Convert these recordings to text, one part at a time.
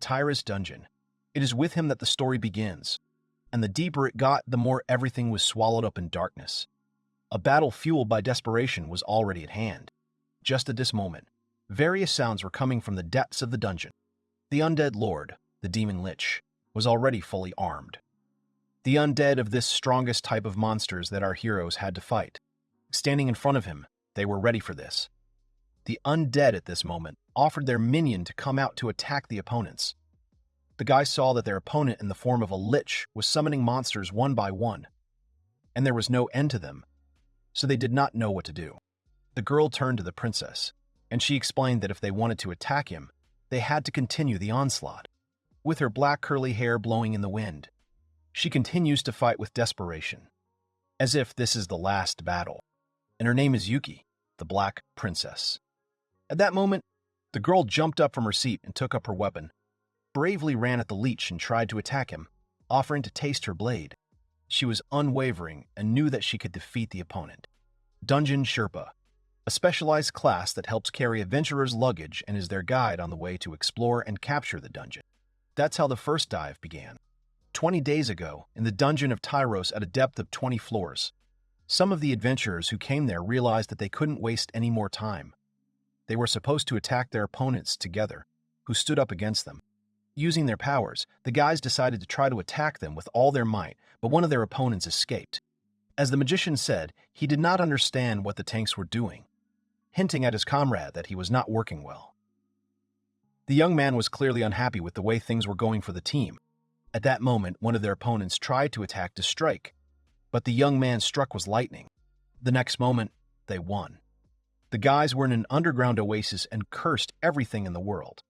Tyra's dungeon. It is with him that the story begins, and the deeper it got, the more everything was swallowed up in darkness. A battle fueled by desperation was already at hand. Just at this moment, various sounds were coming from the depths of the dungeon. The undead lord, the demon lich, was already fully armed. The undead of this strongest type of monsters that our heroes had to fight. Standing in front of him, they were ready for this. The undead at this moment offered their minion to come out to attack the opponents. The guys saw that their opponent in the form of a lich was summoning monsters one by one, and there was no end to them, so they did not know what to do. The girl turned to the princess, and she explained that if they wanted to attack him, they had to continue the onslaught. With her black curly hair blowing in the wind, she continues to fight with desperation, as if this is the last battle, and her name is Yuki, the Black Princess. At that moment, the girl jumped up from her seat and took up her weapon, bravely ran at the leech and tried to attack him, offering to taste her blade. She was unwavering and knew that she could defeat the opponent. Dungeon Sherpa, a specialized class that helps carry adventurers' luggage and is their guide on the way to explore and capture the dungeon. That's how the first dive began. 20 days ago, in the dungeon of Tyros at a depth of 20 floors, some of the adventurers who came there realized that they couldn't waste any more time. They were supposed to attack their opponents together, who stood up against them. Using their powers, the guys decided to try to attack them with all their might, but one of their opponents escaped. As the magician said, he did not understand what the tanks were doing, hinting at his comrade that he was not working well. The young man was clearly unhappy with the way things were going for the team. At that moment, one of their opponents tried to attack to strike, but the young man struck was lightning. The next moment, they won. The guys were in an underground oasis and cursed everything in the world.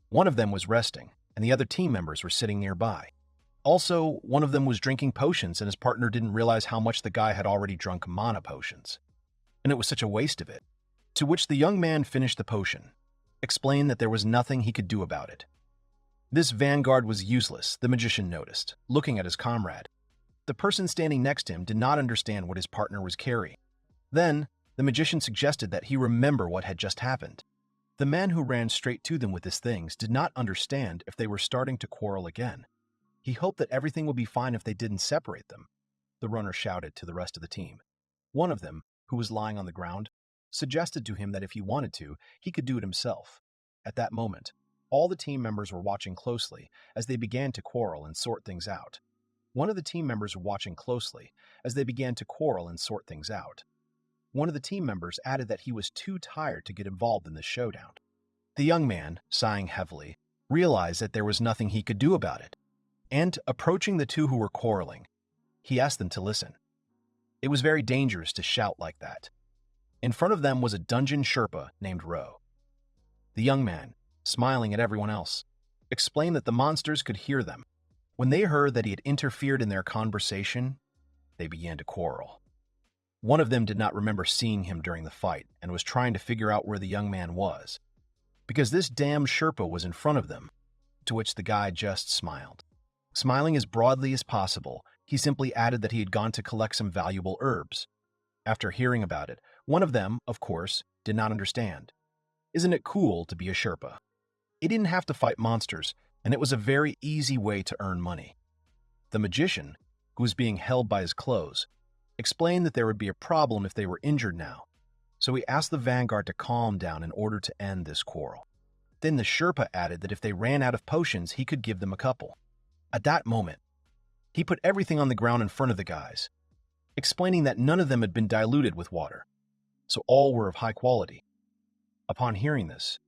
One of them was resting, and the other team members were sitting nearby. Also, one of them was drinking potions, and his partner didn't realize how much the guy had already drunk mana potions. And it was such a waste of it. To which the young man finished the potion, explained that there was nothing he could do about it. This vanguard was useless, the magician noticed, looking at his comrade. The person standing next to him did not understand what his partner was carrying. Then, the magician suggested that he remember what had just happened. The man who ran straight to them with his things did not understand if they were starting to quarrel again. He hoped that everything would be fine if they didn't separate them. The runner shouted to the rest of the team. One of them, who was lying on the ground, suggested to him that if he wanted to, he could do it himself. At that moment, all the team members were watching closely as they began to quarrel and sort things out. One of the team members were watching closely as they began to quarrel and sort things out. One of the team members added that he was too tired to get involved in the showdown. The young man, sighing heavily, realized that there was nothing he could do about it, and, approaching the two who were quarreling, he asked them to listen. It was very dangerous to shout like that. In front of them was a dungeon Sherpa named Ro. The young man, smiling at everyone else, explained that the monsters could hear them. When they heard that he had interfered in their conversation, they began to quarrel. One of them did not remember seeing him during the fight and was trying to figure out where the young man was, because this damn Sherpa was in front of them, to which the guy just smiled. Smiling as broadly as possible, he simply added that he had gone to collect some valuable herbs. After hearing about it, one of them, of course, did not understand. Isn't it cool to be a Sherpa? He didn't have to fight monsters, and it was a very easy way to earn money. The magician, who was being held by his clothes, explained that there would be a problem if they were injured now, so he asked the vanguard to calm down in order to end this quarrel. Then the Sherpa added that if they ran out of potions, he could give them a couple. At that moment, he put everything on the ground in front of the guys, explaining that none of them had been diluted with water, so all were of high quality. Upon hearing this,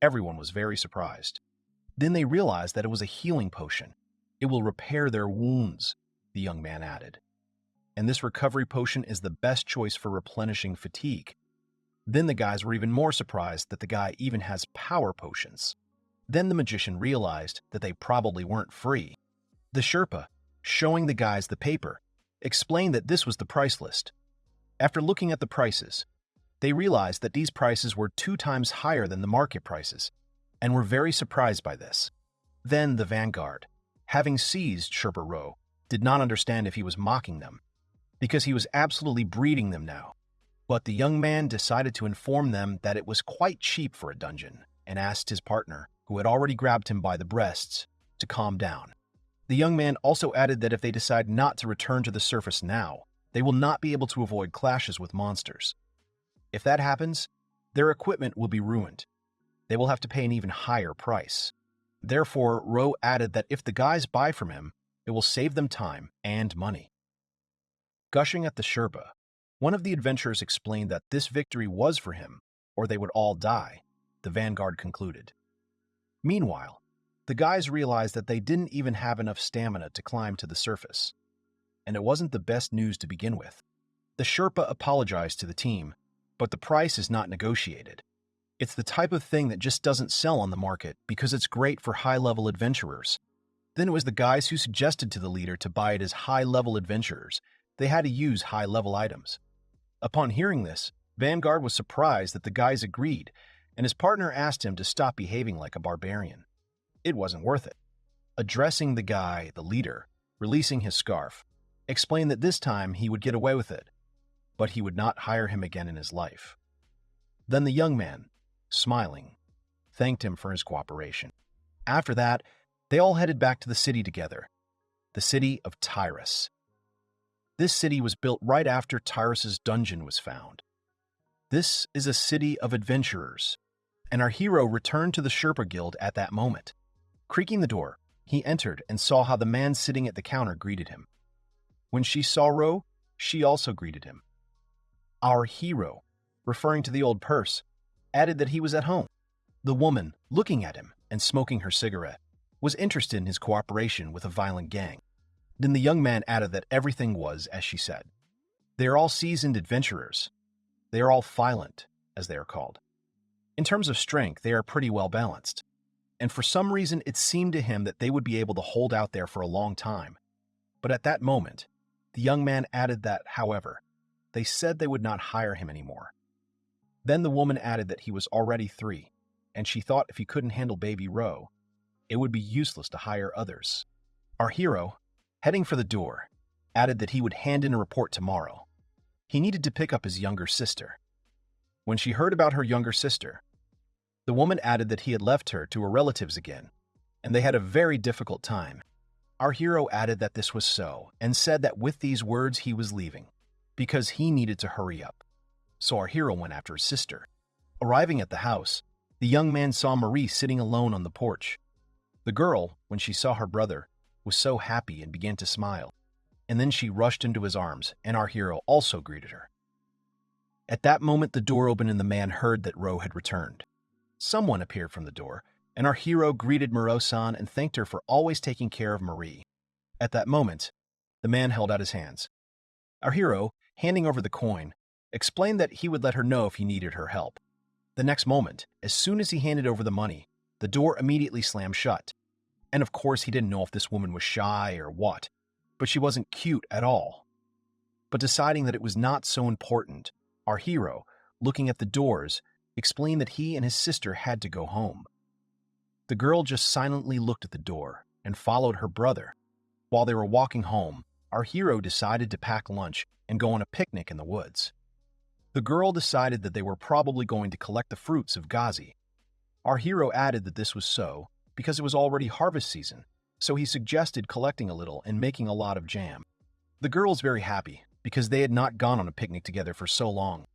everyone was very surprised. Then they realized that it was a healing potion. It will repair their wounds, the young man added. And this recovery potion is the best choice for replenishing fatigue. Then the guys were even more surprised that the guy even has power potions. Then the magician realized that they probably weren't free. The Sherpa, showing the guys the paper, explained that this was the price list. After looking at the prices, they realized that these prices were 2 times higher than the market prices, and were very surprised by this. Then the vanguard, having seized Sherpa Ro, did not understand if he was mocking them, because he was absolutely breeding them now. But the young man decided to inform them that it was quite cheap for a dungeon, and asked his partner, who had already grabbed him by the breasts, to calm down. The young man also added that if they decide not to return to the surface now, they will not be able to avoid clashes with monsters. If that happens, their equipment will be ruined. They will have to pay an even higher price. Therefore, Ro added that if the guys buy from him, it will save them time and money. Gushing at the Sherpa, one of the adventurers explained that this victory was for him, or they would all die, the vanguard concluded. Meanwhile, the guys realized that they didn't even have enough stamina to climb to the surface. And it wasn't the best news to begin with. The Sherpa apologized to the team, but the price is not negotiated. It's the type of thing that just doesn't sell on the market because it's great for high-level adventurers. Then it was the guys who suggested to the leader to buy it as high-level adventurers. They had to use high-level items. Upon hearing this, Vanguard was surprised that the guys agreed, and his partner asked him to stop behaving like a barbarian. It wasn't worth it. Addressing the guy, the leader, releasing his scarf, explained that this time he would get away with it, but he would not hire him again in his life. Then the young man, smiling, thanked him for his cooperation. After that, they all headed back to the city together, the city of Tyrus. This city was built right after Tyrus's dungeon was found. This is a city of adventurers, and our hero returned to the Sherpa Guild at that moment. Creaking the door, he entered and saw how the man sitting at the counter greeted him. When she saw Ro, she also greeted him. Our hero, referring to the old purse, added that he was at home. The woman, looking at him and smoking her cigarette, was interested in his cooperation with a violent gang. Then the young man added that everything was as she said. They are all seasoned adventurers. They are all violent, as they are called. In terms of strength, they are pretty well balanced. And for some reason, it seemed to him that they would be able to hold out there for a long time. But at that moment, the young man added that, however, they said they would not hire him anymore. Then the woman added that he was already 3, and she thought if he couldn't handle baby Ro, it would be useless to hire others. Our hero, heading for the door, added that he would hand in a report tomorrow. He needed to pick up his younger sister. When she heard about her younger sister, the woman added that he had left her to her relatives again, and they had a very difficult time. Our hero added that this was so, and said that with these words he was leaving, because he needed to hurry up. So our hero went after his sister. Arriving at the house, the young man saw Marie sitting alone on the porch. The girl, when she saw her brother, was so happy and began to smile, and then she rushed into his arms, and our hero also greeted her. At that moment, the door opened and the man heard that Ro had returned. Someone appeared from the door, and our hero greeted Muro-san and thanked her for always taking care of Marie. At that moment, the man held out his hands. Our hero, handing over the coin, explained that he would let her know if he needed her help. The next moment, as soon as he handed over the money, the door immediately slammed shut. And of course, he didn't know if this woman was shy or what, but she wasn't cute at all. But deciding that it was not so important, our hero, looking at the doors, explained that he and his sister had to go home. The girl just silently looked at the door and followed her brother. While they were walking home, our hero decided to pack lunch and go on a picnic in the woods. The girl decided that they were probably going to collect the fruits of Gazi. Our hero added that this was so because it was already harvest season, so he suggested collecting a little and making a lot of jam. The girl was very happy because they had not gone on a picnic together for so long.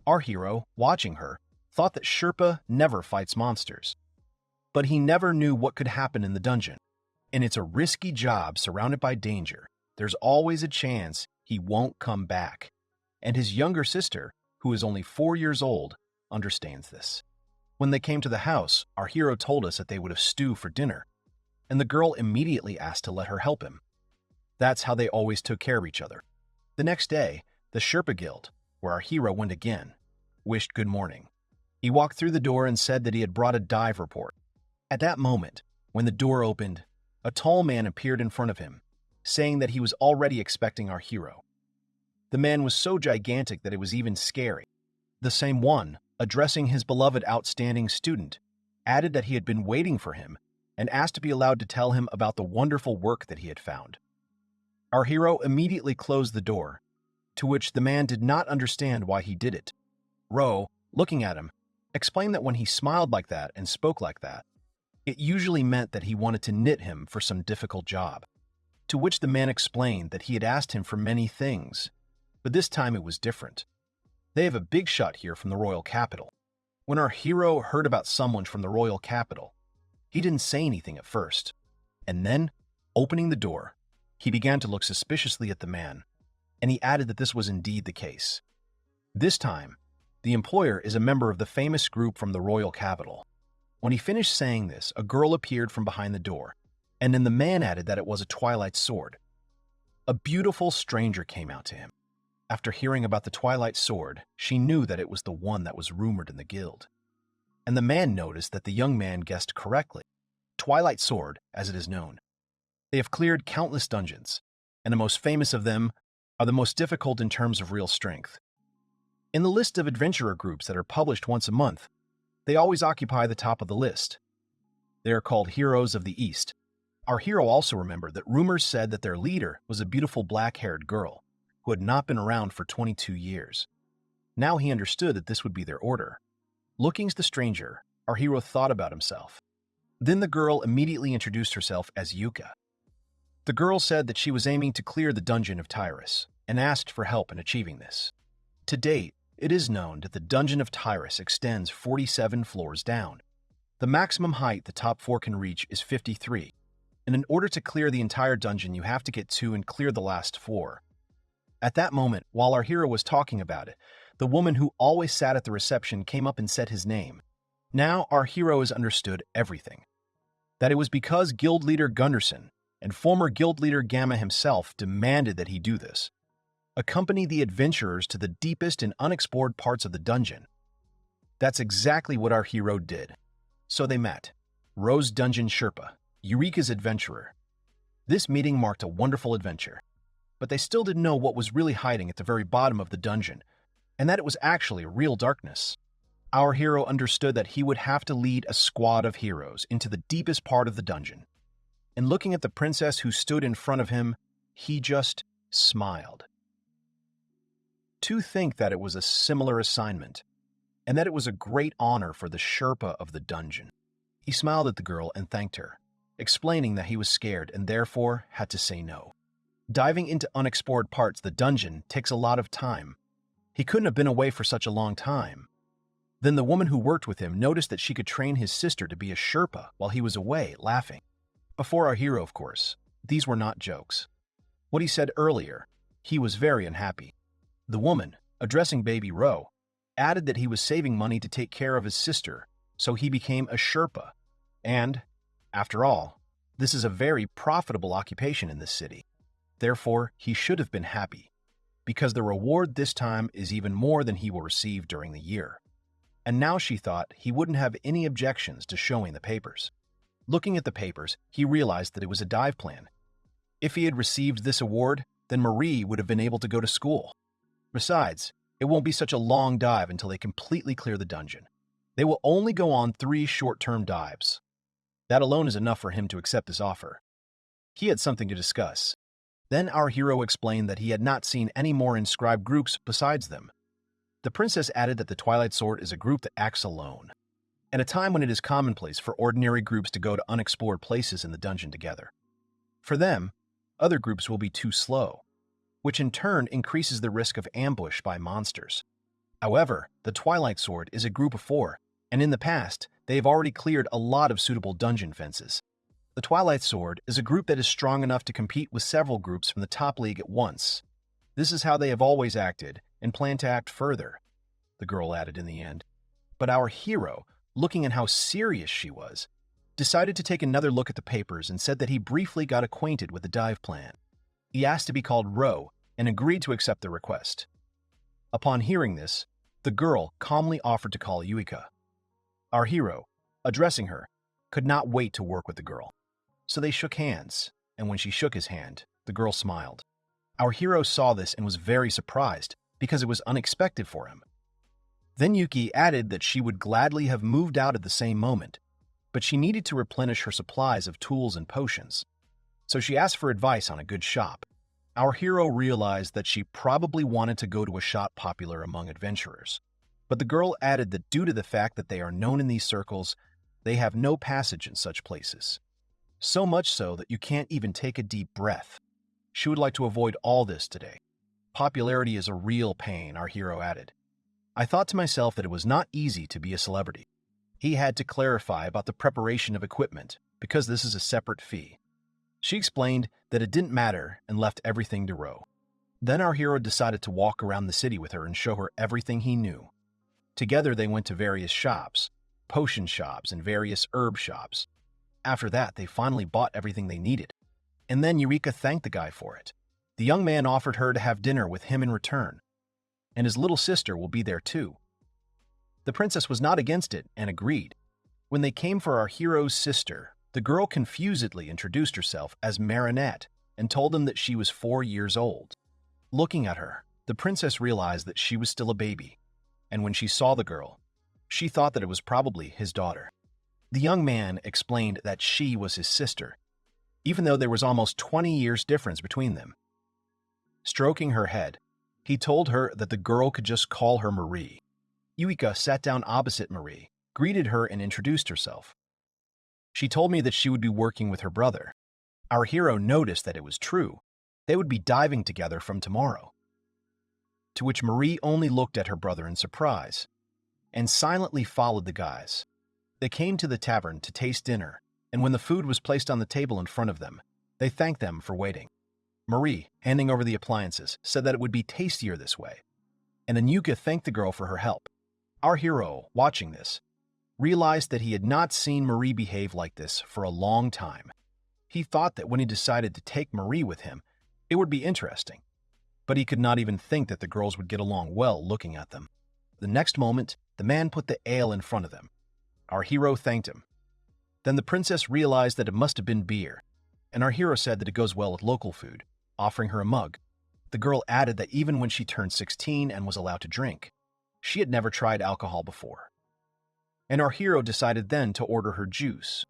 Our hero, watching her, thought that Sherpa never fights monsters. But he never knew what could happen in the dungeon. And it's a risky job surrounded by danger. There's always a chance he won't come back. And his younger sister, who is only 4 years old, understands this. When they came to the house, our hero told us that they would have stew for dinner, and the girl immediately asked to let her help him. That's how they always took care of each other. The next day, the Sherpa Guild, where our hero went again, wished good morning. He walked through the door and said that he had brought a dive report. At that moment, when the door opened, a tall man appeared in front of him, saying that he was already expecting our hero. The man was so gigantic that it was even scary. The same one, addressing his beloved outstanding student, added that he had been waiting for him and asked to be allowed to tell him about the wonderful work that he had found. Our hero immediately closed the door, to which the man did not understand why he did it. Ro, looking at him, explained that when he smiled like that and spoke like that, It usually meant that he wanted to knit him for some difficult job, to which the man explained that he had asked him for many things, but this time it was different. They have a big shot here from the royal capital. When our hero heard about someone from the royal capital, he didn't say anything at first, and then, opening the door, he began to look suspiciously at the man, and he added that this was indeed the case. This time, the employer is a member of the famous group from the royal capital. When he finished saying this, a girl appeared from behind the door, and then the man added that it was a Twilight sword. A beautiful stranger came out to him. After hearing about the Twilight sword, she knew that it was the one that was rumored in the guild. And the man noticed that the young man guessed correctly. Twilight sword, as it is known. They have cleared countless dungeons, and the most famous of them are the most difficult in terms of real strength. In the list of adventurer groups that are published once a month, they always occupy the top of the list. They are called Heroes of the East. Our hero also remembered that rumors said that their leader was a beautiful black-haired girl who had not been around for 22 years. Now he understood that this would be their order. Looking at the stranger, our hero thought about himself. Then the girl immediately introduced herself as Yuka. The girl said that she was aiming to clear the dungeon of Tyrus and asked for help in achieving this. To date, it is known that the dungeon of Tyrus extends 47 floors down. The maximum height the top 4 can reach is 53, and in order to clear the entire dungeon you have to get 2 and clear the last 4. At that moment, while our hero was talking about it, the woman who always sat at the reception came up and said his name. Now our hero has understood everything. That it was because guild leader Gunderson and former guild leader Gamma himself demanded that he do this. Accompany the adventurers to the deepest and unexplored parts of the dungeon. That's exactly what our hero did. So they met. Rose Dungeon Sherpa, Eureka's adventurer. This meeting marked a wonderful adventure, but they still didn't know what was really hiding at the very bottom of the dungeon, and that it was actually real darkness. Our hero understood that he would have to lead a squad of heroes into the deepest part of the dungeon. And looking at the princess who stood in front of him, he just smiled. To think that it was a similar assignment, and that it was a great honor for the Sherpa of the dungeon. He smiled at the girl and thanked her, explaining that he was scared and therefore had to say no. Diving into unexplored parts of the dungeon takes a lot of time. He couldn't have been away for such a long time. Then the woman who worked with him noticed that she could train his sister to be a Sherpa while he was away, laughing. Before our hero, of course, these were not jokes. What he said earlier, he was very unhappy. The woman, addressing baby Ro, added that he was saving money to take care of his sister, so he became a Sherpa. And, after all, this is a very profitable occupation in this city. Therefore, he should have been happy, because the reward this time is even more than he will receive during the year. And now she thought he wouldn't have any objections to showing the papers. Looking at the papers, he realized that it was a dive plan. If he had received this award, then Marie would have been able to go to school. Besides, it won't be such a long dive until they completely clear the dungeon. They will only go on 3 short-term dives. That alone is enough for him to accept this offer. He had something to discuss. Then our hero explained that he had not seen any more inscribed groups besides them. The princess added that the Twilight Sword is a group that acts alone, at a time when it is commonplace for ordinary groups to go to unexplored places in the dungeon together. For them, other groups will be too slow, which in turn increases the risk of ambush by monsters. However, the Twilight Sword is a group of 4, and in the past, they have already cleared a lot of suitable dungeon fences. The Twilight Sword is a group that is strong enough to compete with several groups from the top league at once. This is how they have always acted, and plan to act further, the girl added in the end. But our hero, looking at how serious she was, decided to take another look at the papers and said that he briefly got acquainted with the dive plan. He asked to be called Ro and agreed to accept the request. Upon hearing this, the girl calmly offered to call Yuika. Our hero, addressing her, could not wait to work with the girl. So they shook hands, and when she shook his hand, the girl smiled. Our hero saw this and was very surprised because it was unexpected for him. Then Yuki added that she would gladly have moved out at the same moment, but she needed to replenish her supplies of tools and potions. So she asked for advice on a good shop. Our hero realized that she probably wanted to go to a shop popular among adventurers. But the girl added that due to the fact that they are known in these circles, They have no passage in such places. So much so that you can't even take a deep breath. She would like to avoid all this today. Popularity is a real pain, our hero added. I thought to myself that it was not easy to be a celebrity. He had to clarify about the preparation of equipment, because this is a separate fee. She explained that it didn't matter and left everything to Ro. Then our hero decided to walk around the city with her and show her everything he knew. Together they went to various shops, potion shops and various herb shops. After that, they finally bought everything they needed. And then Eureka thanked the guy for it. The young man offered her to have dinner with him in return, and his little sister will be there too. The princess was not against it and agreed. When they came for our hero's sister, the girl confusedly introduced herself as Marinette and told them that she was 4 years old. Looking at her, the princess realized that she was still a baby, and when she saw the girl, she thought that it was probably his daughter. The young man explained that she was his sister, even though there was almost 20 years difference between them. Stroking her head, he told her that the girl could just call her Marie. Eureka sat down opposite Marie, greeted her, and introduced herself. She told me that she would be working with her brother. Our hero noticed that it was true. They would be diving together from tomorrow. To which Marie only looked at her brother in surprise and silently followed the guys. They came to the tavern to taste dinner, and when the food was placed on the table in front of them, they thanked them for waiting. Marie, handing over the appliances, said that it would be tastier this way, and Anyuka thanked the girl for her help. Our hero, watching this, realized that he had not seen Marie behave like this for a long time. He thought that when he decided to take Marie with him, it would be interesting, but he could not even think that the girls would get along well looking at them. The next moment, the man put the ale in front of them. Our hero thanked him. Then the princess realized that it must have been beer, and our hero said that it goes well with local food, offering her a mug. The girl added that even when she turned 16 and was allowed to drink, she had never tried alcohol before. And our hero decided then to order her juice.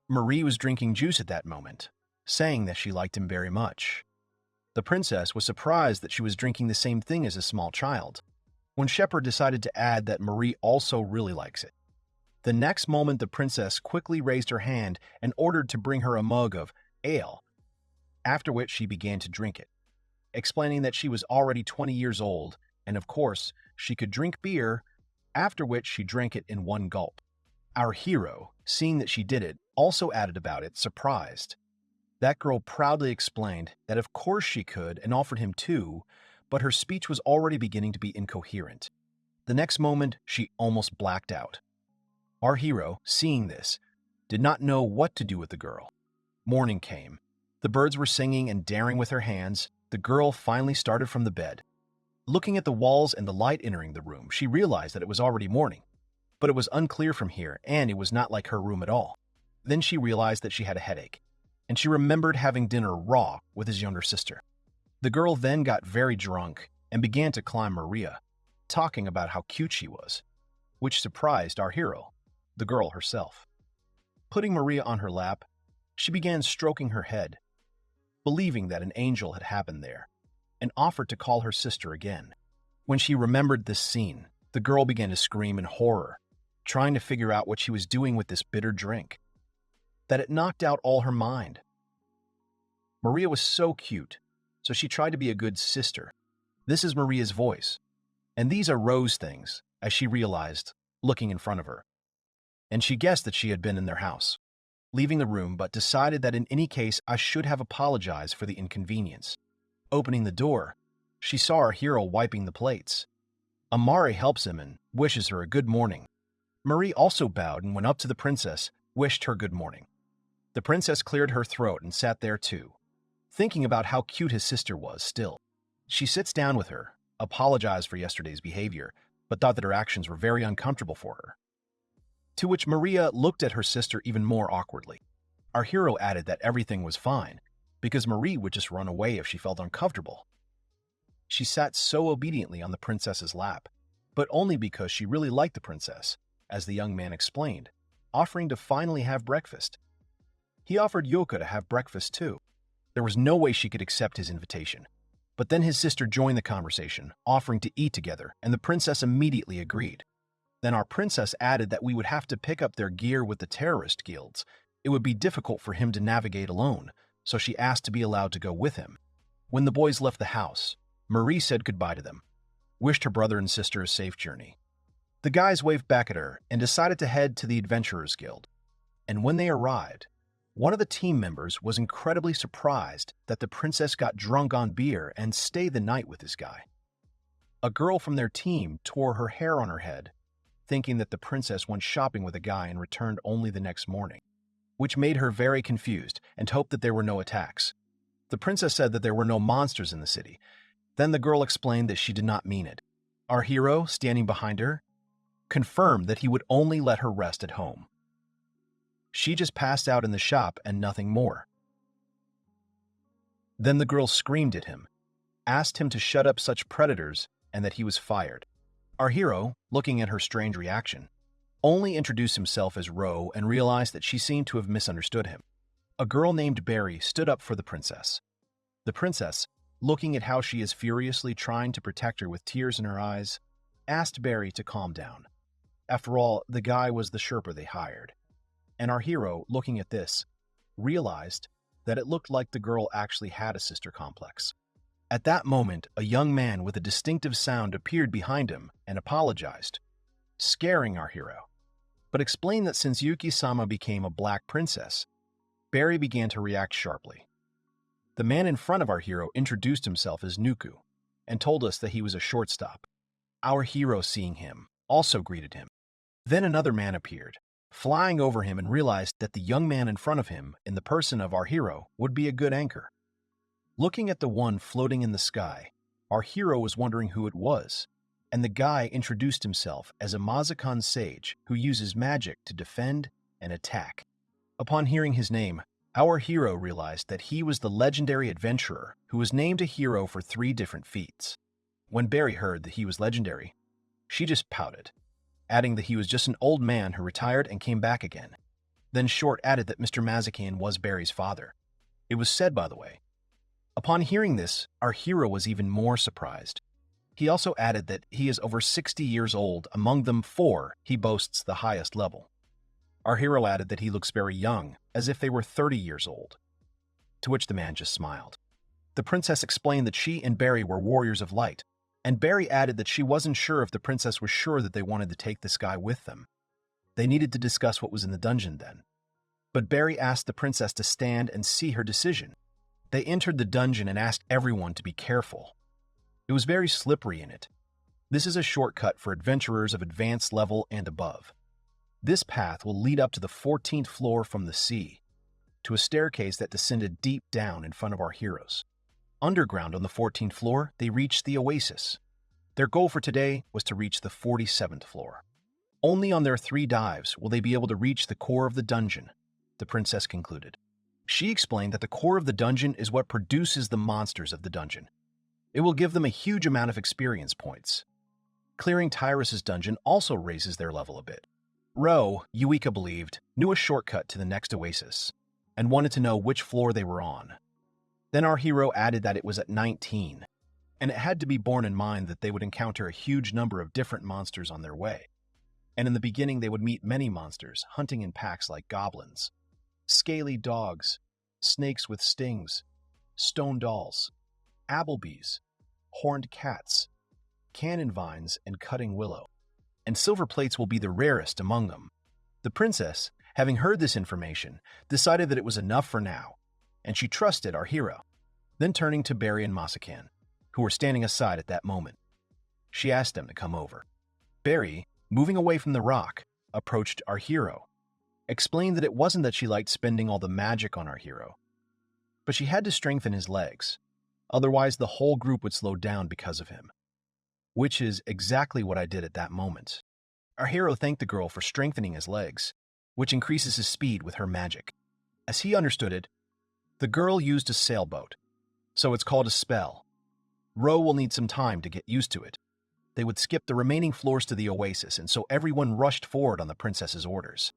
Marie was drinking juice at that moment, saying that she liked him very much. The princess was surprised that she was drinking the same thing as a small child, when Sherpa decided to add that Marie also really likes it. The next moment, the princess quickly raised her hand and ordered to bring her a mug of ale, after which she began to drink it, explaining that she was already 20 years old, and of course, she could drink beer, after which she drank it in one gulp. Our hero, seeing that she did it, also added about it, surprised. That girl proudly explained that of course she could and offered him too, but her speech was already beginning to be incoherent. The next moment, she almost blacked out. Our hero, seeing this, did not know what to do with the girl. Morning came. The birds were singing and daring with her hands. The girl finally started from the bed. Looking at the walls and the light entering the room, she realized that it was already morning. But it was unclear from here, and it was not like her room at all. Then she realized that she had a headache, and she remembered having dinner raw with his younger sister. The girl then got very drunk and began to climb Maria, talking about how cute she was, which surprised our hero, the girl herself. Putting Maria on her lap, she began stroking her head, believing that an angel had happened there, and offered to call her sister again. When she remembered this scene, the girl began to scream in horror, trying to figure out what she was doing with this bitter drink, that it knocked out all her mind. Maria was so cute, so she tried to be a good sister. This is Maria's voice, and these are Rose things, as she realized, looking in front of her. And she guessed that she had been in their house, leaving the room, but decided that in any case I should have apologized for the inconvenience. Opening the door, she saw our hero wiping the plates. Amare helps him and wishes her a good morning. Marie also bowed and went up to the princess, wished her good morning. The princess cleared her throat and sat there too, thinking about how cute his sister was still. She sits down with her, apologized for yesterday's behavior, but thought that her actions were very uncomfortable for her. To which Maria looked at her sister even more awkwardly. Our hero added that everything was fine, because Marie would just run away if she felt uncomfortable. She sat so obediently on the princess's lap, but only because she really liked the princess, as the young man explained, offering to finally have breakfast. He offered Yoka to have breakfast too. There was no way she could accept his invitation. But then his sister joined the conversation, offering to eat together, and the princess immediately agreed. Then our princess added that we would have to pick up their gear with the terrorist guilds. It would be difficult for him to navigate alone, so she asked to be allowed to go with him. When the boys left the house, Marie said goodbye to them, wished her brother and sister a safe journey. The guys waved back at her and decided to head to the Adventurers Guild. And when they arrived, one of the team members was incredibly surprised that the princess got drunk on beer and stayed the night with this guy. A girl from their team tore her hair on her head, thinking that the princess went shopping with a guy and returned only the next morning, which made her very confused and hoped that there were no attacks. The princess said that there were no monsters in the city. Then the girl explained that she did not mean it. Our hero, standing behind her, confirmed that he would only let her rest at home. She just passed out in the shop and nothing more. Then the girl screamed at him, asked him to shut up such predators, and that he was fired. Our hero, looking at her strange reaction, only introduced himself as Ro and realized that she seemed to have misunderstood him. A girl named Barry stood up for the princess. The princess, looking at how she is furiously trying to protect her with tears in her eyes, asked Barry to calm down. After all, the guy was the Sherpa they hired. And our hero, looking at this, realized that it looked like the girl actually had a sister complex. At that moment, a young man with a distinctive sound appeared behind him and apologized, scaring our hero, but explained that since Yuki-sama became a black princess, Barry began to react sharply. The man in front of our hero introduced himself as Nuku and told us that he was a shortstop. Our hero, seeing him, also greeted him. Then another man appeared, flying over him, and realized that the young man in front of him, in the person of our hero, would be a good anchor. Looking at the one floating in the sky, our hero was wondering who it was, and the guy introduced himself as a Mazakan sage who uses magic to defend and attack. Upon hearing his name, our hero realized that he was the legendary adventurer who was named a hero for 3 different feats. When Barry heard that he was legendary, she just pouted, adding that he was just an old man who retired and came back again. Then Short added that Mr. Mazakan was Barry's father. It was said, by the way. Upon hearing this, our hero was even more surprised. He also added that he is over 60 years old, among them 4 he boasts the highest level. Our hero added that he looks very young, as if they were 30 years old, to which the man just smiled. The princess explained that she and Barry were warriors of light, and Barry added that she wasn't sure if the princess was sure that they wanted to take this guy with them. They needed to discuss what was in the dungeon then. But Barry asked the princess to stand and see her decision. They entered the dungeon and asked everyone to be careful. It was very slippery in it. This is a shortcut for adventurers of advanced level and above. This path will lead up to the 14th floor from the sea, to a staircase that descended deep down in front of our heroes. Underground on the 14th floor, they reached the oasis. Their goal for today was to reach the 47th floor. Only on their 3 dives will they be able to reach the core of the dungeon, the princess concluded. She explained that the core of the dungeon is what produces the monsters of the dungeon. It will give them a huge amount of experience points. Clearing Tyrus's dungeon also raises their level a bit. Ro, Yuika believed, knew a shortcut to the next oasis, and wanted to know which floor they were on. Then our hero added that it was at 19, and it had to be borne in mind that they would encounter a huge number of different monsters on their way. And in the beginning they would meet many monsters, hunting in packs like goblins, scaly dogs, snakes with stings, stone dolls, Applebees, horned cats, cannon vines, and cutting willow. And silver plates will be the rarest among them. The princess, having heard this information, decided that it was enough for now, and she trusted our hero. Then turning to Barry and Masakan, who were standing aside at that moment, she asked them to come over. Barry, moving away from the rock, approached our hero, explained that it wasn't that she liked spending all the magic on our hero, but she had to strengthen his legs, otherwise the whole group would slow down because of him. Which is exactly what I did at that moment. Our hero thanked the girl for strengthening his legs, which increases his speed with her magic. As he understood it, the girl used a sailboat, so it's called a spell. Ro will need some time to get used to it. They would skip the remaining floors to the oasis, and so everyone rushed forward on the princess's orders.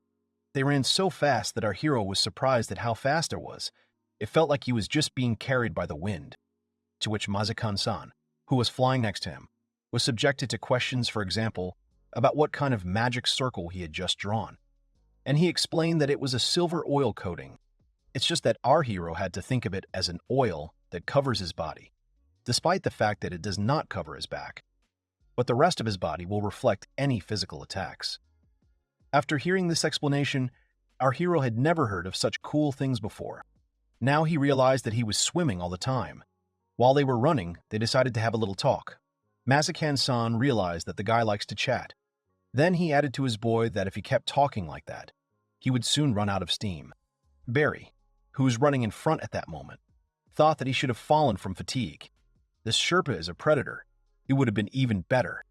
They ran so fast that our hero was surprised at how fast it was. It felt like he was just being carried by the wind. To which Mazakan-san, who was flying next to him, was subjected to questions, for example, about what kind of magic circle he had just drawn, and he explained that it was a silver oil coating. It's just that our hero had to think of it as an oil that covers his body, despite the fact that it does not cover his back, but the rest of his body will reflect any physical attacks. After hearing this explanation, our hero had never heard of such cool things before. Now he realized that he was swimming all the time. While they were running, they decided to have a little talk. Masakan-san realized that the guy likes to chat. Then he added to his boy that if he kept talking like that, he would soon run out of steam. Barry, who was running in front at that moment, thought that he should have fallen from fatigue. This Sherpa is a predator. It would have been even better.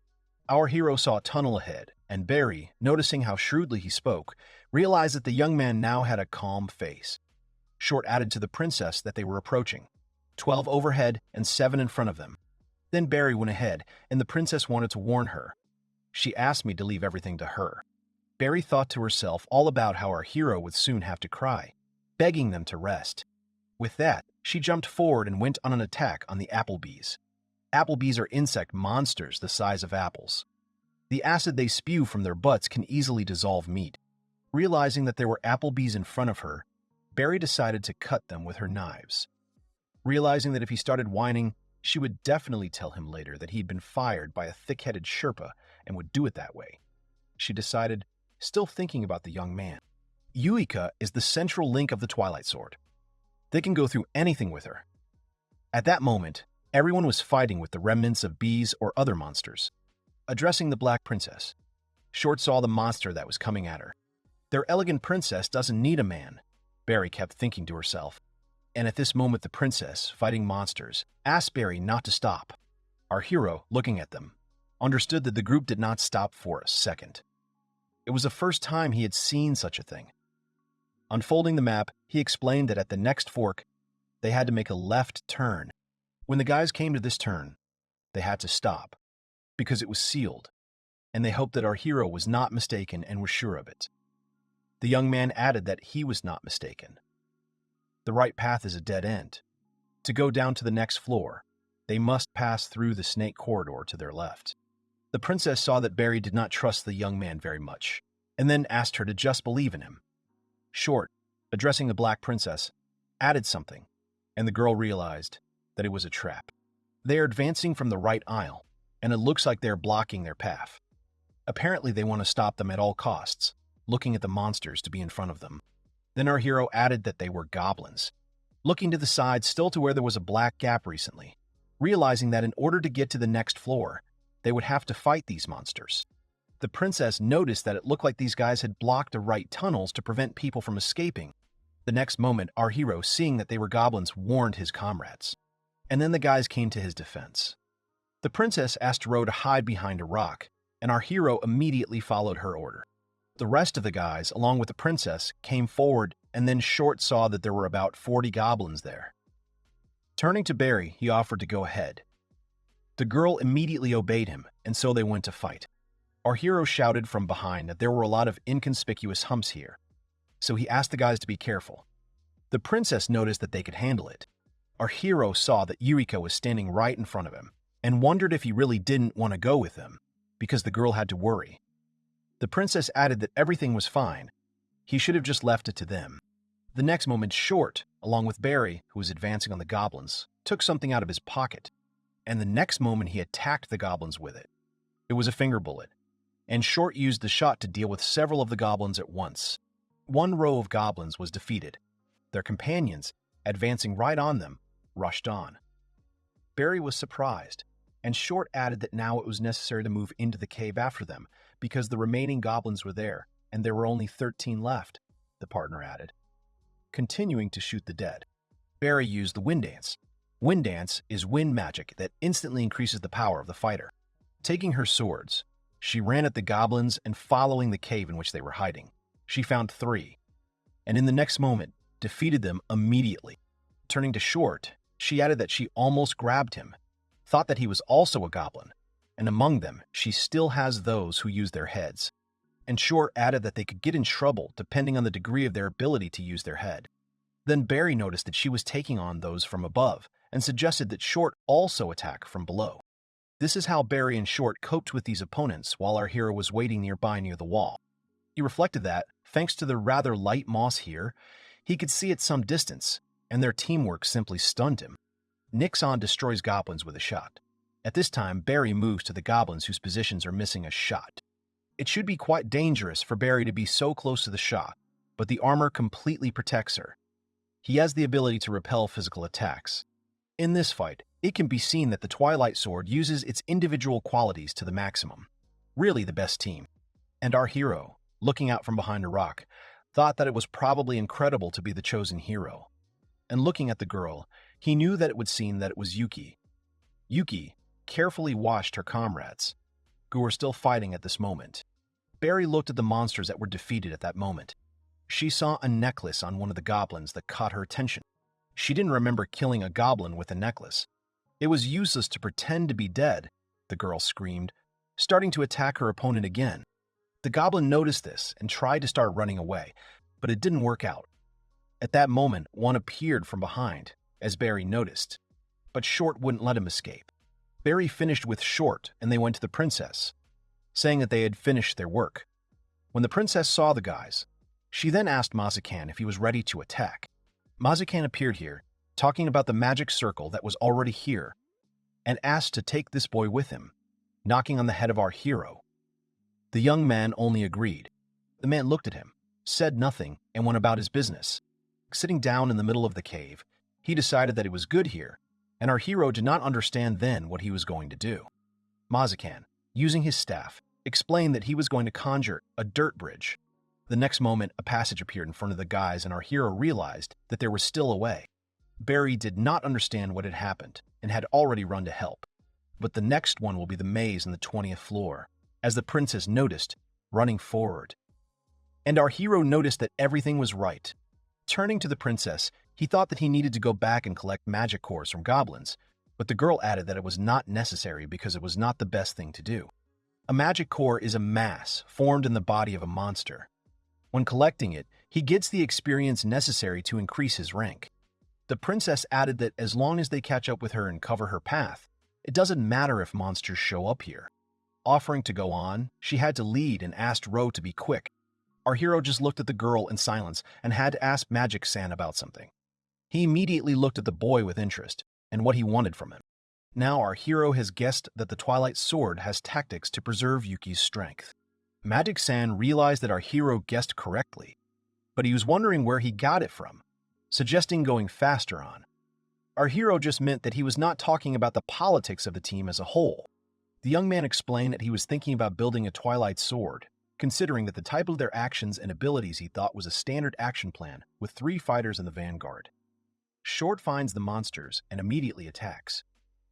Our hero saw a tunnel ahead, and Barry, noticing how shrewdly he spoke, realized that the young man now had a calm face. Short added to the princess that they were approaching, 12 overhead and 7 in front of them. Then Barry went ahead, and the princess wanted to warn her. She asked me to leave everything to her. Barry thought to herself all about how our hero would soon have to cry, begging them to rest. With that, she jumped forward and went on an attack on the applebees. Applebees are insect monsters the size of apples. The acid they spew from their butts can easily dissolve meat. Realizing that there were applebees in front of her, Barry decided to cut them with her knives. Realizing that if he started whining, she would definitely tell him later that he'd been fired by a thick-headed Sherpa and would do it that way, she decided, still thinking about the young man. Yuika is the central link of the Twilight Sword. They can go through anything with her. At that moment, everyone was fighting with the remnants of bees or other monsters. Addressing the Black Princess, Short saw the monster that was coming at her. Their elegant princess doesn't need a man, Barry kept thinking to herself. And at this moment the princess, fighting monsters, asked Barry not to stop. Our hero, looking at them, understood that the group did not stop for a second. It was the first time he had seen such a thing. Unfolding the map, he explained that at the next fork, they had to make a left turn. When the guys came to this turn, they had to stop, because it was sealed, and they hoped that our hero was not mistaken and was sure of it. The young man added that he was not mistaken. The right path is a dead end. To go down to the next floor, they must pass through the snake corridor to their left. The princess saw that Barry did not trust the young man very much, and then asked her to just believe in him. Short, addressing the Black Princess, added something, and the girl realized that it was a trap. They are advancing from the right aisle, and it looks like they're blocking their path. Apparently they want to stop them at all costs, looking at the monsters to be in front of them. Then our hero added that they were goblins, looking to the side still to where there was a black gap recently, realizing that in order to get to the next floor, they would have to fight these monsters. The princess noticed that it looked like these guys had blocked the right tunnels to prevent people from escaping. The next moment, our hero, seeing that they were goblins, warned his comrades. And then the guys came to his defense. The princess asked Ro to hide behind a rock, and our hero immediately followed her order. The rest of the guys, along with the princess, came forward, and then Short saw that there were about 40 goblins there. Turning to Barry, he offered to go ahead. The girl immediately obeyed him, and so they went to fight. Our hero shouted from behind that there were a lot of inconspicuous humps here, so he asked the guys to be careful. The princess noticed that they could handle it. Our hero saw that Yuriko was standing right in front of him, and wondered if he really didn't want to go with them, because the girl had to worry. The princess added that everything was fine. He should have just left it to them. The next moment, Short, along with Barry, who was advancing on the goblins, took something out of his pocket, and the next moment he attacked the goblins with it. It was a finger bullet, and Short used the shot to deal with several of the goblins at once. One row of goblins was defeated. Their companions, advancing right on them, rushed on. Barry was surprised, and Short added that now it was necessary to move into the cave after them, because the remaining goblins were there, and there were only 13 left, the partner added. Continuing to shoot the dead, Barry used the wind dance. Wind dance is wind magic that instantly increases the power of the fighter. Taking her swords, she ran at the goblins and following the cave in which they were hiding. She found 3, and in the next moment, defeated them immediately. Turning to Short, she added that she almost grabbed him, thought that he was also a goblin, and among them, she still has those who use their heads. And Short added that they could get in trouble depending on the degree of their ability to use their head. Then Barry noticed that she was taking on those from above, and suggested that Short also attack from below. This is how Barry in short coped with these opponents while our hero was waiting nearby near the wall. He reflected that, thanks to the rather light moss here, he could see at some distance, and their teamwork simply stunned him. Nixon destroys goblins with a shot. At this time, Barry moves to the goblins whose positions are missing a shot. It should be quite dangerous for Barry to be so close to the shot, but the armor completely protects her. He has the ability to repel physical attacks. In this fight, it can be seen that the Twilight Sword uses its individual qualities to the maximum. Really the best team. And our hero, looking out from behind a rock, thought that it was probably incredible to be the chosen hero. And looking at the girl, he knew that it would seem that it was Yuki. Yuki carefully watched her comrades, who were still fighting at this moment. Barry looked at the monsters that were defeated at that moment. She saw a necklace on one of the goblins that caught her attention. She didn't remember killing a goblin with a necklace. It was useless to pretend to be dead, the girl screamed, starting to attack her opponent again. The goblin noticed this and tried to start running away, but it didn't work out. At that moment, one appeared from behind, as Barry noticed, but Short wouldn't let him escape. Barry finished with Short, and they went to the princess, saying that they had finished their work. When the princess saw the guys, she then asked Mazakan if he was ready to attack. Mazakan appeared here, talking about the magic circle that was already here, and asked to take this boy with him, knocking on the head of our hero. The young man only agreed. The man looked at him, said nothing, and went about his business. Sitting down in the middle of the cave, he decided that it was good here, and our hero did not understand then what he was going to do. Mazakan, using his staff, explained that he was going to conjure a dirt bridge. The next moment, a passage appeared in front of the guys, and our hero realized that there was still a way. Barry did not understand what had happened and had already run to help. But the next one will be the maze on the 20th floor, as the princess noticed, running forward. And our hero noticed that everything was right. Turning to the princess, he thought that he needed to go back and collect magic cores from goblins, but the girl added that it was not necessary because it was not the best thing to do. A magic core is a mass formed in the body of a monster. When collecting it, he gets the experience necessary to increase his rank. The princess added that as long as they catch up with her and cover her path, it doesn't matter if monsters show up here. Offering to go on, she had to lead and asked Ro to be quick. Our hero just looked at the girl in silence and had to ask Magic San about something. He immediately looked at the boy with interest and what he wanted from him. Now our hero has guessed that the Twilight Sword has tactics to preserve Yuki's strength. Magic San realized that our hero guessed correctly, but he was wondering where he got it from, suggesting going faster on. Our hero just meant that he was not talking about the politics of the team as a whole. The young man explained that he was thinking about building a Twilight Sword, considering that the type of their actions and abilities he thought was a standard action plan with 3 fighters in the vanguard. Short finds the monsters and immediately attacks.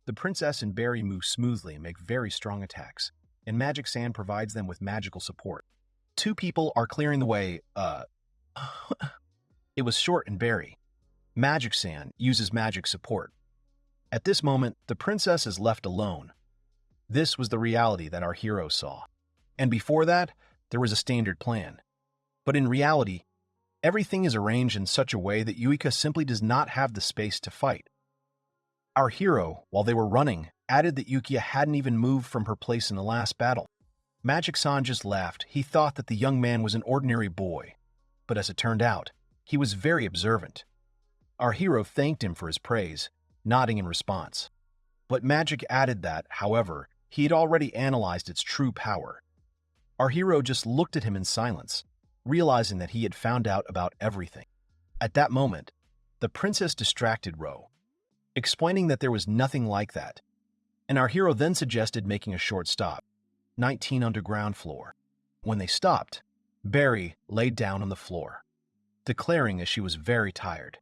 The princess and Barry move smoothly and make very strong attacks, and Magic San provides them with magical support. 2 people are clearing the way, It was Short and Barry. Magic San uses magic support. At this moment, the princess is left alone. This was the reality that our hero saw. And before that, there was a standard plan. But in reality, everything is arranged in such a way that Yuika simply does not have the space to fight. Our hero, while they were running, added that Yukia hadn't even moved from her place in the last battle. Magic-san just laughed. He thought that the young man was an ordinary boy. But as it turned out, he was very observant. Our hero thanked him for his praise, nodding in response. But Magic added that, however, he had already analyzed its true power. Our hero just looked at him in silence, realizing that he had found out about everything. At that moment, the princess distracted Ro, explaining that there was nothing like that, and our hero then suggested making a short stop, 19 underground floor. When they stopped, Barry laid down on the floor, declaring that she was very tired.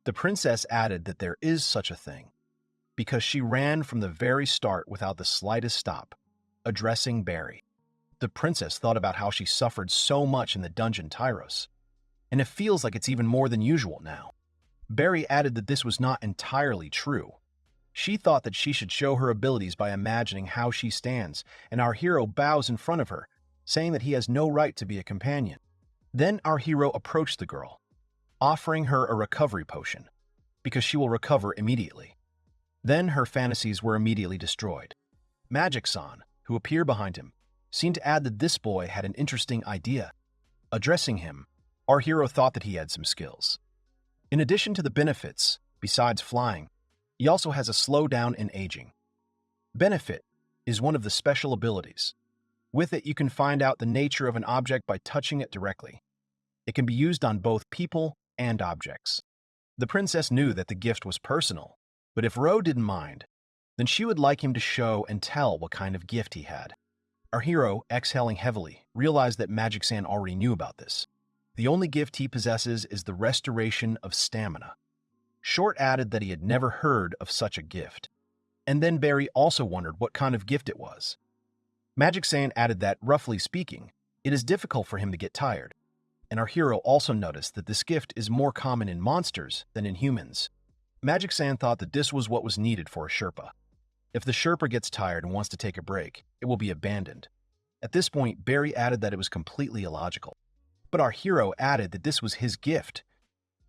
The princess added that there is such a thing, because she ran from the very start without the slightest stop, addressing Barry. The princess thought about how she suffered so much in the dungeon Tyros, and it feels like it's even more than usual now. Barry added that this was not entirely true. She thought that she should show her abilities by imagining how she stands, and our hero bows in front of her, saying that he has no right to be a companion. Then our hero approached the girl, offering her a recovery potion, because she will recover immediately. Then her fantasies were immediately destroyed. Magic-san, who appeared behind him, seemed to add that this boy had an interesting idea. Addressing him, our hero thought that he had some skills. In addition to the benefits, besides flying, he also has a slowdown in aging. Benefit is one of the special abilities. With it, you can find out the nature of an object by touching it directly. It can be used on both people and objects. The princess knew that the gift was personal, but if Ro didn't mind, then she would like him to show and tell what kind of gift he had. Our hero, exhaling heavily, realized that Magic-san already knew about this. The only gift he possesses is the restoration of stamina. Short added that he had never heard of such a gift. And then Barry also wondered what kind of gift it was. Magic-san added that, roughly speaking, it is difficult for him to get tired. And our hero also noticed that this gift is more common in monsters than in humans. Magic-san thought that this was what was needed for a Sherpa. If the Sherpa gets tired and wants to take a break, it will be abandoned. At this point, Barry added that it was completely illogical. But our hero added that this was his gift.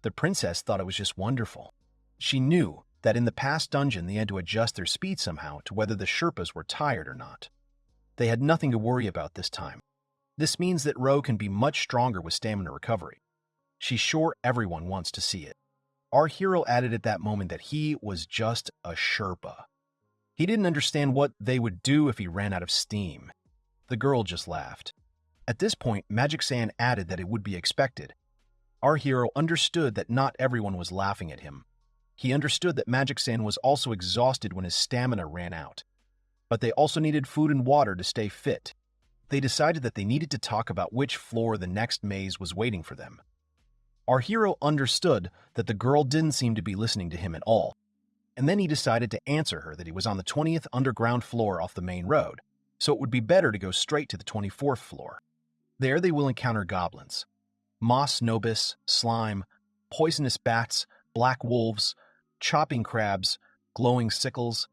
The princess thought it was just wonderful. She knew that in the past dungeon they had to adjust their speed somehow to whether the Sherpas were tired or not. They had nothing to worry about this time. This means that Ro can be much stronger with stamina recovery. She's sure everyone wants to see it. Our hero added at that moment that he was just a Sherpa. He didn't understand what they would do if he ran out of steam. The girl just laughed. At this point, Magic-san added that it would be expected. Our hero understood that not everyone was laughing at him. He understood that Magic-san was also exhausted when his stamina ran out. But they also needed food and water to stay fit. They decided that they needed to talk about which floor the next maze was waiting for them. Our hero understood that the girl didn't seem to be listening to him at all, and then he decided to answer her that he was on the 20th underground floor off the main road, so it would be better to go straight to the 24th floor. There they will encounter goblins, moss nobis, slime, poisonous bats, black wolves, chopping crabs, glowing sickles,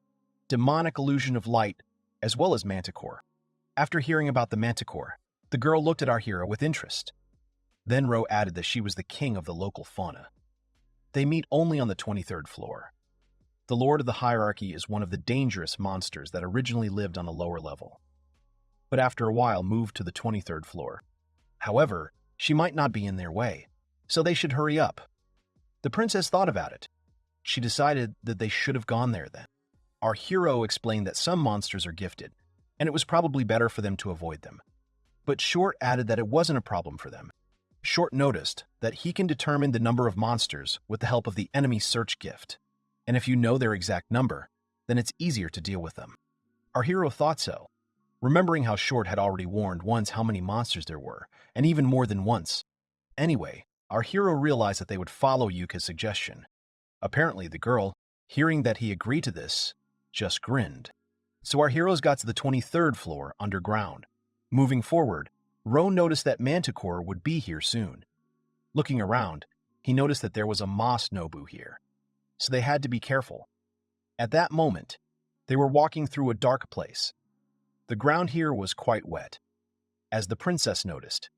demonic illusion of light, as well as manticore. After hearing about the manticore, the girl looked at our hero with interest. Then Ro added that she was the king of the local fauna. They meet only on the 23rd floor. The Lord of the Hierarchy is one of the dangerous monsters that originally lived on a lower level, but after a while moved to the 23rd floor. However, she might not be in their way, so they should hurry up. The princess thought about it. She decided that they should have gone there then. Our hero explained that some monsters are gifted, and it was probably better for them to avoid them. But Short added that it wasn't a problem for them. Short noticed that he can determine the number of monsters with the help of the enemy search gift, and if you know their exact number, then it's easier to deal with them. Our hero thought so, remembering how Short had already warned once how many monsters there were, and even more than once. Anyway, our hero realized that they would follow Yuka's suggestion. Apparently, the girl, hearing that he agreed to this, just grinned. So our heroes got to the 23rd floor underground. Moving forward, Ro noticed that Manticore would be here soon. Looking around, he noticed that there was a moss nobu here, so they had to be careful. At that moment, they were walking through a dark place. The ground here was quite wet, as the princess noticed,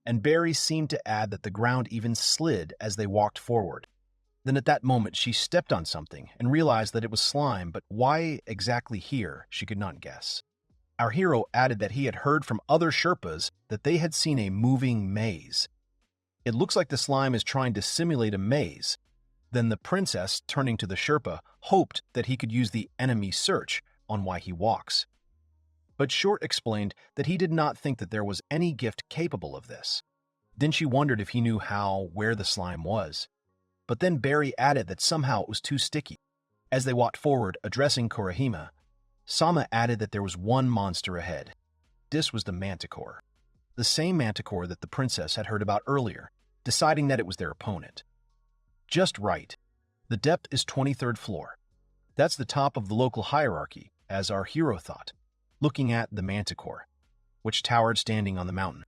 and Barry seemed to add that the ground even slid as they walked forward. Then at that moment, she stepped on something and realized that it was slime, but why exactly here, she could not guess. Our hero added that he had heard from other Sherpas that they had seen a moving maze. It looks like the slime is trying to simulate a maze. Then the princess, turning to the Sherpa, hoped that he could use the enemy search on why he walks. But Short explained that he did not think that there was any gift capable of this. Then she wondered if he knew where the slime was. But then Barry added that somehow it was too sticky. As they walked forward, addressing Kurahima, Sama added that there was one monster ahead. This was the Manticore. The same Manticore that the princess had heard about earlier, deciding that it was their opponent. Just right. The depth is 23rd floor. That's the top of the local hierarchy, as our hero thought, looking at the Manticore, which towered standing on the mountain.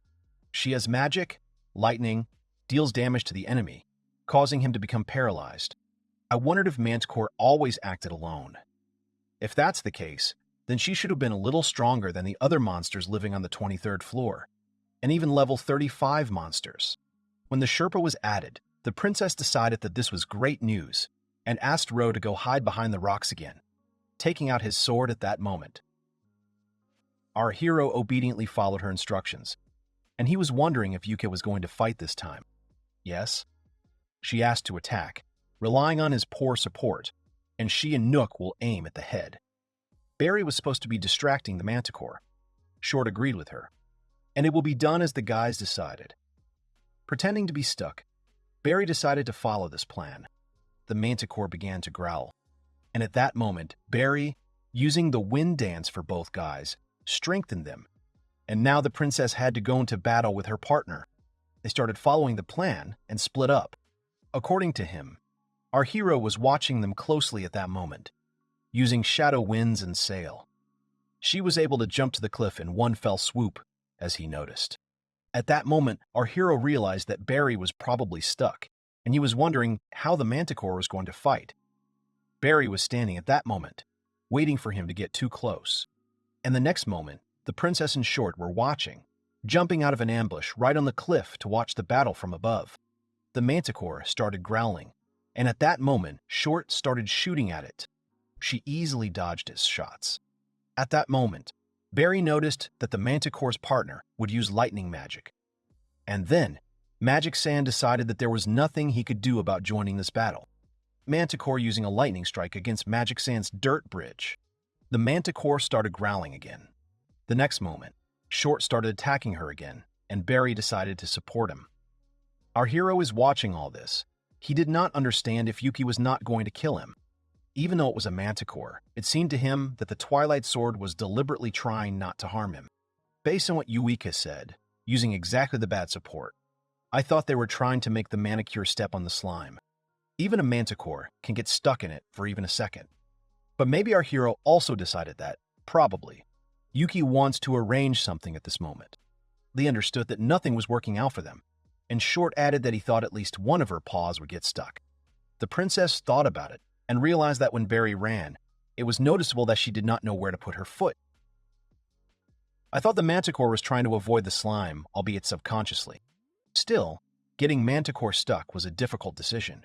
She has magic, lightning, deals damage to the enemy, causing him to become paralyzed. I wondered if Manticore always acted alone. If that's the case, then she should have been a little stronger than the other monsters living on the 23rd floor, and even level 35 monsters. When the Sherpa was added, the princess decided that this was great news, and asked Ro to go hide behind the rocks again, taking out his sword at that moment. Our hero obediently followed her instructions, and he was wondering if Yuki was going to fight this time. Yes? She asked to attack, relying on his poor support, and she and Nook will aim at the head. Barry was supposed to be distracting the manticore. Short agreed with her, and it will be done as the guys decided. Pretending to be stuck, Barry decided to follow this plan. The manticore began to growl, and at that moment, Barry, using the wind dance for both guys, strengthened them, and now the princess had to go into battle with her partner. They started following the plan and split up. According to him, our hero was watching them closely at that moment, using shadow winds and sail. She was able to jump to the cliff in one fell swoop, as he noticed. At that moment, our hero realized that Barry was probably stuck, and he was wondering how the manticore was going to fight. Barry was standing at that moment, waiting for him to get too close. And the next moment, the princess and Short were watching, jumping out of an ambush right on the cliff to watch the battle from above. The manticore started growling, and at that moment, Short started shooting at it. She easily dodged his shots. At that moment, Barry noticed that the manticore's partner would use lightning magic. And then, Magic Sand decided that there was nothing he could do about joining this battle. Manticore using a lightning strike against Magic Sand's dirt bridge. The manticore started growling again. The next moment, Short started attacking her again, and Barry decided to support him. Our hero is watching all this. He did not understand if Yuki was not going to kill him. Even though it was a manticore, it seemed to him that the Twilight Sword was deliberately trying not to harm him. Based on what Yuika said, using exactly the bad support, I thought they were trying to make the manicure step on the slime. Even a manticore can get stuck in it for even a second. But maybe our hero also decided that, probably, Yuki wants to arrange something at this moment. They understood that nothing was working out for them, and Short added that he thought at least one of her paws would get stuck. The princess thought about it and realized that when Barry ran, it was noticeable that she did not know where to put her foot. I thought the manticore was trying to avoid the slime, albeit subconsciously. Still, getting manticore stuck was a difficult decision.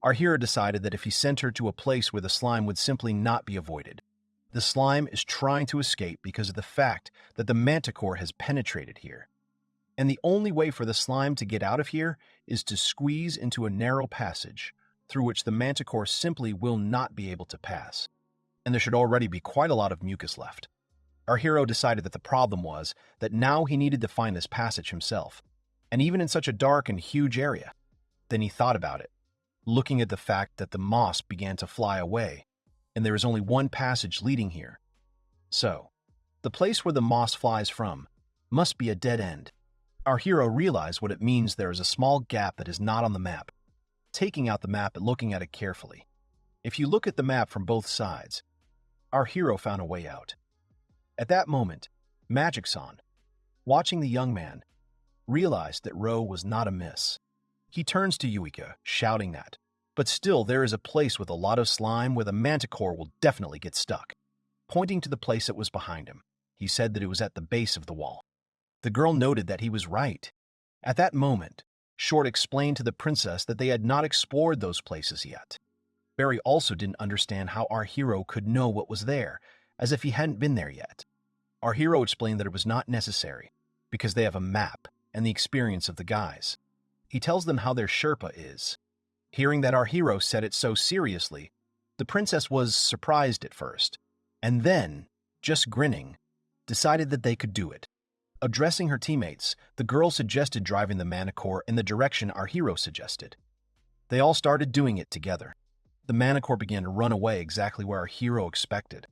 Our hero decided that if he sent her to a place where the slime would simply not be avoided. The slime is trying to escape because of the fact that the manticore has penetrated here. And the only way for the slime to get out of here is to squeeze into a narrow passage through which the manticore simply will not be able to pass. And there should already be quite a lot of mucus left. Our hero decided that the problem was that now he needed to find this passage himself, and even in such a dark and huge area. Then he thought about it, looking at the fact that the moss began to fly away, and there is only one passage leading here. So, the place where the moss flies from must be a dead end. Our hero realized what it means there is a small gap that is not on the map. Taking out the map and looking at it carefully. If you look at the map from both sides, our hero found a way out. At that moment, Magic-san, watching the young man, realized that Ro was not amiss. He turns to Yuika, shouting that, but still there is a place with a lot of slime where the manticore will definitely get stuck. Pointing to the place that was behind him, he said that it was at the base of the wall. The girl noted that he was right. At that moment, Short explained to the princess that they had not explored those places yet. Barry also didn't understand how our hero could know what was there, as if he hadn't been there yet. Our hero explained that it was not necessary, because they have a map and the experience of the guys. He tells them how their Sherpa is. Hearing that our hero said it so seriously, the princess was surprised at first, and then, just grinning, decided that they could do it. Addressing her teammates, the girl suggested driving the Manicore in the direction our hero suggested. They all started doing it together. The Manicore began to run away exactly where our hero expected.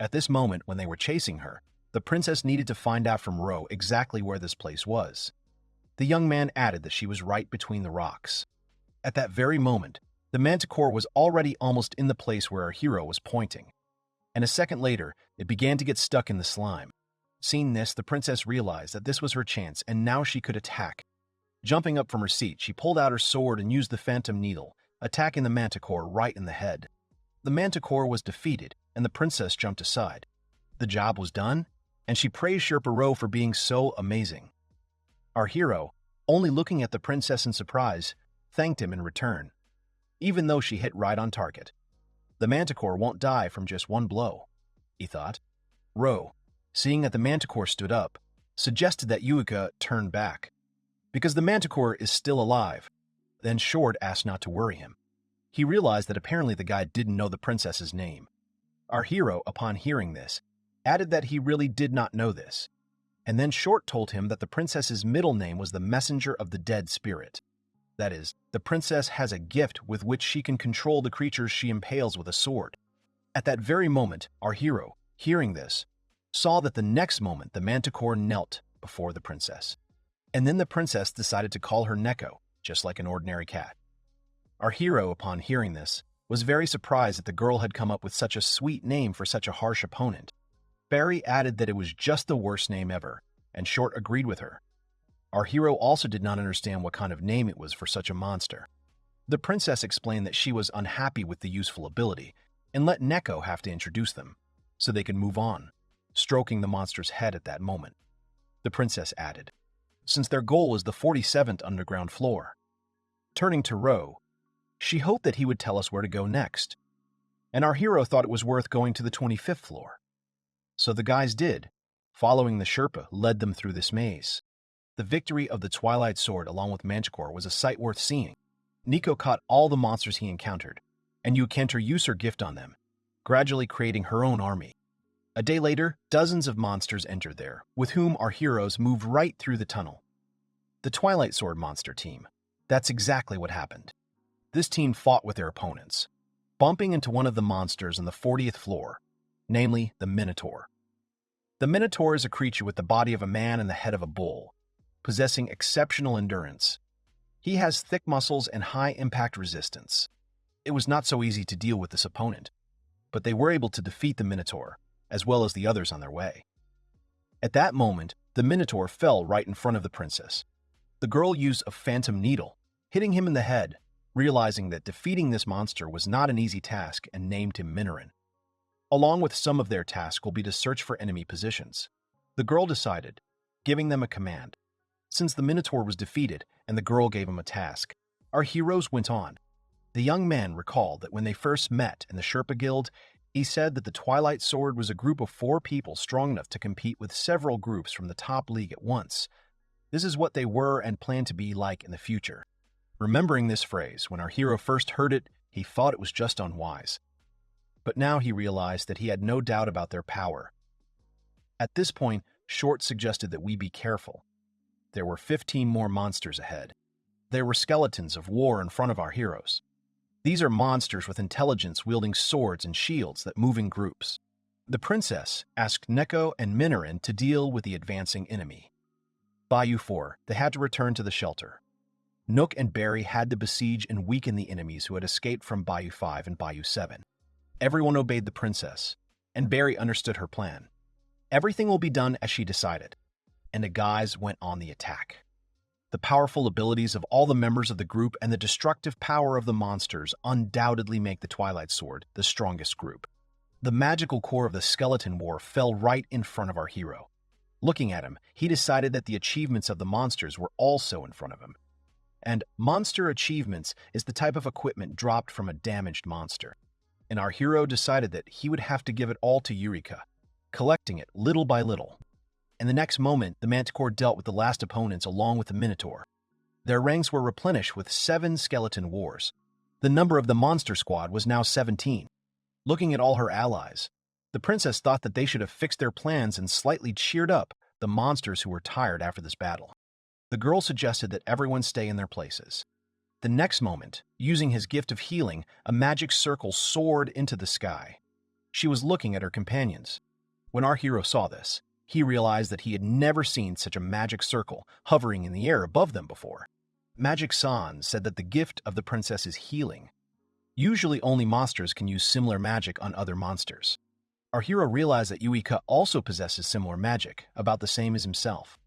At this moment, when they were chasing her, the princess needed to find out from Ro exactly where this place was. The young man added that she was right between the rocks. At that very moment, the Manticore was already almost in the place where our hero was pointing. And a second later, it began to get stuck in the slime. Seeing this, the princess realized that this was her chance, and now she could attack. Jumping up from her seat, she pulled out her sword and used the phantom needle, attacking the Manticore right in the head. The Manticore was defeated, and the princess jumped aside. The job was done, and she praised Sherpa Ro for being so amazing. Our hero, only looking at the princess in surprise, thanked him in return, even though she hit right on target. The Manticore won't die from just one blow, he thought. Ro, seeing that the manticore stood up, suggested that Yuika turn back. Because the manticore is still alive, then Short asked not to worry him. He realized that apparently the guy didn't know the princess's name. Our hero, upon hearing this, added that he really did not know this, and then Short told him that the princess's middle name was the messenger of the dead spirit. That is, the princess has a gift with which she can control the creatures she impales with a sword. At that very moment, our hero, hearing this, saw that the next moment the manticore knelt before the princess. And then the princess decided to call her Neko, just like an ordinary cat. Our hero, upon hearing this, was very surprised that the girl had come up with such a sweet name for such a harsh opponent. Barry added that it was just the worst name ever, and Short agreed with her. Our hero also did not understand what kind of name it was for such a monster. The princess explained that she was unhappy with the useful ability, and let Neko have to introduce them, so they could move on, stroking the monster's head at that moment. The princess added, since their goal is the 47th underground floor. Turning to Ro, she hoped that he would tell us where to go next, and our hero thought it was worth going to the 25th floor. So the guys did, following the Sherpa led them through this maze. The victory of the Twilight Sword along with Manticore was a sight worth seeing. Nico caught all the monsters he encountered, and Yukenter used her gift on them, gradually creating her own army. A day later, dozens of monsters entered there, with whom our heroes moved right through the tunnel. The Twilight Sword monster team. That's exactly what happened. This team fought with their opponents, bumping into one of the monsters on the 40th floor, namely the Minotaur. The Minotaur is a creature with the body of a man and the head of a bull, possessing exceptional endurance. He has thick muscles and high impact resistance. It was not so easy to deal with this opponent, but they were able to defeat the Minotaur, as well as the others on their way. At that moment, the Minotaur fell right in front of the princess. The girl used a phantom needle, hitting him in the head, realizing that defeating this monster was not an easy task, and named him Minoran. Along with some of their task will be to search for enemy positions. The girl decided, giving them a command. Since the Minotaur was defeated and the girl gave him a task, our heroes went on. The young man recalled that when they first met in the Sherpa Guild, he said that the Twilight Sword was a group of 4 people strong enough to compete with several groups from the top league at once. This is what they were and plan to be like in the future. Remembering this phrase, when our hero first heard it, he thought it was just unwise. But now he realized that he had no doubt about their power. At this point, Short suggested that we be careful. There were 15 more monsters ahead. There were skeletons of war in front of our heroes. These are monsters with intelligence wielding swords and shields that move in groups. The princess asked Neko and Minoran to deal with the advancing enemy. Bayou 4, they had to return to the shelter. Nook and Barry had to besiege and weaken the enemies who had escaped from Bayou 5 and Bayou 7. Everyone obeyed the princess, and Barry understood her plan. Everything will be done as she decided, and the guys went on the attack. The powerful abilities of all the members of the group and the destructive power of the monsters undoubtedly make the Twilight Sword the strongest group. The magical core of the skeleton war fell right in front of our hero. Looking at him, he decided that the achievements of the monsters were also in front of him. And monster achievements is the type of equipment dropped from a damaged monster. And our hero decided that he would have to give it all to Eureka, collecting it little by little. In the next moment, the Manticore dealt with the last opponents along with the Minotaur. Their ranks were replenished with 7 skeleton wars. The number of the monster squad was now 17. Looking at all her allies, the princess thought that they should have fixed their plans and slightly cheered up the monsters who were tired after this battle. The girl suggested that everyone stay in their places. The next moment, using his gift of healing, a magic circle soared into the sky. She was looking at her companions. When our hero saw this, he realized that he had never seen such a magic circle hovering in the air above them before. Magic San said that the gift of the princess is healing. Usually only monsters can use similar magic on other monsters. Our hero realized that Yuika also possesses similar magic, about the same as himself.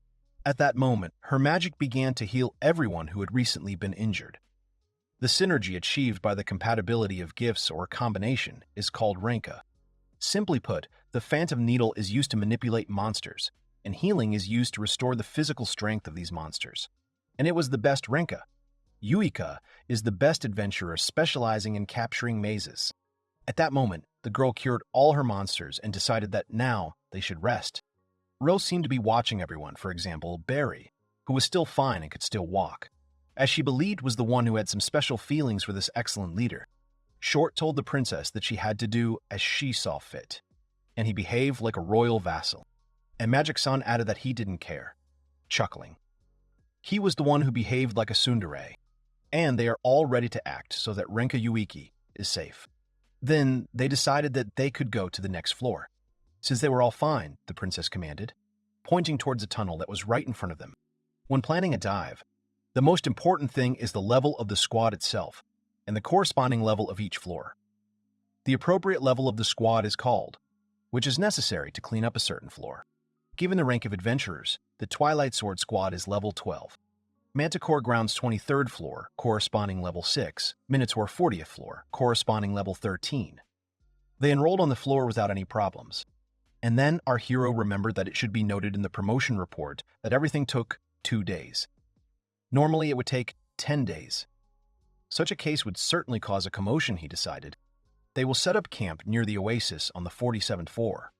At that moment, her magic began to heal everyone who had recently been injured. The synergy achieved by the compatibility of gifts or combination is called Renka. Simply put, the Phantom Needle is used to manipulate monsters, and healing is used to restore the physical strength of these monsters. And it was the best Renka. Yuika is the best adventurer specializing in capturing mazes. At that moment, the girl cured all her monsters and decided that now they should rest. Rose seemed to be watching everyone, for example, Barry, who was still fine and could still walk, as she believed was the one who had some special feelings for this excellent leader. Short told the princess that she had to do as she saw fit, and he behaved like a royal vassal. And Magic-san added that he didn't care, chuckling. He was the one who behaved like a tsundere, and they are all ready to act so that Renka Yuiki is safe. Then they decided that they could go to the next floor. Since they were all fine, the princess commanded, pointing towards a tunnel that was right in front of them. When planning a dive, the most important thing is the level of the squad itself and the corresponding level of each floor. The appropriate level of the squad is called, which is necessary to clean up a certain floor. Given the rank of adventurers, the Twilight Sword Squad is level 12. Manticore Ground's 23rd floor, corresponding level 6, Minotaur 40th floor, corresponding level 13. They enrolled on the floor without any problems. And then our hero remembered that it should be noted in the promotion report that everything took 2 days. Normally it would take 10 days. Such a case would certainly cause a commotion, he decided. They will set up camp near the oasis on the 47th floor.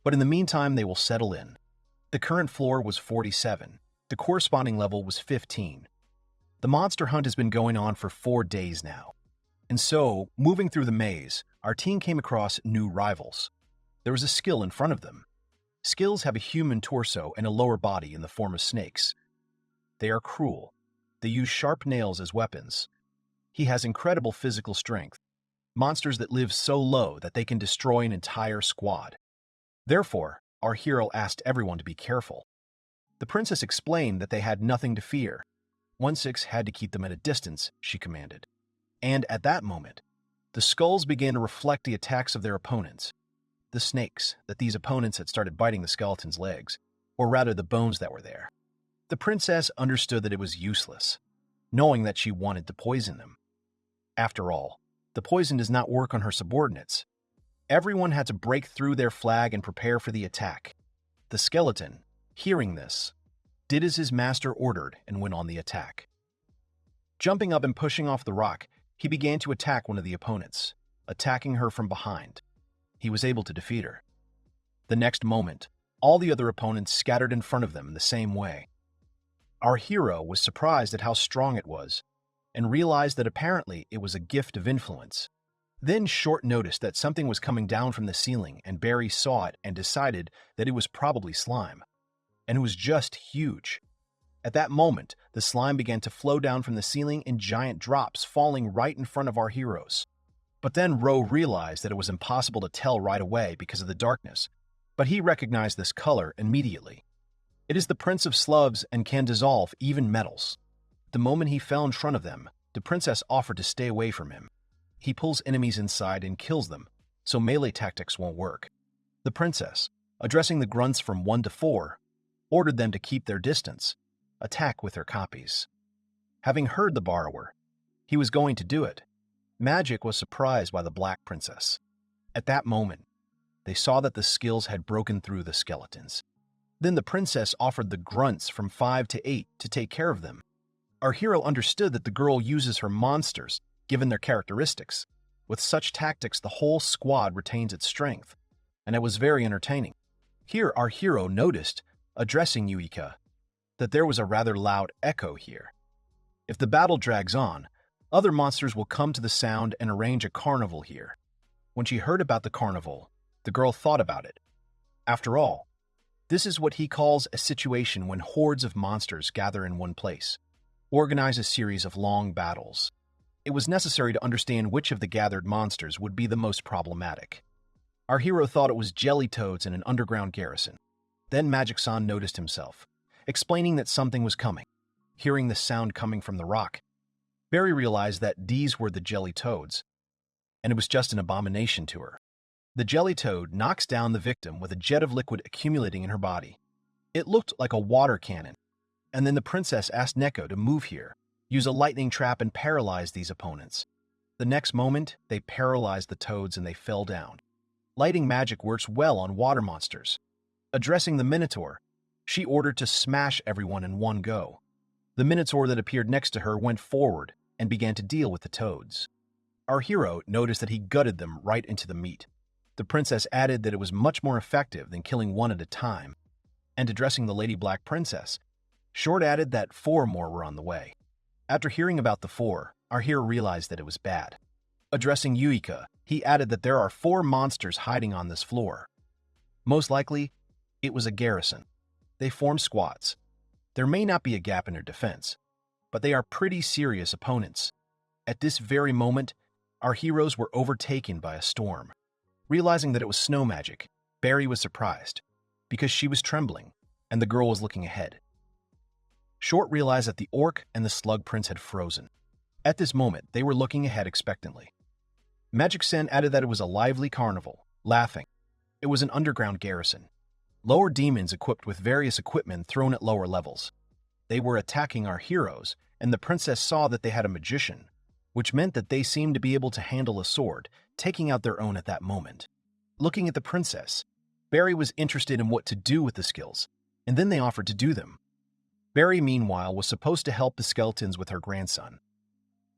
But in the meantime, they will settle in. The current floor was 47. The corresponding level was 15. The monster hunt has been going on for 4 days now. And so, moving through the maze, our team came across new rivals. There was a skill in front of them. Skills have a human torso and a lower body in the form of snakes. They are cruel. They use sharp nails as weapons. He has incredible physical strength. Monsters that live so low that they can destroy an entire squad. Therefore, our hero asked everyone to be careful. The princess explained that they had nothing to fear. 1/6 had to keep them at a distance, she commanded. And at that moment, the skulls began to reflect the attacks of their opponents. The snakes, that these opponents had started biting the skeleton's legs, or rather the bones that were there. The princess understood that it was useless, knowing that she wanted to poison them. After all, the poison does not work on her subordinates. Everyone had to break through their flag and prepare for the attack. The skeleton, hearing this, did as his master ordered and went on the attack. Jumping up and pushing off the rock, he began to attack one of the opponents, attacking her from behind. He was able to defeat her. The next moment, all the other opponents scattered in front of them in the same way. Our hero was surprised at how strong it was, and realized that apparently it was a gift of influence. Then Short noticed that something was coming down from the ceiling, and Barry saw it and decided that it was probably slime. And it was just huge. At that moment, the slime began to flow down from the ceiling in giant drops, falling right in front of our heroes. But then Ro realized that it was impossible to tell right away because of the darkness, but he recognized this color immediately. It is the Prince of Slubs and can dissolve even metals. The moment he fell in front of them, the princess offered to stay away from him. He pulls enemies inside and kills them, so melee tactics won't work. The princess, addressing the grunts from 1 to 4, ordered them to keep their distance, attack with their copies. Having heard the borrower, he was going to do it. Magic was surprised by the Black Princess. At that moment, they saw that the skills had broken through the skeletons. Then the princess offered the grunts from 5 to 8 to take care of them. Our hero understood that the girl uses her monsters, given their characteristics. With such tactics, the whole squad retains its strength, and it was very entertaining. Here our hero noticed, addressing Yuika, that there was a rather loud echo here. If the battle drags on, other monsters will come to the sound and arrange a carnival here. When she heard about the carnival, the girl thought about it. After all, this is what he calls a situation when hordes of monsters gather in one place, organize a series of long battles. It was necessary to understand which of the gathered monsters would be the most problematic. Our hero thought it was jelly toads in an underground garrison. Then Magic-san noticed himself, explaining that something was coming. Hearing the sound coming from the rock, Barry realized that these were the jelly toads, and it was just an abomination to her. The jelly toad knocks down the victim with a jet of liquid accumulating in her body. It looked like a water cannon, and then the princess asked Neko to move here, use a lightning trap and paralyze these opponents. The next moment, they paralyzed the toads and they fell down. Lighting magic works well on water monsters. Addressing the Minotaur, she ordered to smash everyone in one go. The Minotaur that appeared next to her went forward and began to deal with the toads. Our hero noticed that he gutted them right into the meat. The princess added that it was much more effective than killing one at a time. And addressing the Lady Black Princess, Short added that 4 more were on the way. After hearing about the 4, our hero realized that it was bad. Addressing Yuika, he added that there are 4 monsters hiding on this floor. Most likely, it was a garrison. They form squads. There may not be a gap in their defense, but they are pretty serious opponents. At this very moment, our heroes were overtaken by a storm. Realizing that it was snow magic, Barry was surprised, because she was trembling, and the girl was looking ahead. Short realized that the orc and the slug prince had frozen. At this moment, they were looking ahead expectantly. Magic Sen added that it was a lively carnival, laughing. It was an underground garrison. Lower demons equipped with various equipment thrown at lower levels. They were attacking our heroes, and the princess saw that they had a magician, which meant that they seemed to be able to handle a sword, taking out their own at that moment. Looking at the princess, Barry was interested in what to do with the skills, and then they offered to do them. Barry, meanwhile, was supposed to help the skeletons with her grandson.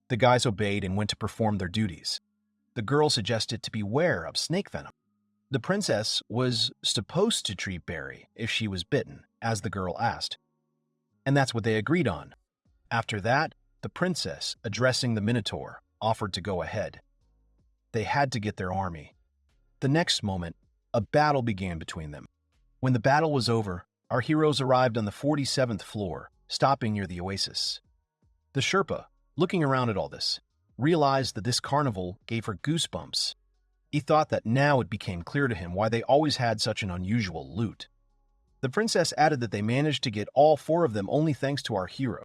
The guys obeyed and went to perform their duties. The girl suggested to beware of snake venom. The princess was supposed to treat Barry if she was bitten, as the girl asked. And that's what they agreed on. After that, the princess, addressing the Minotaur, offered to go ahead. They had to get their army. The next moment, a battle began between them. When the battle was over, our heroes arrived on the 47th floor, stopping near the oasis. The Sherpa, looking around at all this, realized that this carnival gave her goosebumps. He thought that now it became clear to him why they always had such an unusual loot. The princess added that they managed to get all 4 of them only thanks to our hero.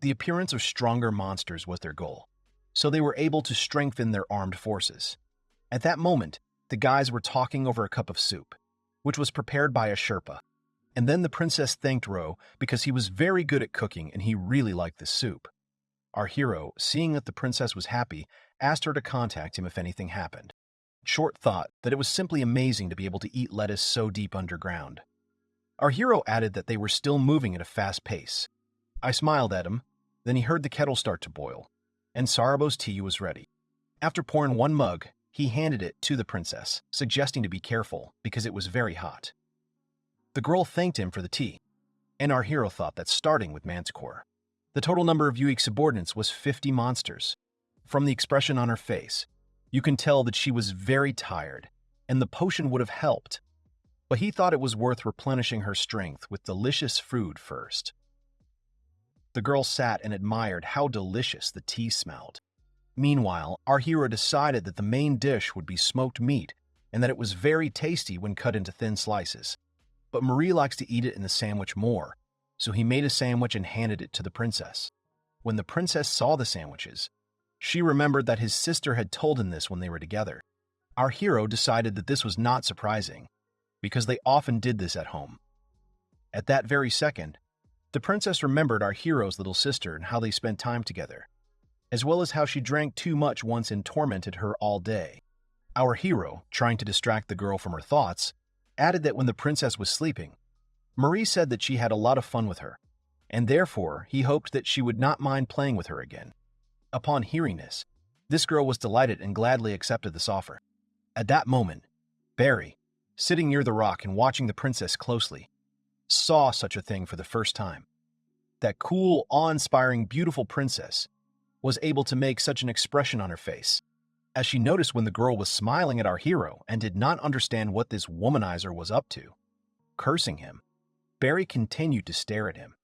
The appearance of stronger monsters was their goal, so they were able to strengthen their armed forces. At that moment, the guys were talking over a cup of soup, which was prepared by a Sherpa. And then the princess thanked Ro because he was very good at cooking and he really liked the soup. Our hero, seeing that the princess was happy, asked her to contact him if anything happened. Short thought that it was simply amazing to be able to eat lettuce so deep underground. Our hero added that they were still moving at a fast pace. I smiled at him, then he heard the kettle start to boil, and Sarabo's tea was ready. After pouring 1 mug, he handed it to the princess, suggesting to be careful because it was very hot. The girl thanked him for the tea, and our hero thought that starting with Manticore. The total number of Yui's subordinates was 50 monsters. From the expression on her face, you can tell that she was very tired, and the potion would have helped. But he thought it was worth replenishing her strength with delicious food first. The girl sat and admired how delicious the tea smelled. Meanwhile, our hero decided that the main dish would be smoked meat and that it was very tasty when cut into thin slices. But Marie likes to eat it in the sandwich more, so he made a sandwich and handed it to the princess. When the princess saw the sandwiches, she remembered that his sister had told him this when they were together. Our hero decided that this was not surprising, because they often did this at home. At that very second, the princess remembered our hero's little sister and how they spent time together, as well as how she drank too much once and tormented her all day. Our hero, trying to distract the girl from her thoughts, added that when the princess was sleeping, Marie said that she had a lot of fun with her, and therefore he hoped that she would not mind playing with her again. Upon hearing this girl was delighted and gladly accepted this offer. At that moment, Barry, sitting near the rock and watching the princess closely, saw such a thing for the first time. That cool, awe-inspiring, beautiful princess was able to make such an expression on her face, as she noticed when the girl was smiling at our hero and did not understand what this womanizer was up to. Cursing him, Barry continued to stare at him.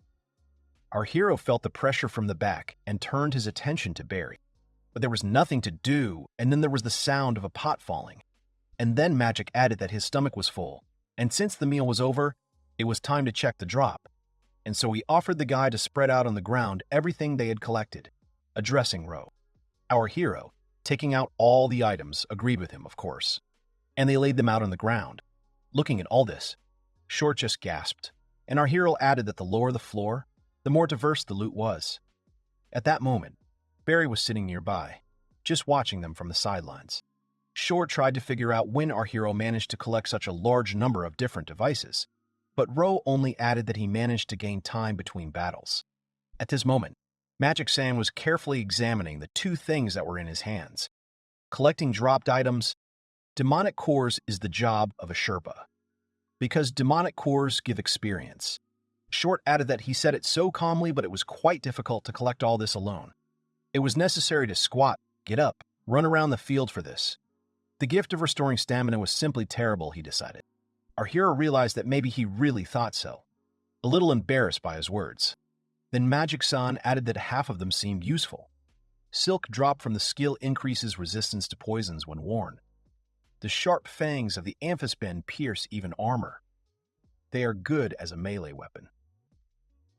Our hero felt the pressure from the back and turned his attention to Barry. But there was nothing to do, and then there was the sound of a pot falling. And then Magic added that his stomach was full, and since the meal was over, it was time to check the drop. And so he offered the guy to spread out on the ground everything they had collected, addressing Ro. Our hero, taking out all the items, agreed with him, of course, and they laid them out on the ground. Looking at all this, Short just gasped, and our hero added that the lower the floor, the more diverse the loot was. At that moment, Barry was sitting nearby, just watching them from the sidelines. Short tried to figure out when our hero managed to collect such a large number of different devices, but Ro only added that he managed to gain time between battles. At this moment, Magic San was carefully examining the 2 things that were in his hands. Collecting dropped items, demonic cores is the job of a Sherpa. because demonic cores give experience. Short added that he said it so calmly, but it was quite difficult to collect all this alone. It was necessary to squat, get up, run around the field for this. The gift of restoring stamina was simply terrible, he decided. Our hero realized that maybe he really thought so, a little embarrassed by his words. Then Magic-san added that half of them seemed useful. Silk drop from the skill increases resistance to poisons when worn. The sharp fangs of the amphispin pierce even armor. They are good as a melee weapon.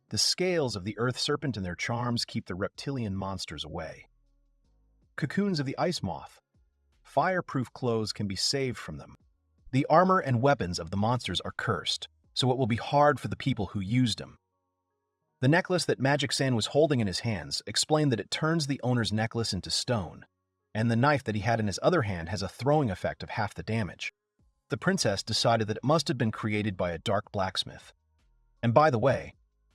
The scales of the earth serpent and their charms keep the reptilian monsters away. Cocoons of the ice moth. Fireproof clothes can be saved from them. The armor and weapons of the monsters are cursed, so it will be hard for the people who used them. The necklace that Magic-san was holding in his hands explained that it turns the owner's necklace into stone, and the knife that he had in his other hand has a throwing effect of half the damage. The princess decided that it must have been created by a dark blacksmith. And by the way,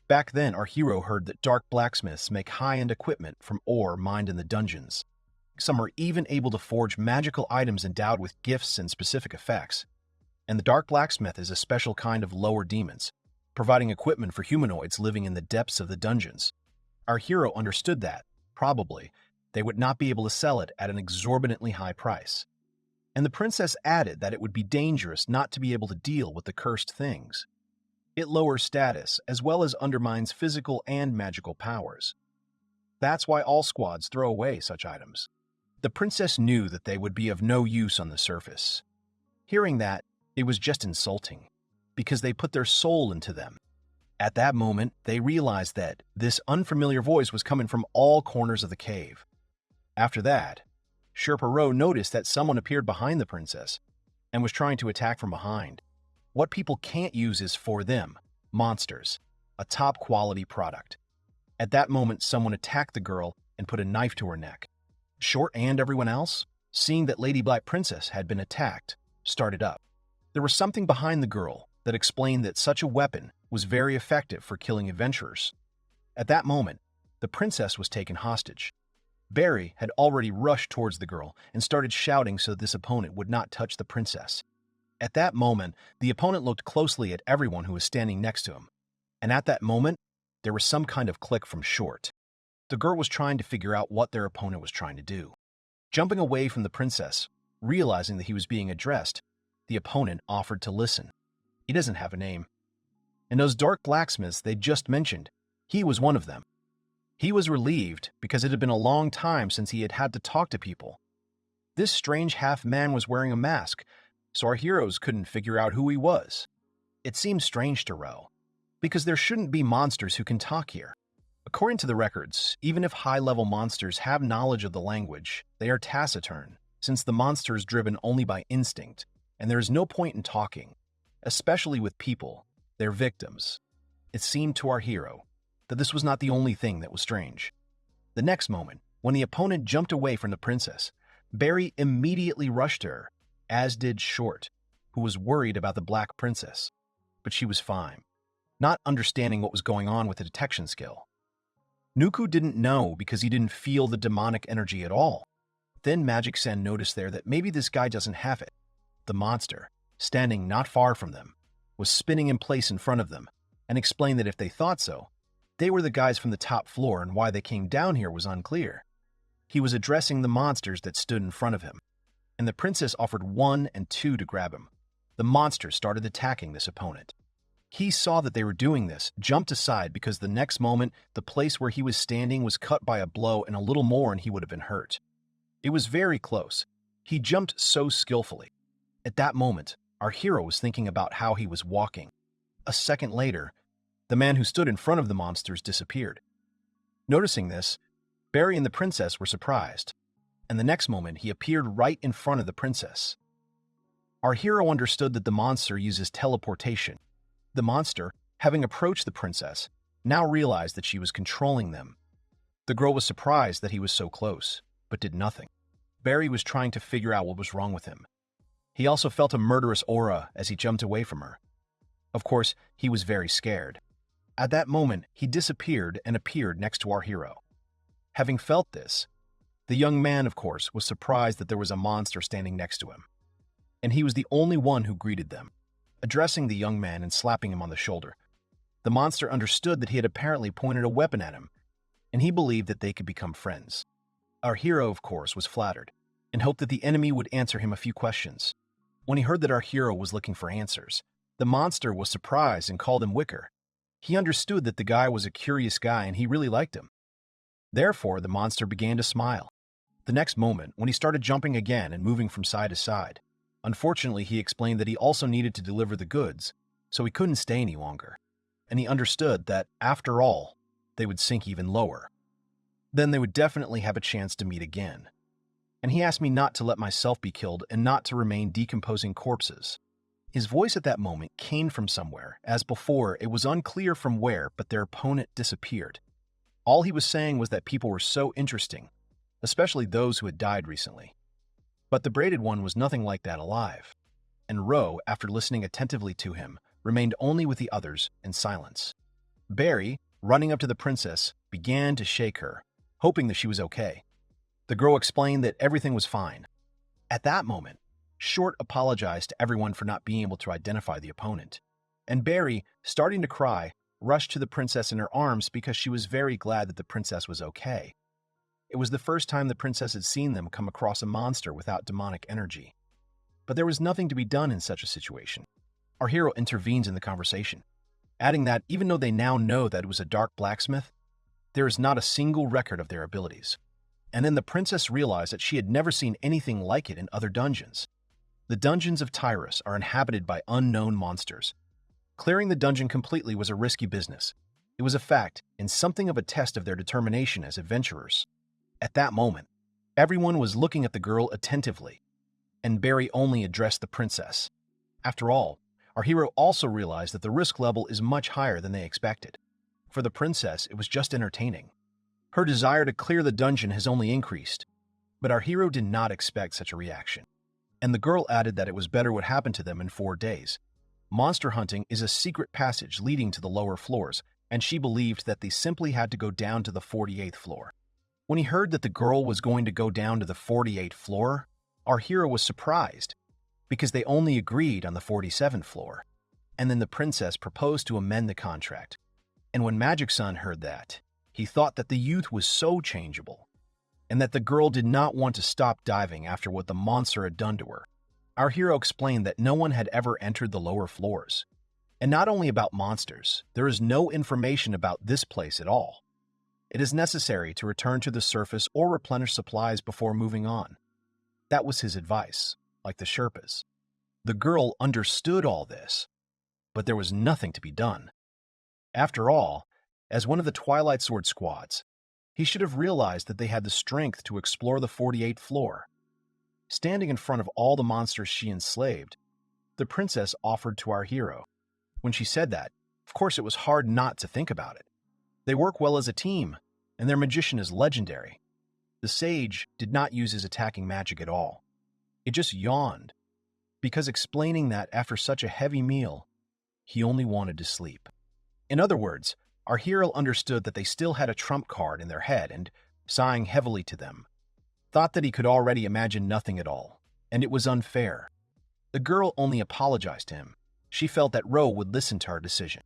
back then our hero heard that dark blacksmiths make high-end equipment from ore mined in the dungeons. Some are even able to forge magical items endowed with gifts and specific effects. And the dark blacksmith is a special kind of lower demons, providing equipment for humanoids living in the depths of the dungeons. Our hero understood that, probably, they would not be able to sell it at an exorbitantly high price. And the princess added that it would be dangerous not to be able to deal with the cursed things. It lowers status, as well as undermines physical and magical powers. That's why all squads throw away such items. The princess knew that they would be of no use on the surface. Hearing that, it was just insulting, because they put their soul into them. At that moment, they realized that this unfamiliar voice was coming from all corners of the cave. After that, Sherpa noticed that someone appeared behind the princess and was trying to attack from behind. What people can't use is for them, monsters, a top-quality product. At that moment, someone attacked the girl and put a knife to her neck. Short and everyone else, seeing that Lady Black Princess had been attacked, started up. There was something behind the girl that explained that such a weapon was very effective for killing adventurers. At that moment, the princess was taken hostage. Barry had already rushed towards the girl and started shouting so this opponent would not touch the princess. At that moment, the opponent looked closely at everyone who was standing next to him. And at that moment, there was some kind of click from Short. The girl was trying to figure out what their opponent was trying to do. Jumping away from the princess, realizing that he was being addressed, the opponent offered to listen. He doesn't have a name. And those dark blacksmiths they just mentioned, he was one of them. He was relieved because it had been a long time since he had had to talk to people. This strange half-man was wearing a mask, so our heroes couldn't figure out who he was. It seemed strange to Ro, because there shouldn't be monsters who can talk here. According to the records, even if high-level monsters have knowledge of the language, they are taciturn, since the monster is driven only by instinct, and there is no point in talking, especially with people, their victims. It seemed to our hero that this was not the only thing that was strange. The next moment, when the opponent jumped away from the princess, Barry immediately rushed her, as did Short, who was worried about the Black Princess. But she was fine, not understanding what was going on with the detection skill. Nuku didn't know because he didn't feel the demonic energy at all. Then Magic-san noticed there that maybe this guy doesn't have it. The monster, standing not far from them, was spinning in place in front of them, and explained that if they thought so, they were the guys from the top floor and why they came down here was unclear. He was addressing the monsters that stood in front of him, and the princess offered 1 and 2 to grab him. The monsters started attacking this opponent. He saw that they were doing this, jumped aside because the next moment, the place where he was standing was cut by a blow and a little more and he would have been hurt. It was very close. He jumped so skillfully. At that moment, our hero was thinking about how he was walking. A second later, the man who stood in front of the monsters disappeared. Noticing this, Barry and the princess were surprised, and the next moment he appeared right in front of the princess. Our hero understood that the monster uses teleportation. The monster, having approached the princess, now realized that she was controlling them. The girl was surprised that he was so close, but did nothing. Barry was trying to figure out what was wrong with him. He also felt a murderous aura as he jumped away from her. Of course, he was very scared. At that moment, he disappeared and appeared next to our hero. Having felt this, the young man, of course, was surprised that there was a monster standing next to him. And he was the only one who greeted them. addressing the young man and slapping him on the shoulder. The monster understood that he had apparently pointed a weapon at him, and he believed that they could become friends. Our hero, of course, was flattered and hoped that the enemy would answer him a few questions. When he heard that our hero was looking for answers, the monster was surprised and called him Wicker. He understood that the guy was a curious guy and he really liked him. Therefore, the monster began to smile. The next moment, when he started jumping again and moving from side to side, unfortunately, he explained that he also needed to deliver the goods, so he couldn't stay any longer. And he understood that, after all, they would sink even lower. Then they would definitely have a chance to meet again. And he asked me not to let myself be killed and not to remain decomposing corpses. His voice at that moment came from somewhere. As before, it was unclear from where, but their opponent disappeared. All he was saying was that people were so interesting, especially those who had died recently. But the braided one was nothing like that alive. And Ro, after listening attentively to him, remained only with the others in silence. Barry, running up to the princess, began to shake her, hoping that she was okay. The girl explained that everything was fine. At that moment, Short apologized to everyone for not being able to identify the opponent. And Barry, starting to cry, rushed to the princess in her arms because she was very glad that the princess was okay. It was the first time the princess had seen them come across a monster without demonic energy. But there was nothing to be done in such a situation. Our hero intervenes in the conversation, adding that even though they now know that it was a dark blacksmith, there is not a single record of their abilities. And then the princess realized that she had never seen anything like it in other dungeons. The dungeons of Tyrus are inhabited by unknown monsters. Clearing the dungeon completely was a risky business. It was a fact and something of a test of their determination as adventurers. At that moment, everyone was looking at the girl attentively, and Barry only addressed the princess. After all, our hero also realized that the risk level is much higher than they expected. For the princess, it was just entertaining. Her desire to clear the dungeon has only increased, but our hero did not expect such a reaction. And the girl added that it was better what happened to them in 4 days. Monster hunting is a secret passage leading to the lower floors, and she believed that they simply had to go down to the 48th floor. When he heard that the girl was going to go down to the 48th floor, our hero was surprised, because they only agreed on the 47th floor. And then the princess proposed to amend the contract. And when Magic Sun heard that, he thought that the youth was so changeable, and that the girl did not want to stop diving after what the monster had done to her. Our hero explained that no one had ever entered the lower floors. And not only about monsters, there is no information about this place at all. It is necessary to return to the surface or replenish supplies before moving on. That was his advice, like the Sherpas. The girl understood all this, but there was nothing to be done. After all, as one of the Twilight Sword squads, he should have realized that they had the strength to explore the 48th floor. Standing in front of all the monsters she enslaved, the princess offered to our hero. When she said that, of course it was hard not to think about it. They work well as a team, and their magician is legendary. The sage did not use his attacking magic at all. It just yawned, because explaining that after such a heavy meal, he only wanted to sleep. In other words, our hero understood that they still had a trump card in their head and, sighing heavily to them, thought that he could already imagine nothing at all, and it was unfair. The girl only apologized to him. She felt that Ro would listen to her decision.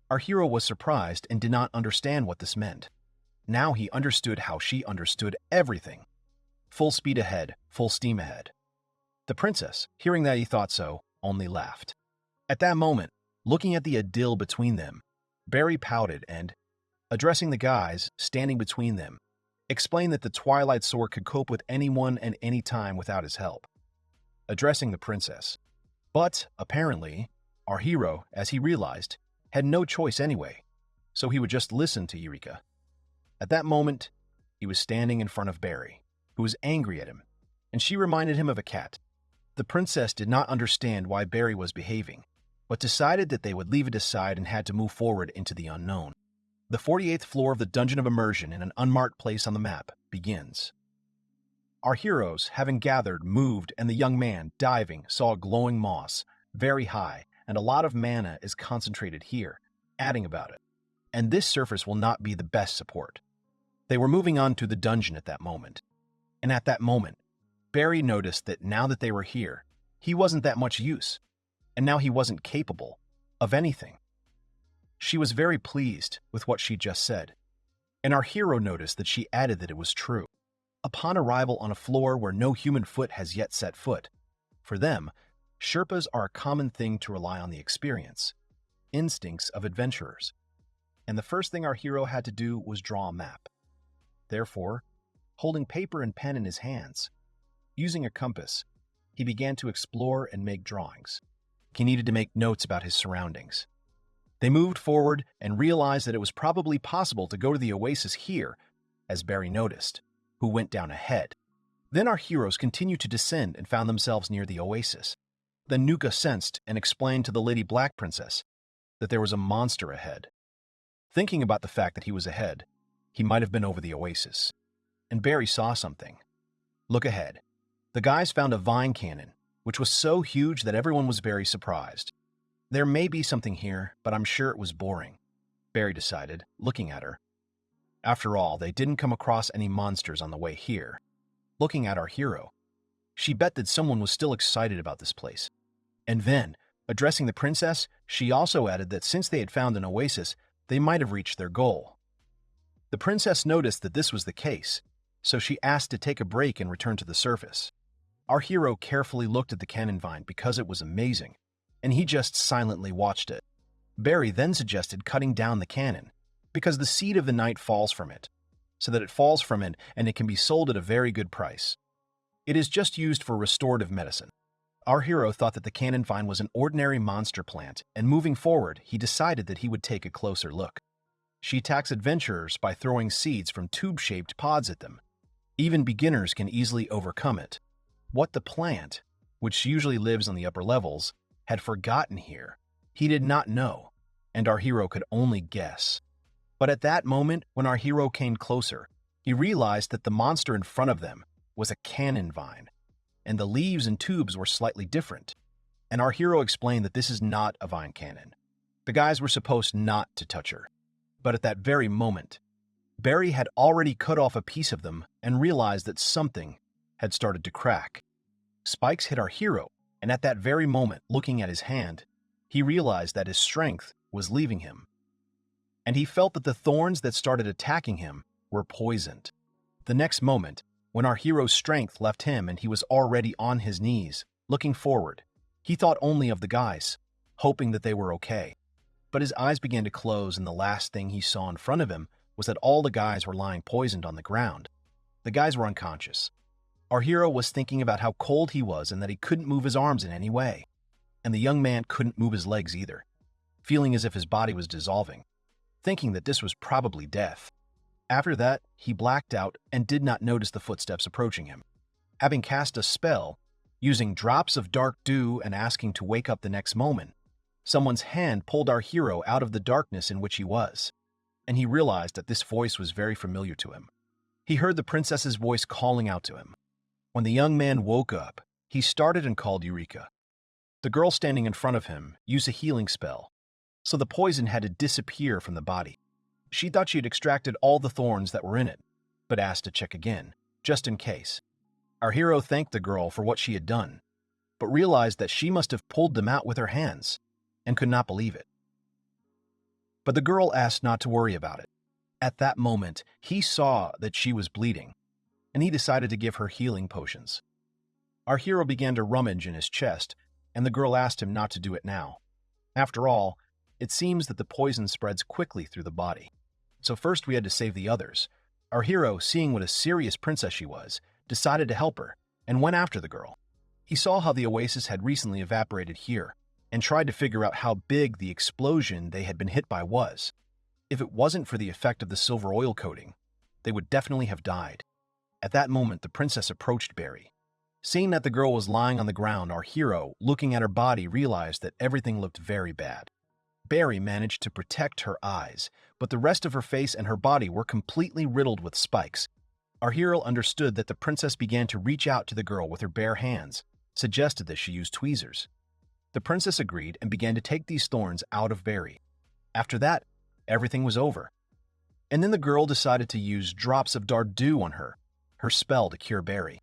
Our hero was surprised and did not understand what this meant. Now he understood how she understood everything. Full speed ahead, full steam ahead. The princess, hearing that he thought so, only laughed. At that moment, looking at the idyll between them, Barry pouted and, addressing the guys standing between them, explained that the Twilight Sword could cope with anyone and any time without his help. Addressing the princess. But, apparently, our hero, as he realized, had no choice anyway, so he would just listen to Eureka. At that moment, he was standing in front of Barry, who was angry at him, and she reminded him of a cat. The princess did not understand why Barry was behaving, but decided that they would leave it aside and had to move forward into the unknown. The 48th floor of the Dungeon of Immersion in an unmarked place on the map begins. Our heroes, having gathered, moved, and the young man, diving, saw a glowing moss, very high, and a lot of mana is concentrated here, adding about it. And this surface will not be the best support. They were moving on to the dungeon at that moment. And at that moment, Barry noticed that now that they were here, he wasn't that much use. and now he wasn't capable of anything. She was very pleased with what she just said, and our hero noticed that she added that it was true. Upon arrival on a floor where no human foot has yet set foot, for them, Sherpas are a common thing to rely on the experience, instincts of adventurers. And the first thing our hero had to do was draw a map. Therefore, holding paper and pen in his hands, using a compass, he began to explore and make drawings. He needed to make notes about his surroundings. They moved forward and realized that it was probably possible to go to the oasis here, as Barry noticed, who went down ahead. Then our heroes continued to descend and found themselves near the oasis. Then Nuka sensed and explained to the Lady Black Princess that there was a monster ahead. Thinking about the fact that he was ahead, he might have been over the oasis. And Barry saw something. Look ahead. The guys found a vine cannon, which was so huge that everyone was very surprised. There may be something here, but I'm sure it was boring, Barry decided, looking at her. After all, they didn't come across any monsters on the way here. Looking at our hero, she bet that someone was still excited about this place. And then, addressing the princess, she also added that since they had found an oasis, they might have reached their goal. The princess noticed that this was the case, so she asked to take a break and return to the surface. Our hero carefully looked at the cannon vine because it was amazing, and he just silently watched it. Barry then suggested cutting down the cannon, because the seed of the night falls from it, so that it falls from it and it can be sold at a very good price. It is just used for restorative medicine. Our hero thought that the cannon vine was an ordinary monster plant, and moving forward, he decided that he would take a closer look. She attacks adventurers by throwing seeds from tube-shaped pods at them. Even beginners can easily overcome it. What the plant, which usually lives on the upper levels, had forgotten here, he did not know, and our hero could only guess. But at that moment, when our hero came closer, he realized that the monster in front of them was a cannon vine, and the leaves and tubes were slightly different. And our hero explained that this is not a vine cannon. The guys were supposed not to touch her. But at that very moment, Barry had already cut off a piece of them and realized that something had started to crack. Spikes hit our hero, and at that very moment, looking at his hand, he realized that his strength was leaving him. And he felt that the thorns that started attacking him were poisoned. The next moment, when our hero's strength left him and he was already on his knees, looking forward, he thought only of the guys, hoping that they were okay. But his eyes began to close, and the last thing he saw in front of him was that all the guys were lying poisoned on the ground. The guys were unconscious. Our hero was thinking about how cold he was and that he couldn't move his arms in any way. And the young man couldn't move his legs either, feeling as if his body was dissolving, thinking that this was probably death. After that, he blacked out and did not notice the footsteps approaching him. Having cast a spell, using drops of dark dew and asking to wake up the next moment, someone's hand pulled our hero out of the darkness in which he was, and he realized that this voice was very familiar to him. He heard the princess's voice calling out to him. When the young man woke up, he started and called Eureka. The girl standing in front of him used a healing spell, so the poison had to disappear from the body. She thought she had extracted all the thorns that were in it, but asked to check again, just in case. Our hero thanked the girl for what she had done, but realized that she must have pulled them out with her hands, and could not believe it. But the girl asked not to worry about it. At that moment, he saw that she was bleeding, and he decided to give her healing potions. Our hero began to rummage in his chest, and the girl asked him not to do it now. After all, it seems that the poison spreads quickly through the body. So first we had to save the others. Our hero, seeing what a serious princess she was, decided to help her, and went after the girl. He saw how the oasis had recently evaporated here, and tried to figure out how big the explosion they had been hit by was. If it wasn't for the effect of the silver oil coating, they would definitely have died. At that moment, the princess approached Barry. Seeing that the girl was lying on the ground, our hero, looking at her body, realized that everything looked very bad. Barry managed to protect her eyes, but the rest of her face and her body were completely riddled with spikes. Our hero understood that the princess began to reach out to the girl with her bare hands, suggested that she use tweezers. The princess agreed and began to take these thorns out of Barry. After that, everything was over. And then the girl decided to use drops of dark dew on her spell to cure Barry.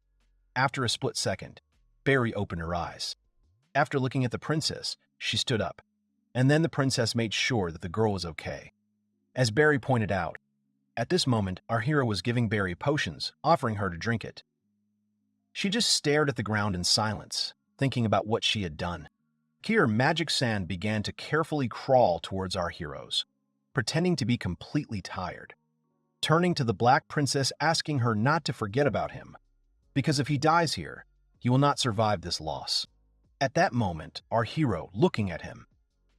After a split second, Barry opened her eyes. After looking at the princess, she stood up, and then the princess made sure that the girl was okay. As Barry pointed out, at this moment, our hero was giving Barry potions, offering her to drink it. She just stared at the ground in silence, thinking about what she had done. Here, Magic Sand began to carefully crawl towards our heroes, pretending to be completely tired, turning to the Black Princess asking her not to forget about him, because if he dies here, he will not survive this loss. At that moment, our hero, looking at him,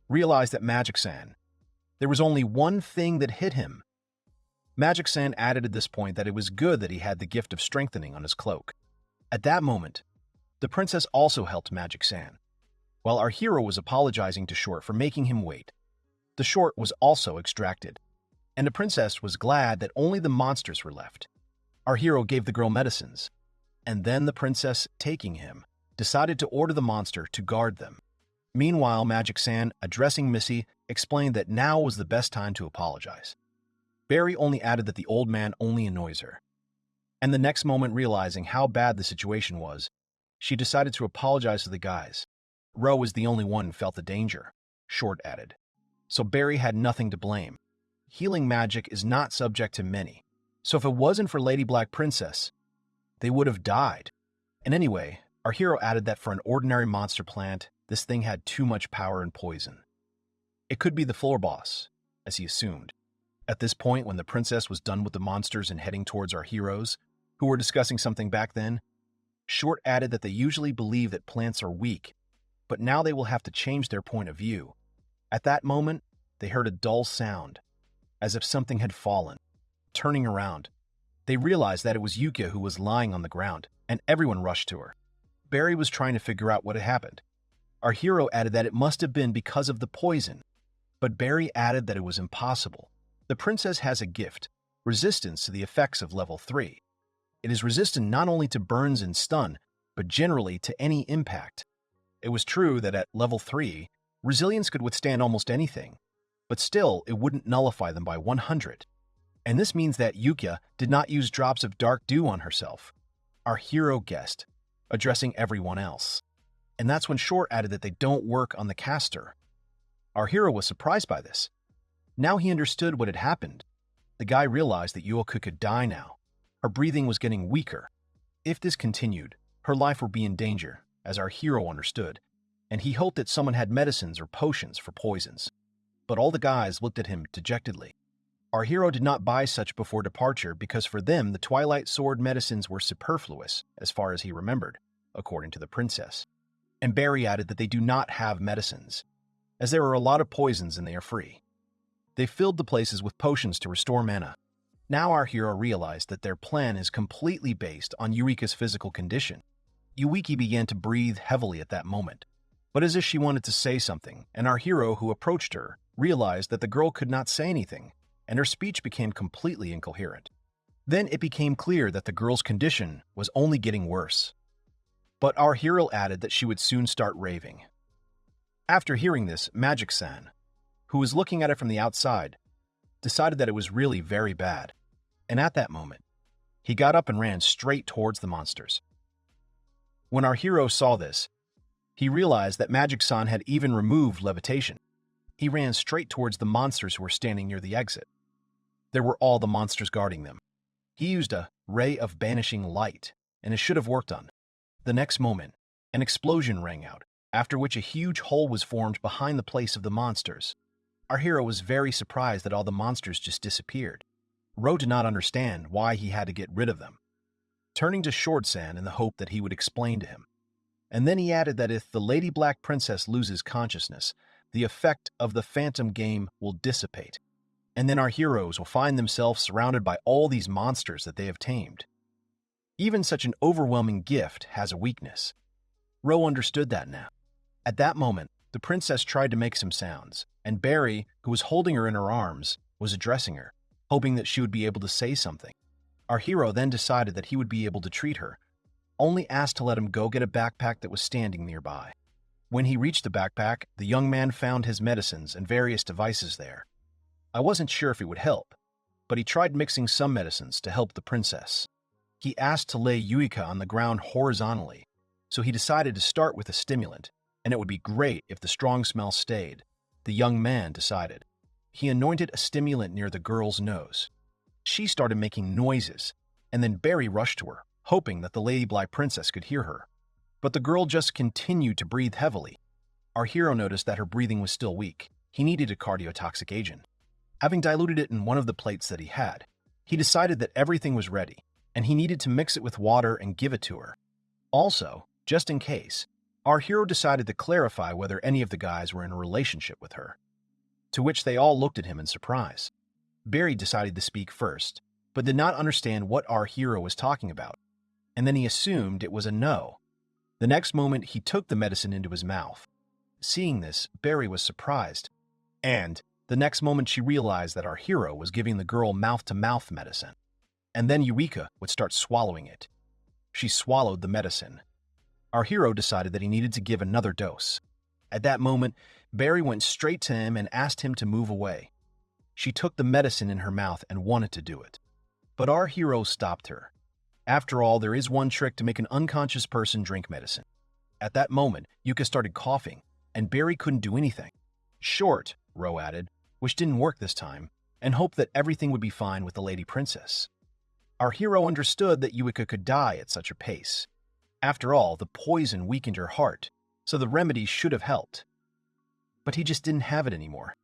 realized that Magic Sand, there was only one thing that hit him. Magic Sand added at this point that it was good that he had the gift of strengthening on his cloak. At that moment, the princess also helped Magic Sand. While our hero was apologizing to Short for making him wait, the Short was also extracted, and the princess was glad that only the monsters were left. Our hero gave the girl medicines, and then the princess, taking him, decided to order the monster to guard them. Meanwhile, Magic Sand, addressing Missy, explained that now was the best time to apologize. Barry only added that the old man only annoys her. And the next moment, realizing how bad the situation was, she decided to apologize to the guys. Ro was the only one who felt the danger, Short added. So Barry had nothing to blame. Healing magic is not subject to many, so if it wasn't for Lady Black Princess, they would have died. And anyway, our hero added that for an ordinary monster plant, this thing had too much power and poison. It could be the floor boss, as he assumed. At this point, when the princess was done with the monsters and heading towards our heroes, who were discussing something back then, Short added that they usually believe that plants are weak, but now they will have to change their point of view. At that moment, they heard a dull sound, as if something had fallen. Turning around, they realized that it was Yukia who was lying on the ground, and everyone rushed to her. Barry was trying to figure out what had happened. Our hero added that it must have been because of the poison, but Barry added that it was impossible. The princess has a gift, resistance to the effects of level 3. It is resistant not only to burns and stun, but generally to any impact. It was true that at level 3, resilience could withstand almost anything, but still it wouldn't nullify them by 100. And this means that Yukia did not use drops of dark dew on herself. Our hero guessed, addressing everyone else. And that's when Short added that they don't work on the caster. Our hero was surprised by this. Now he understood what had happened. The guy realized that Yuika could die now. Her breathing was getting weaker. If this continued, her life would be in danger, as our hero understood, and he hoped that someone had medicines or potions for poisons. But all the guys looked at him dejectedly. Our hero did not buy such before departure because for them the Twilight Sword medicines were superfluous, as far as he remembered, according to the princess. And Barry added that they do not have medicines, as there are a lot of poisons and they are free. They filled the places with potions to restore mana. Now our hero realized that their plan is completely based on Eureka's physical condition. Yuiki began to breathe heavily at that moment, but as if she wanted to say something, and our hero, who approached her, realized that the girl could not say anything, and her speech became completely incoherent. Then it became clear that the girl's condition was only getting worse. But our hero added that she would soon start raving. After hearing this, Magic-san, who was looking at it from the outside, decided that it was really very bad. And at that moment, he got up and ran straight towards the monsters. When our hero saw this, he realized that Magic-san had even removed levitation. He ran straight towards the monsters who were standing near the exit. There were all the monsters guarding them. He used a ray of banishing light, and it should have worked on. The next moment, an explosion rang out, after which a huge hole was formed behind the place of the monsters. Our hero was very surprised that all the monsters just disappeared. Ro did not understand why he had to get rid of them, turning to Short-san in the hope that he would explain to him. And then he added that if the Lady Black Princess loses consciousness, the effect of the Phantom game will dissipate, and then our heroes will find themselves surrounded by all these monsters that they have tamed. Even such an overwhelming gift has a weakness. Ro understood that now. At that moment, the princess tried to make some sounds, and Barry, who was holding her in her arms, was addressing her, hoping that she would be able to say something. Our hero then decided that he would be able to treat her, only asked to let him go get a backpack that was standing nearby. When he reached the backpack, the young man found his medicines and various devices there. I wasn't sure if it would help, but he tried mixing some medicines to help the princess. He asked to lay Yuika on the ground horizontally, so he decided to start with a stimulant, and it would be great if the strong smell stayed, the young man decided. He anointed a stimulant near the girl's nose. She started making noises, and then Barry rushed to her, hoping that the Lady Black Princess could hear her. But the girl just continued to breathe heavily. Our hero noticed that her breathing was still weak. He needed a cardiotoxic agent. Having diluted it in one of the plates that he had, he decided that everything was ready, and he needed to mix it with water and give it to her. Also, just in case, our hero decided to clarify whether any of the guys were in a relationship with her, to which they all looked at him in surprise. Barry decided to speak first, but did not understand what our hero was talking about, and then he assumed it was a no. The next moment, he took the medicine into his mouth. Seeing this, Barry was surprised, and the next moment she realized that our hero was giving the girl mouth-to-mouth medicine, and then Eureka would start swallowing it. She swallowed the medicine. Our hero decided that he needed to give another dose. At that moment, Barry went straight to him and asked him to move away. She took the medicine in her mouth and wanted to do it. But our hero stopped her. After all, there is one trick to make an unconscious person drink medicine. At that moment, Yuka started coughing, and Barry couldn't do anything. Short, Ro added, which didn't work this time, and hoped that everything would be fine with the Lady Princess. Our hero understood that Yuika could die at such a pace. After all, the poison weakened her heart, so the remedy should have helped. But he just didn't have it anymore.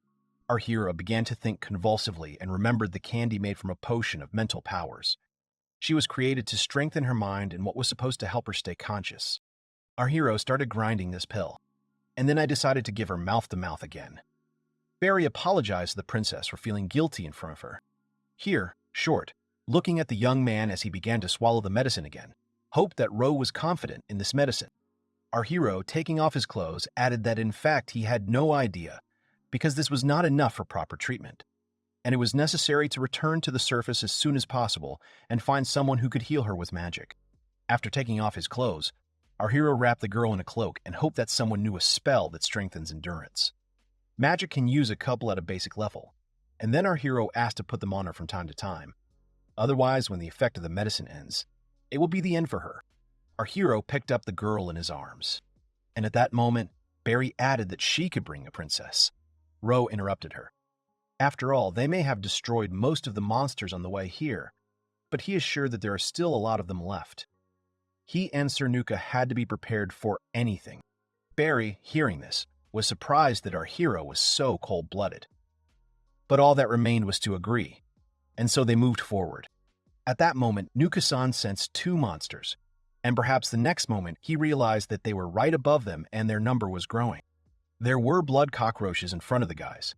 Our hero began to think convulsively and remembered the candy made from a potion of mental powers. She was created to strengthen her mind and what was supposed to help her stay conscious. Our hero started grinding this pill, and then I decided to give her mouth-to-mouth again. Barry apologized to the princess for feeling guilty in front of her. Here, Short, looking at the young man as he began to swallow the medicine again, hoped that Ro was confident in this medicine. Our hero, taking off his clothes, added that in fact he had no idea, because this was not enough for proper treatment, and it was necessary to return to the surface as soon as possible and find someone who could heal her with magic. After taking off his clothes, our hero wrapped the girl in a cloak and hoped that someone knew a spell that strengthens endurance. Magic can use a couple at a basic level, and then our hero asked to put them on her from time to time. Otherwise, when the effect of the medicine ends, it will be the end for her. Our hero picked up the girl in his arms, and at that moment, Barry added that she could bring a princess. Ro interrupted her. After all, they may have destroyed most of the monsters on the way here, but he is sure that there are still a lot of them left. He and Sir Nuka had to be prepared for anything. Barry, hearing this, was surprised that our hero was so cold-blooded. But all that remained was to agree, and so they moved forward. At that moment, Nuka-san sensed two monsters, and perhaps the next moment he realized that they were right above them and their number was growing. There were blood cockroaches in front of the guys.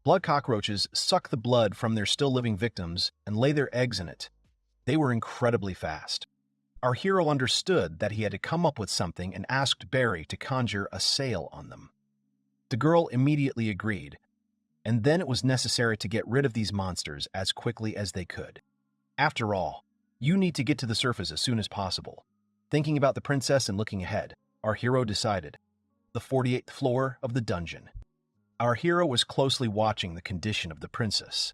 Blood cockroaches suck the blood from their still-living victims and lay their eggs in it. They were incredibly fast. Our hero understood that he had to come up with something and asked Barry to conjure a sail on them. The girl immediately agreed, and then it was necessary to get rid of these monsters as quickly as they could. After all, you need to get to the surface as soon as possible. Thinking about the princess and looking ahead, our hero decided. The 48th floor of the dungeon. Our hero was closely watching the condition of the princess,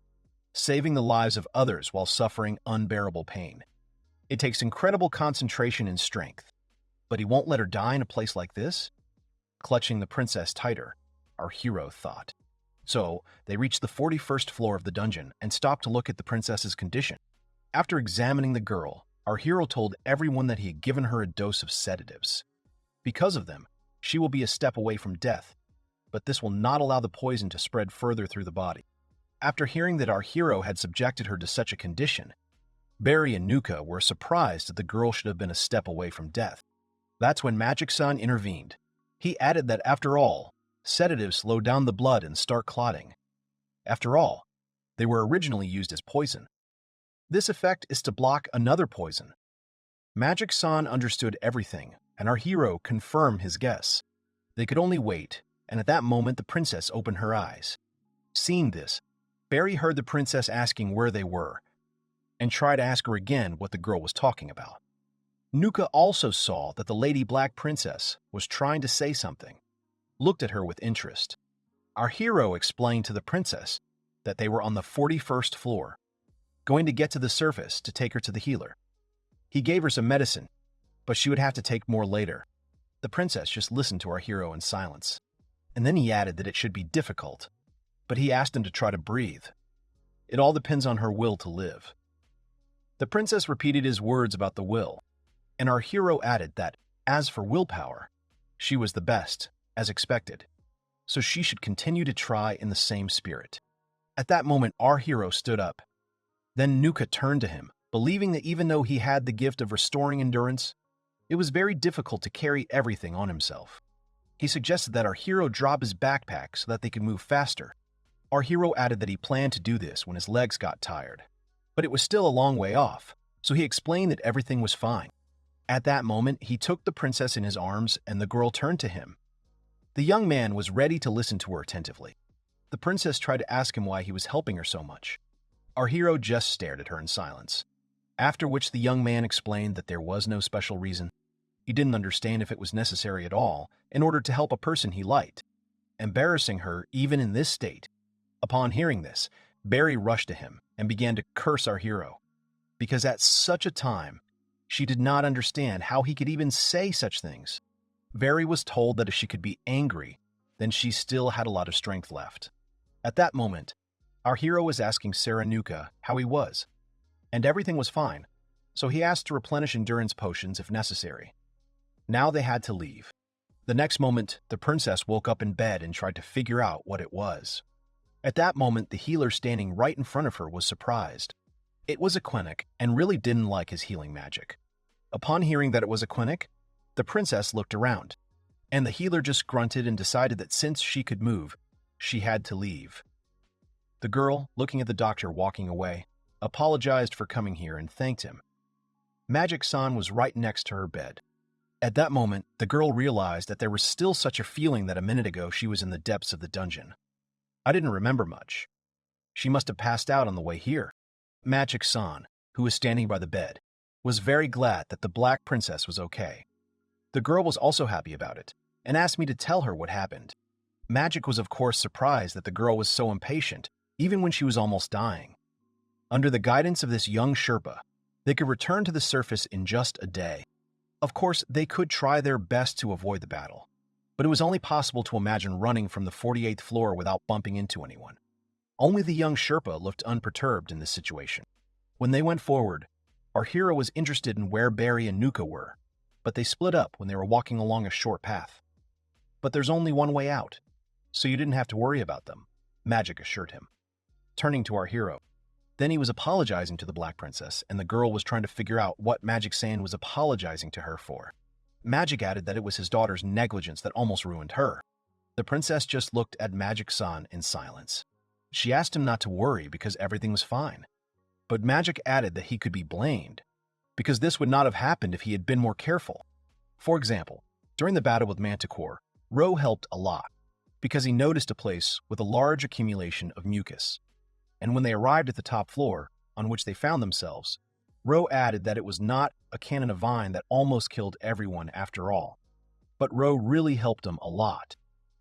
saving the lives of others while suffering unbearable pain. It takes incredible concentration and strength, but he won't let her die in a place like this? Clutching the princess tighter, our hero thought. So, they reached the 41st floor of the dungeon and stopped to look at the princess's condition. After examining the girl, our hero told everyone that he had given her a dose of sedatives. Because of them, she will be a step away from death, but this will not allow the poison to spread further through the body. After hearing that our hero had subjected her to such a condition, Barry and Nuka were surprised that the girl should have been a step away from death. That's when Magic-san intervened. He added that after all, sedatives slow down the blood and start clotting. After all, they were originally used as poison. This effect is to block another poison. Magic-san understood everything, and our hero confirmed his guess. They could only wait, and at that moment the princess opened her eyes. Seeing this, Barry heard the princess asking where they were, and tried to ask her again what the girl was talking about. Nuka also saw that the Lady Black Princess was trying to say something, looked at her with interest. Our hero explained to the princess that they were on the 41st floor, going to get to the surface to take her to the healer. He gave her some medicine, but she would have to take more later. The princess just listened to our hero in silence. And then he added that it should be difficult, but he asked him to try to breathe. It all depends on her will to live. The princess repeated his words about the will, and our hero added that, as for willpower, she was the best, as expected, so she should continue to try in the same spirit. At that moment, our hero stood up. Then Nuka turned to him, believing that even though he had the gift of restoring endurance, it was very difficult to carry everything on himself. He suggested that our hero drop his backpack so that they could move faster. Our hero added that he planned to do this when his legs got tired, but it was still a long way off, so he explained that everything was fine. At that moment, he took the princess in his arms and the girl turned to him. The young man was ready to listen to her attentively. The princess tried to ask him why he was helping her so much. Our hero just stared at her in silence, after which the young man explained that there was no special reason. He didn't understand if it was necessary at all in order to help a person he liked, embarrassing her even in this state. Upon hearing this, Barry rushed to him and began to curse our hero, because at such a time, she did not understand how he could even say such things. Barry was told that if she could be angry, then she still had a lot of strength left. At that moment, our hero was asking Nuka how he was, and everything was fine, so he asked to replenish endurance potions if necessary. Now they had to leave. The next moment, the princess woke up in bed and tried to figure out what it was. At that moment, the healer standing right in front of her was surprised. It was a clinic and really didn't like his healing magic. Upon hearing that it was a clinic, the princess looked around, and the healer just grunted and decided that since she could move, she had to leave. The girl, looking at the doctor walking away, apologized for coming here and thanked him. Magic-san was right next to her bed. At that moment, the girl realized that there was still such a feeling that a minute ago she was in the depths of the dungeon. I didn't remember much. She must have passed out on the way here. Magic-san, who was standing by the bed, was very glad that the Black Princess was okay. The girl was also happy about it, and asked me to tell her what happened. Magic was of course surprised that the girl was so impatient, even when she was almost dying. Under the guidance of this young Sherpa, they could return to the surface in just a day. Of course, they could try their best to avoid the battle, but it was only possible to imagine running from the 48th floor without bumping into anyone. Only the young Sherpa looked unperturbed in this situation. When they went forward, our hero was interested in where Barry and Nuka were, but they split up when they were walking along a short path. But there's only one way out, so you didn't have to worry about them, Magic assured him. Turning to our hero, then he was apologizing to the Black Princess, and the girl was trying to figure out what Magic-san was apologizing to her for. Magic added that it was his daughter's negligence that almost ruined her. The princess just looked at Magic-san in silence. She asked him not to worry because everything was fine. But Magic added that he could be blamed, because this would not have happened if he had been more careful. For example, during the battle with Manticore, Ro helped a lot, because he noticed a place with a large accumulation of mucus. And when they arrived at the top floor, on which they found themselves, Ro added that it was not a cannon of vine that almost killed everyone after all. But Ro really helped them a lot.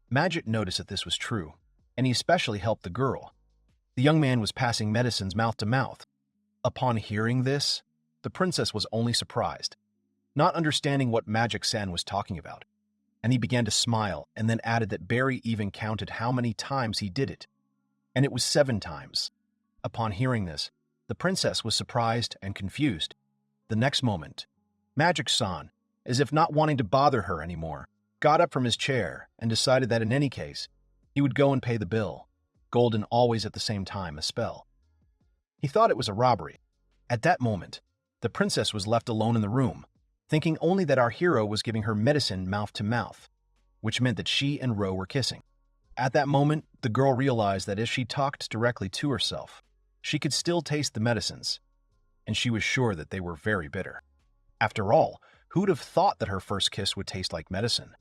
Magic noticed that this was true, and he especially helped the girl. The young man was passing medicines mouth to mouth. Upon hearing this, the princess was only surprised, not understanding what Magic-san was talking about, and he began to smile and then added that Barry even counted how many times he did it, and it was 7 times. Upon hearing this, the princess was surprised and confused. The next moment, Magic-san, as if not wanting to bother her anymore, got up from his chair and decided that in any case, he would go and pay the bill, golden always at the same time a spell. He thought it was a robbery. At that moment, the princess was left alone in the room, thinking only that our hero was giving her medicine mouth to mouth, which meant that she and Ro were kissing. At that moment, the girl realized that if she talked directly to herself, she could still taste the medicines, and she was sure that they were very bitter. After all, who'd have thought that her first kiss would taste like medicine?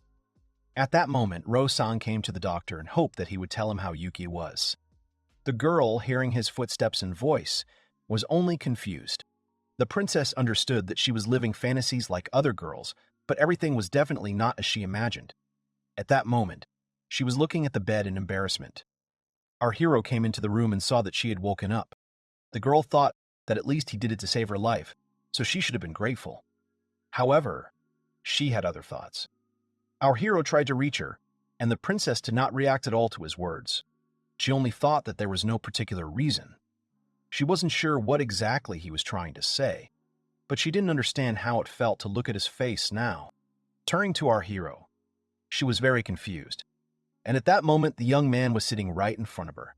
At that moment, Ro-san came to the doctor and hoped that he would tell him how Yuki was. The girl, hearing his footsteps and voice, was only confused. The princess understood that she was living fantasies like other girls, but everything was definitely not as she imagined. At that moment, she was looking at the bed in embarrassment. Our hero came into the room and saw that she had woken up. The girl thought that at least he did it to save her life, so she should have been grateful. However, she had other thoughts. Our hero tried to reach her, and the princess did not react at all to his words. She only thought that there was no particular reason. She wasn't sure what exactly he was trying to say, but she didn't understand how it felt to look at his face now. Turning to our hero, she was very confused, and at that moment the young man was sitting right in front of her.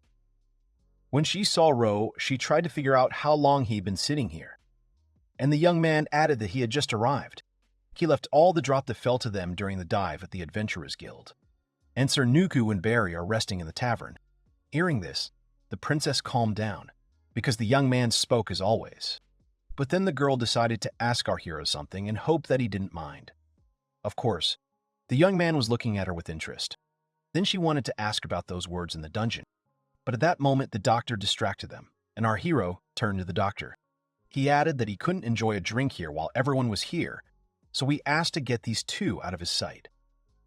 When she saw Ro, she tried to figure out how long he'd been sitting here, and the young man added that he had just arrived. He left all the drop that fell to them during the dive at the Adventurers Guild, and Sir Nuku and Barry are resting in the tavern. Hearing this, the princess calmed down, because the young man spoke as always. But then the girl decided to ask our hero something and hoped that he didn't mind. Of course, the young man was looking at her with interest. Then she wanted to ask about those words in the dungeon. But at that moment, the doctor distracted them, and our hero turned to the doctor. He added that he couldn't enjoy a drink here while everyone was here, so he asked to get these two out of his sight.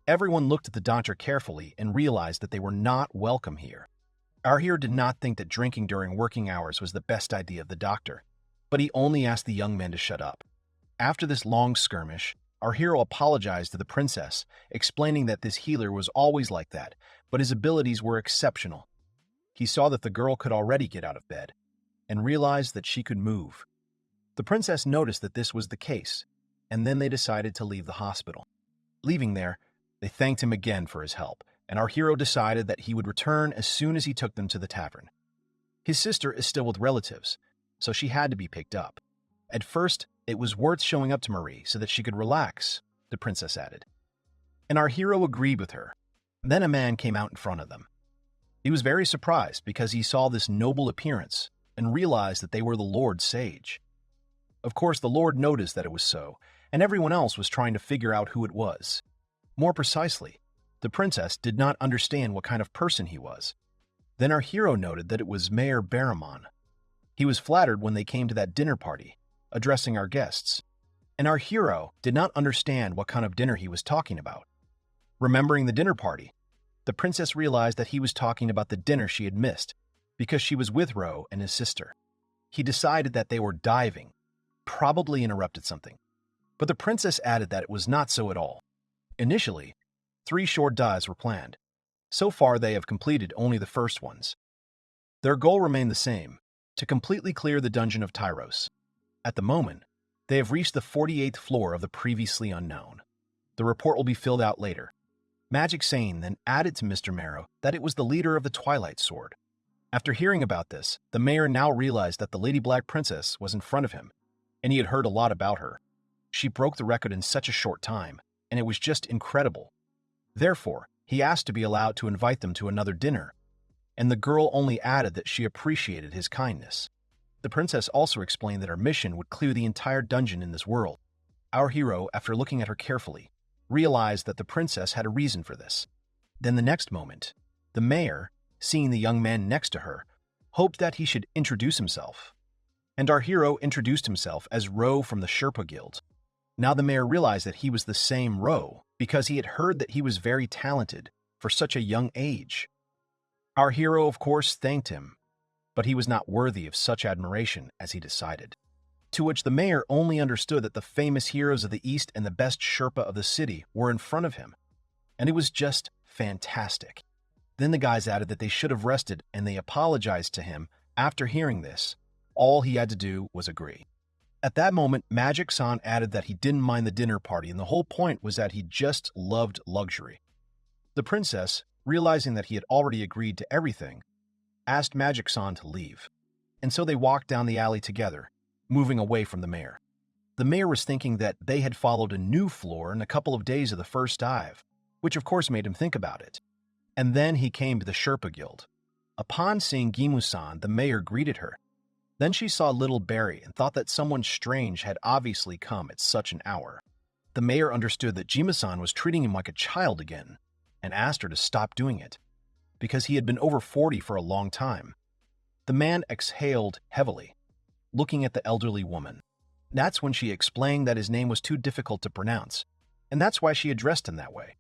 Everyone looked at the doctor carefully and realized that they were not welcome here. Our hero did not think that drinking during working hours was the best idea of the doctor, but he only asked the young men to shut up. After this long skirmish, our hero apologized to the princess, explaining that this healer was always like that, but his abilities were exceptional. He saw that the girl could already get out of bed, and realized that she could move. The princess noticed that this was the case, and then they decided to leave the hospital. Leaving there, they thanked him again for his help, and our hero decided that he would return as soon as he took them to the tavern. His sister is still with relatives, so she had to be picked up. At first, it was worth showing up to Marie so that she could relax, the princess added. And our hero agreed with her. Then a man came out in front of them. He was very surprised because he saw this noble appearance and realized that they were the Lord Sage. Of course, the Lord noticed that it was so, and everyone else was trying to figure out who it was. More precisely, the princess did not understand what kind of person he was. Then our hero noted that it was Mayor Barramon. He was flattered when they came to that dinner party, addressing our guests, and our hero did not understand what kind of dinner he was talking about. Remembering the dinner party, the princess realized that he was talking about the dinner she had missed because she was with Ro and his sister. He decided that they were diving, probably interrupted something. But the princess added that it was not so at all. Initially, 3 short dives were planned. So far, they have completed only the first ones. Their goal remained the same, to completely clear the dungeon of Tyros. At the moment, they have reached the 48th floor of the previously unknown. The report will be filled out later. Magic Sane then added to Mr. Marrow that it was the leader of the Twilight Sword. After hearing about this, the mayor now realized that the Lady Black Princess was in front of him, and he had heard a lot about her. She broke the record in such a short time, and it was just incredible. Therefore, he asked to be allowed to invite them to another dinner, and the girl only added that she appreciated his kindness. The princess also explained that her mission would clear the entire dungeon in this world. Our hero, after looking at her carefully, realized that the princess had a reason for this. Then the next moment, the mayor, seeing the young man next to her, hoped that he should introduce himself. And our hero introduced himself as Ro from the Sherpa Guild. Now the mayor realized that he was the same Ro because he had heard that he was very talented for such a young age. Our hero, of course, thanked him, but he was not worthy of such admiration as he decided. To which the mayor only understood that the famous heroes of the East and the best Sherpa of the city were in front of him, and it was just fantastic. Then the guys added that they should have rested, and they apologized to him. After hearing this, all he had to do was agree. At that moment, Magic-san added that he didn't mind the dinner party, and the whole point was that he just loved luxury. The princess, realizing that he had already agreed to everything, asked Magic-san to leave, and so they walked down the alley together, moving away from the mayor. The mayor was thinking that they had followed a new floor in a couple of days of the first dive, which of course made him think about it. And then he came to the Sherpa Guild. Upon seeing Gimu-san, the mayor greeted her. Then she saw little Barry and thought that someone strange had obviously come at such an hour. The mayor understood that Gimu-san was treating him like a child again, and asked her to stop doing it, because he had been over 40 for a long time. The man exhaled heavily, looking at the elderly woman. That's when she explained that his name was too difficult to pronounce, and that's why she addressed him that way,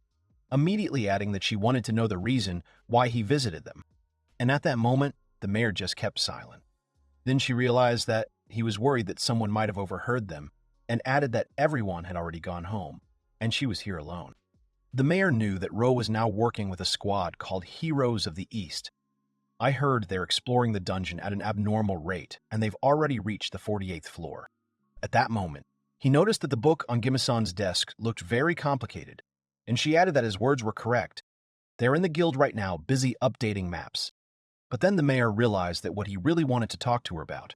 immediately adding that she wanted to know the reason why he visited them. And at that moment, the mayor just kept silent. Then she realized that he was worried that someone might have overheard them, and added that everyone had already gone home, and she was here alone. The mayor knew that Ro was now working with a squad called Heroes of the East. I heard they're exploring the dungeon at an abnormal rate, and they've already reached the 48th floor. At that moment, he noticed that the book on Gimisan's desk looked very complicated, and she added that his words were correct. They're in the guild right now, busy updating maps. But then the mayor realized that what he really wanted to talk to her about.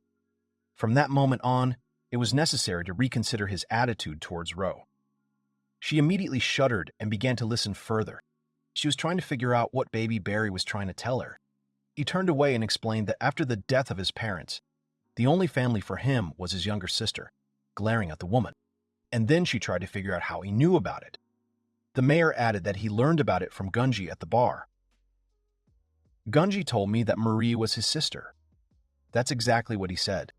From that moment on, it was necessary to reconsider his attitude towards Ro. She immediately shuddered and began to listen further. She was trying to figure out what baby Barry was trying to tell her. He turned away and explained that after the death of his parents, the only family for him was his younger sister, glaring at the woman. And then she tried to figure out how he knew about it. The mayor added that he learned about it from Gunji at the bar. Gunji told me that Marie was his sister. That's exactly what he said.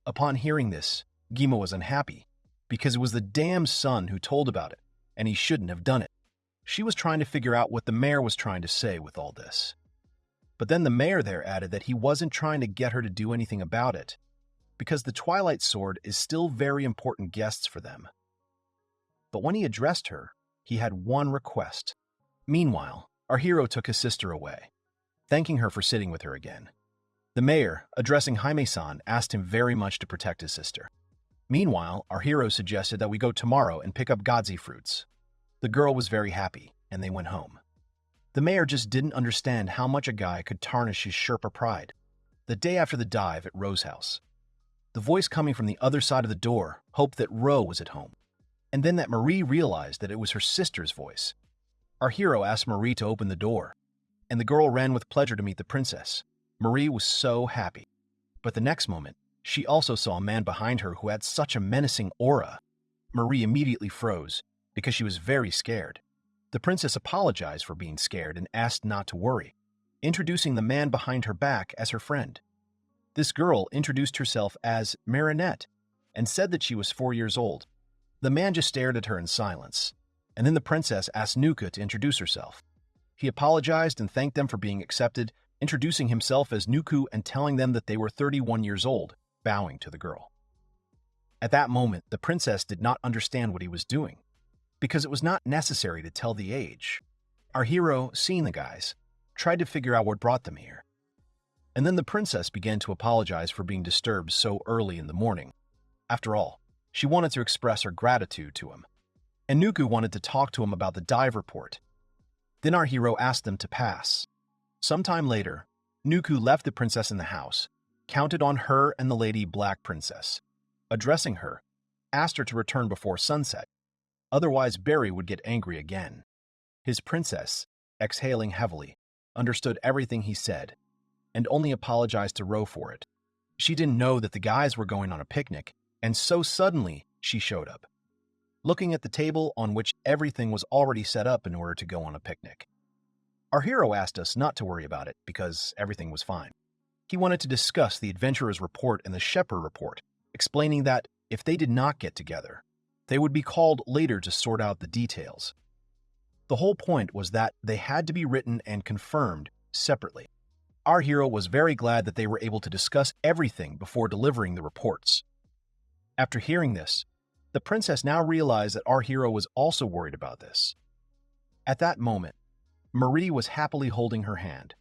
Upon hearing this, Gima was unhappy, because it was the damn son who told about it, and he shouldn't have done it. She was trying to figure out what the mayor was trying to say with all this. But then the mayor there added that he wasn't trying to get her to do anything about it, because the Twilight Sword is still very important guests for them. But when he addressed her, he had one request. Meanwhile, our hero took his sister away, thanking her for sitting with her again. The mayor, addressing Jaime-san, asked him very much to protect his sister. Meanwhile, our hero suggested that we go tomorrow and pick up godzi fruits. The girl was very happy, and they went home. The mayor just didn't understand how much a guy could tarnish his Sherpa pride. The day after the dive at Ro's house, the voice coming from the other side of the door hoped that Ro was at home, and then that Marie realized that it was her sister's voice. Our hero asked Marie to open the door, and the girl ran with pleasure to meet the princess. Marie was so happy. But the next moment, she also saw a man behind her who had such a menacing aura. Marie immediately froze, because she was very scared. The princess apologized for being scared and asked not to worry, introducing the man behind her back as her friend. This girl introduced herself as Marinette and said that she was 4 years old. The man just stared at her in silence, and then the princess asked Nuka to introduce herself. He apologized and thanked them for being accepted, introducing himself as Nuku and telling them that they were 31 years old, bowing to the girl. At that moment, the princess did not understand what he was doing, because it was not necessary to tell the age. Our hero, seeing the guys, tried to figure out what brought them here. And then the princess began to apologize for being disturbed so early in the morning. After all, she wanted to express her gratitude to him. And Nuku wanted to talk to him about the dive report. Then our hero asked them to pass. Sometime later, Nuku left the princess in the house, counted on her and the lady Black Princess. Addressing her, asked her to return before sunset. Otherwise, Barry would get angry again. His princess, exhaling heavily, understood everything he said, and only apologized to Ro for it. She didn't know that the guys were going on a picnic, and so suddenly she showed up, looking at the table on which everything was already set up in order to go on a picnic. Our hero asked us not to worry about it because everything was fine. He wanted to discuss the adventurer's report and the Sherpa report, explaining that if they did not get together, they would be called later to sort out the details. The whole point was that they had to be written and confirmed separately. Our hero was very glad that they were able to discuss everything before delivering the reports. After hearing this, the princess now realized that our hero was also worried about this. At that moment, Marie was happily holding her hand,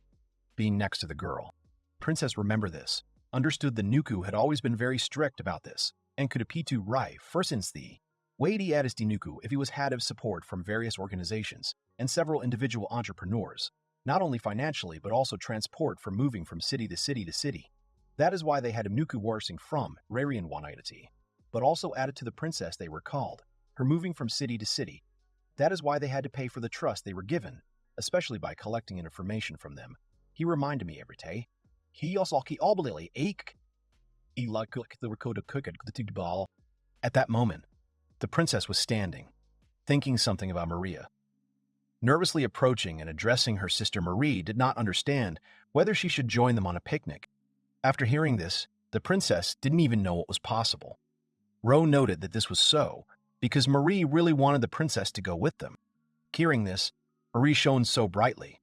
being next to the girl. Princess remembered this, understood that Nuku had always been very strict about this, and could apitu Rai first since the Wadi Adisti Nuku if he was head of support from various organizations and several individual entrepreneurs, not only financially but also transport for moving from city to city to city. That is why they had Nuku worsing from Rarian Wanaidati, but also added to the princess they were called, her moving from city to city. That is why they had to pay for the trust they were given, especially by collecting information from them. He reminded me every day. At that moment, the princess was standing, thinking something about Maria. Nervously approaching and addressing her sister Marie did not understand whether she should join them on a picnic. After hearing this, the princess didn't even know what was possible. Ro noted that this was so because Marie really wanted the princess to go with them. Hearing this, Marie shone so brightly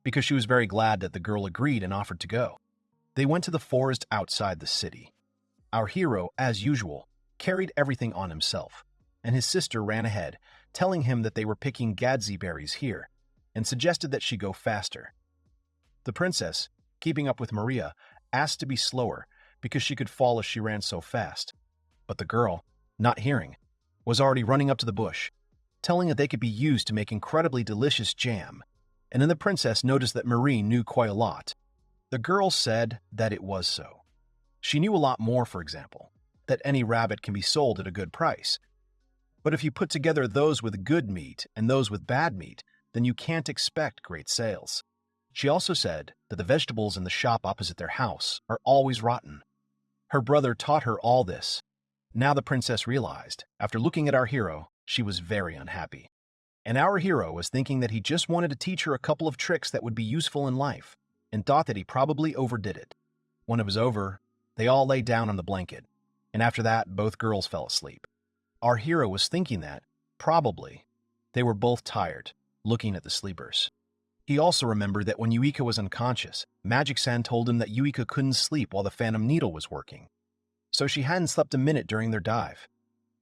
because she was very glad that the girl agreed and offered to go. They went to the forest outside the city. Our hero, as usual, carried everything on himself, and his sister ran ahead, telling him that they were picking gadzi berries here, and suggested that she go faster. The princess, keeping up with Maria, asked to be slower because she could fall as she ran so fast. But the girl, not hearing, was already running up to the bush, telling that they could be used to make incredibly delicious jam, and then the princess noticed that Marie knew quite a lot. The girl said that it was so. She knew a lot more, for example, that any rabbit can be sold at a good price. But if you put together those with good meat and those with bad meat, then you can't expect great sales. She also said that the vegetables in the shop opposite their house are always rotten. Her brother taught her all this. Now the princess realized, after looking at our hero, she was very unhappy. And our hero was thinking that he just wanted to teach her a couple of tricks that would be useful in life, and thought that he probably overdid it. When it was over, they all lay down on the blanket, and after that, both girls fell asleep. Our hero was thinking that, probably, they were both tired, looking at the sleepers. He also remembered that when Yuika was unconscious, Magic Sand told him that Yuika couldn't sleep while the Phantom Needle was working. So she hadn't slept a minute during their dive.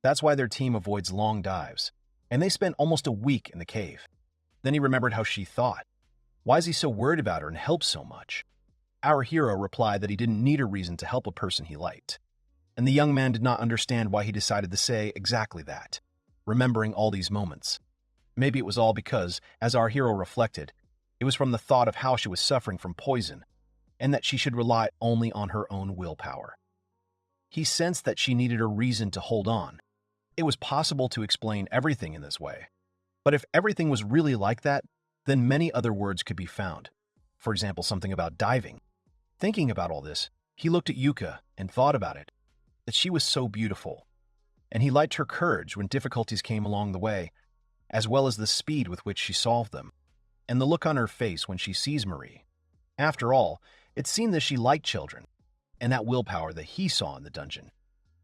That's why their team avoids long dives, and they spent almost a week in the cave. Then he remembered how she thought. Why is he so worried about her and helps so much? Our hero replied that he didn't need a reason to help a person he liked. And the young man did not understand why he decided to say exactly that, remembering all these moments. Maybe it was all because, as our hero reflected, it was from the thought of how she was suffering from poison, and that she should rely only on her own willpower. He sensed that she needed a reason to hold on. It was possible to explain everything in this way. But if everything was really like that, then many other words could be found. For example, something about diving. Thinking about all this, he looked at Yuka and thought about it, that she was so beautiful. And he liked her courage when difficulties came along the way, as well as the speed with which she solved them, and the look on her face when she sees Marie. After all, it seemed that she liked children, and that willpower that he saw in the dungeon.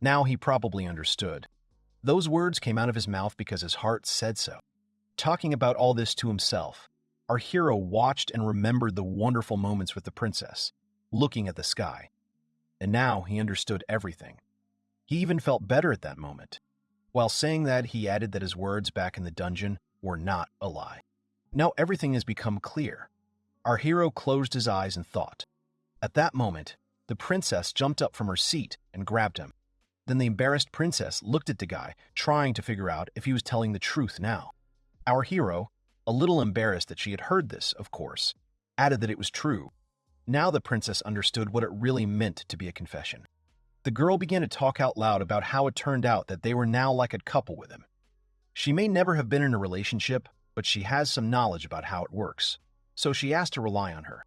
Now he probably understood. Those words came out of his mouth because his heart said so. Talking about all this to himself, our hero watched and remembered the wonderful moments with the princess, looking at the sky. And now he understood everything. He even felt better at that moment. While saying that, he added that his words back in the dungeon were not a lie. Now everything has become clear. Our hero closed his eyes and thought. At that moment, the princess jumped up from her seat and grabbed him. Then the embarrassed princess looked at the guy, trying to figure out if he was telling the truth now. Our hero, a little embarrassed that she had heard this, of course, added that it was true. Now the princess understood what it really meant to be a confession. The girl began to talk out loud about how it turned out that they were now like a couple with him. She may never have been in a relationship, but she has some knowledge about how it works, so she asked to rely on her.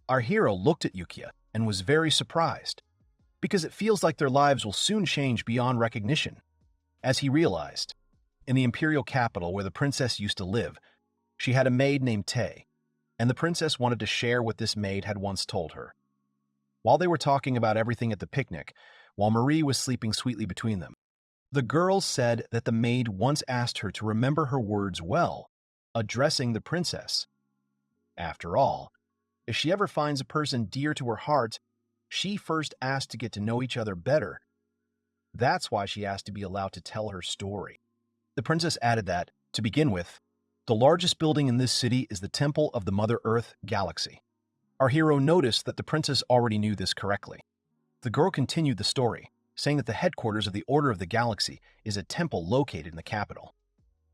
Our hero looked at Yukia and was very surprised, because it feels like their lives will soon change beyond recognition. As he realized, in the imperial capital where the princess used to live, she had a maid named Tae, and the princess wanted to share what this maid had once told her. While they were talking about everything at the picnic, while Marie was sleeping sweetly between them, the girl said that the maid once asked her to remember her words well, addressing the princess. After all, if she ever finds a person dear to her heart, she first asked to get to know each other better. That's why she asked to be allowed to tell her story. The princess added that, to begin with, the largest building in this city is the Temple of the Mother Earth Galaxy. Our hero noticed that the princess already knew this correctly. The girl continued the story, saying that the headquarters of the Order of the Galaxy is a temple located in the capital.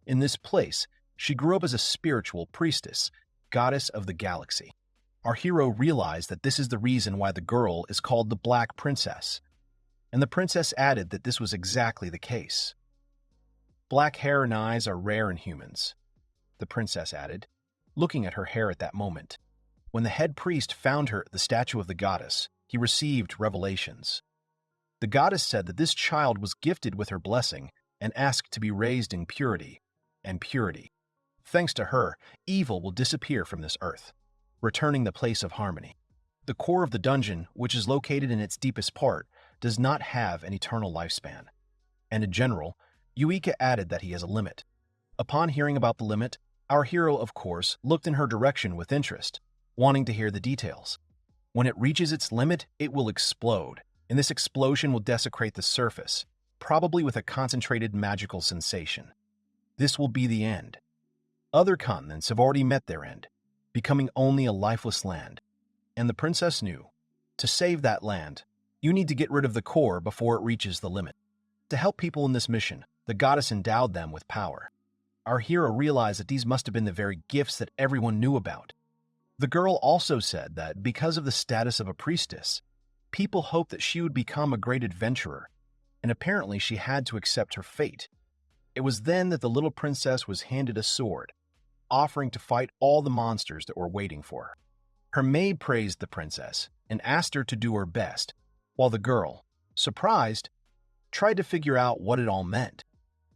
In this place, she grew up as a spiritual priestess, goddess of the galaxy. Our hero realized that this is the reason why the girl is called the Black Princess, and the princess added that this was exactly the case. Black hair and eyes are rare in humans, the princess added, looking at her hair at that moment. When the head priest found her at the statue of the goddess, he received revelations. The goddess said that this child was gifted with her blessing and asked to be raised in purity and purity. Thanks to her, evil will disappear from this earth, returning the place of harmony. The core of the dungeon, which is located in its deepest part, does not have an eternal lifespan. And in general, Yuika added that he has a limit. Upon hearing about the limit, our hero, of course, looked in her direction with interest, wanting to hear the details. When it reaches its limit, it will explode, and this explosion will desecrate the surface, probably with a concentrated magical sensation. This will be the end. Other continents have already met their end, becoming only a lifeless land. And the princess knew, to save that land, you need to get rid of the core before it reaches the limit. To help people in this mission, the goddess endowed them with power. Our hero realized that these must have been the very gifts that everyone knew about. The girl also said that because of the status of a priestess, people hoped that she would become a great adventurer, and apparently she had to accept her fate. It was then that the little princess was handed a sword, offering to fight all the monsters that were waiting for her. Her maid praised the princess and asked her to do her best, while the girl, surprised, tried to figure out what it all meant.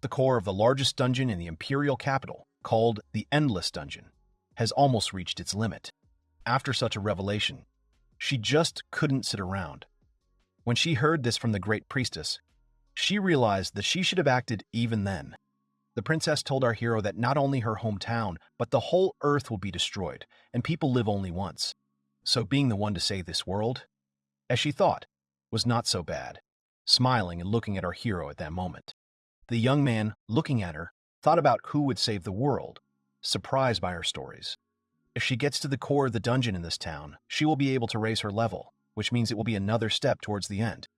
The core of the largest dungeon in the imperial capital, called the Endless Dungeon, has almost reached its limit. After such a revelation, she just couldn't sit around. When she heard this from the great priestess, she realized that she should have acted even then. The princess told our hero that not only her hometown, but the whole earth will be destroyed, and people live only once. So being the one to save this world, as she thought, was not so bad, smiling and looking at our hero at that moment. The young man, looking at her, thought about who would save the world, surprised by her stories. If she gets to the core of the dungeon in this town, she will be able to raise her level, which means it will be another step towards the end.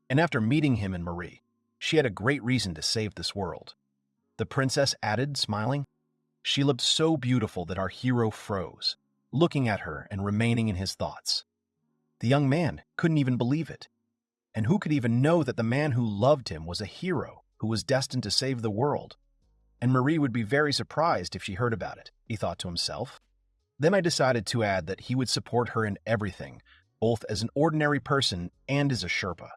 And after meeting him and Marie, she had a great reason to save this world. The princess added, smiling. She looked so beautiful that our hero froze, looking at her and remaining in his thoughts. The young man couldn't even believe it. And who could even know that the man who loved him was a hero who was destined to save the world? And Marie would be very surprised if she heard about it, he thought to himself. Then I decided to add that he would support her in everything, both as an ordinary person and as a Sherpa.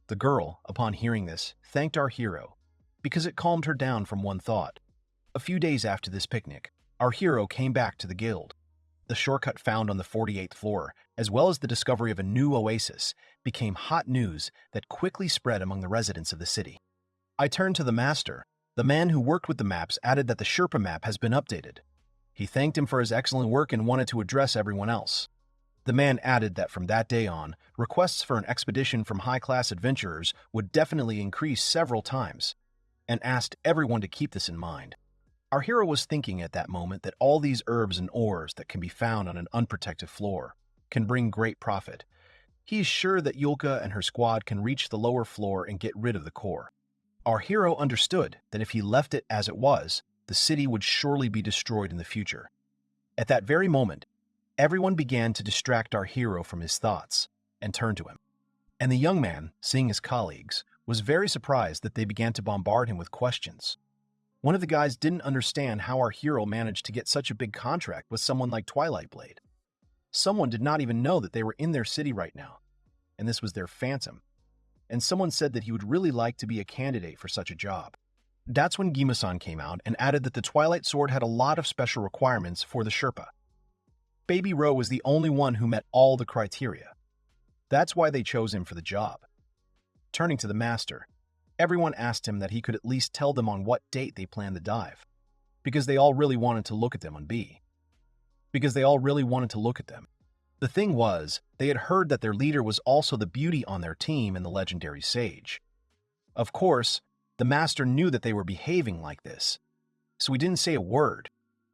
The girl, upon hearing this, thanked our hero, because it calmed her down from one thought. A few days after this picnic, our hero came back to the guild. The shortcut found on the 48th floor, as well as the discovery of a new oasis, became hot news that quickly spread among the residents of the city. I turned to the master. The man who worked with the maps added that the Sherpa map has been updated. He thanked him for his excellent work and wanted to address everyone else. The man added that from that day on, requests for an expedition from high-class adventurers would definitely increase several times, and asked everyone to keep this in mind. Our hero was thinking at that moment that all these herbs and ores that can be found on an unprotected floor can bring great profit. He is sure that Yulka and her squad can reach the lower floor and get rid of the core. Our hero understood that if he left it as it was, the city would surely be destroyed in the future. At that very moment, everyone began to distract our hero from his thoughts and turn to him. And the young man, seeing his colleagues, was very surprised that they began to bombard him with questions. One of the guys didn't understand how our hero managed to get such a big contract with someone like Twilight Blade. Someone did not even know that they were in their city right now, and this was their phantom. And someone said that he would really like to be a candidate for such a job. That's when Gima-san came out and added that the Twilight Sword had a lot of special requirements for the Sherpa. Baby Ro was the only one who met all the criteria. That's why they chose him for the job. Turning to the master, everyone asked him that he could at least tell them on what date they planned the dive, because they all really wanted to look at them on B. The thing was, they had heard that their leader was also the beauty on their team and the legendary sage. Of course, the master knew that they were behaving like this, so he didn't say a word.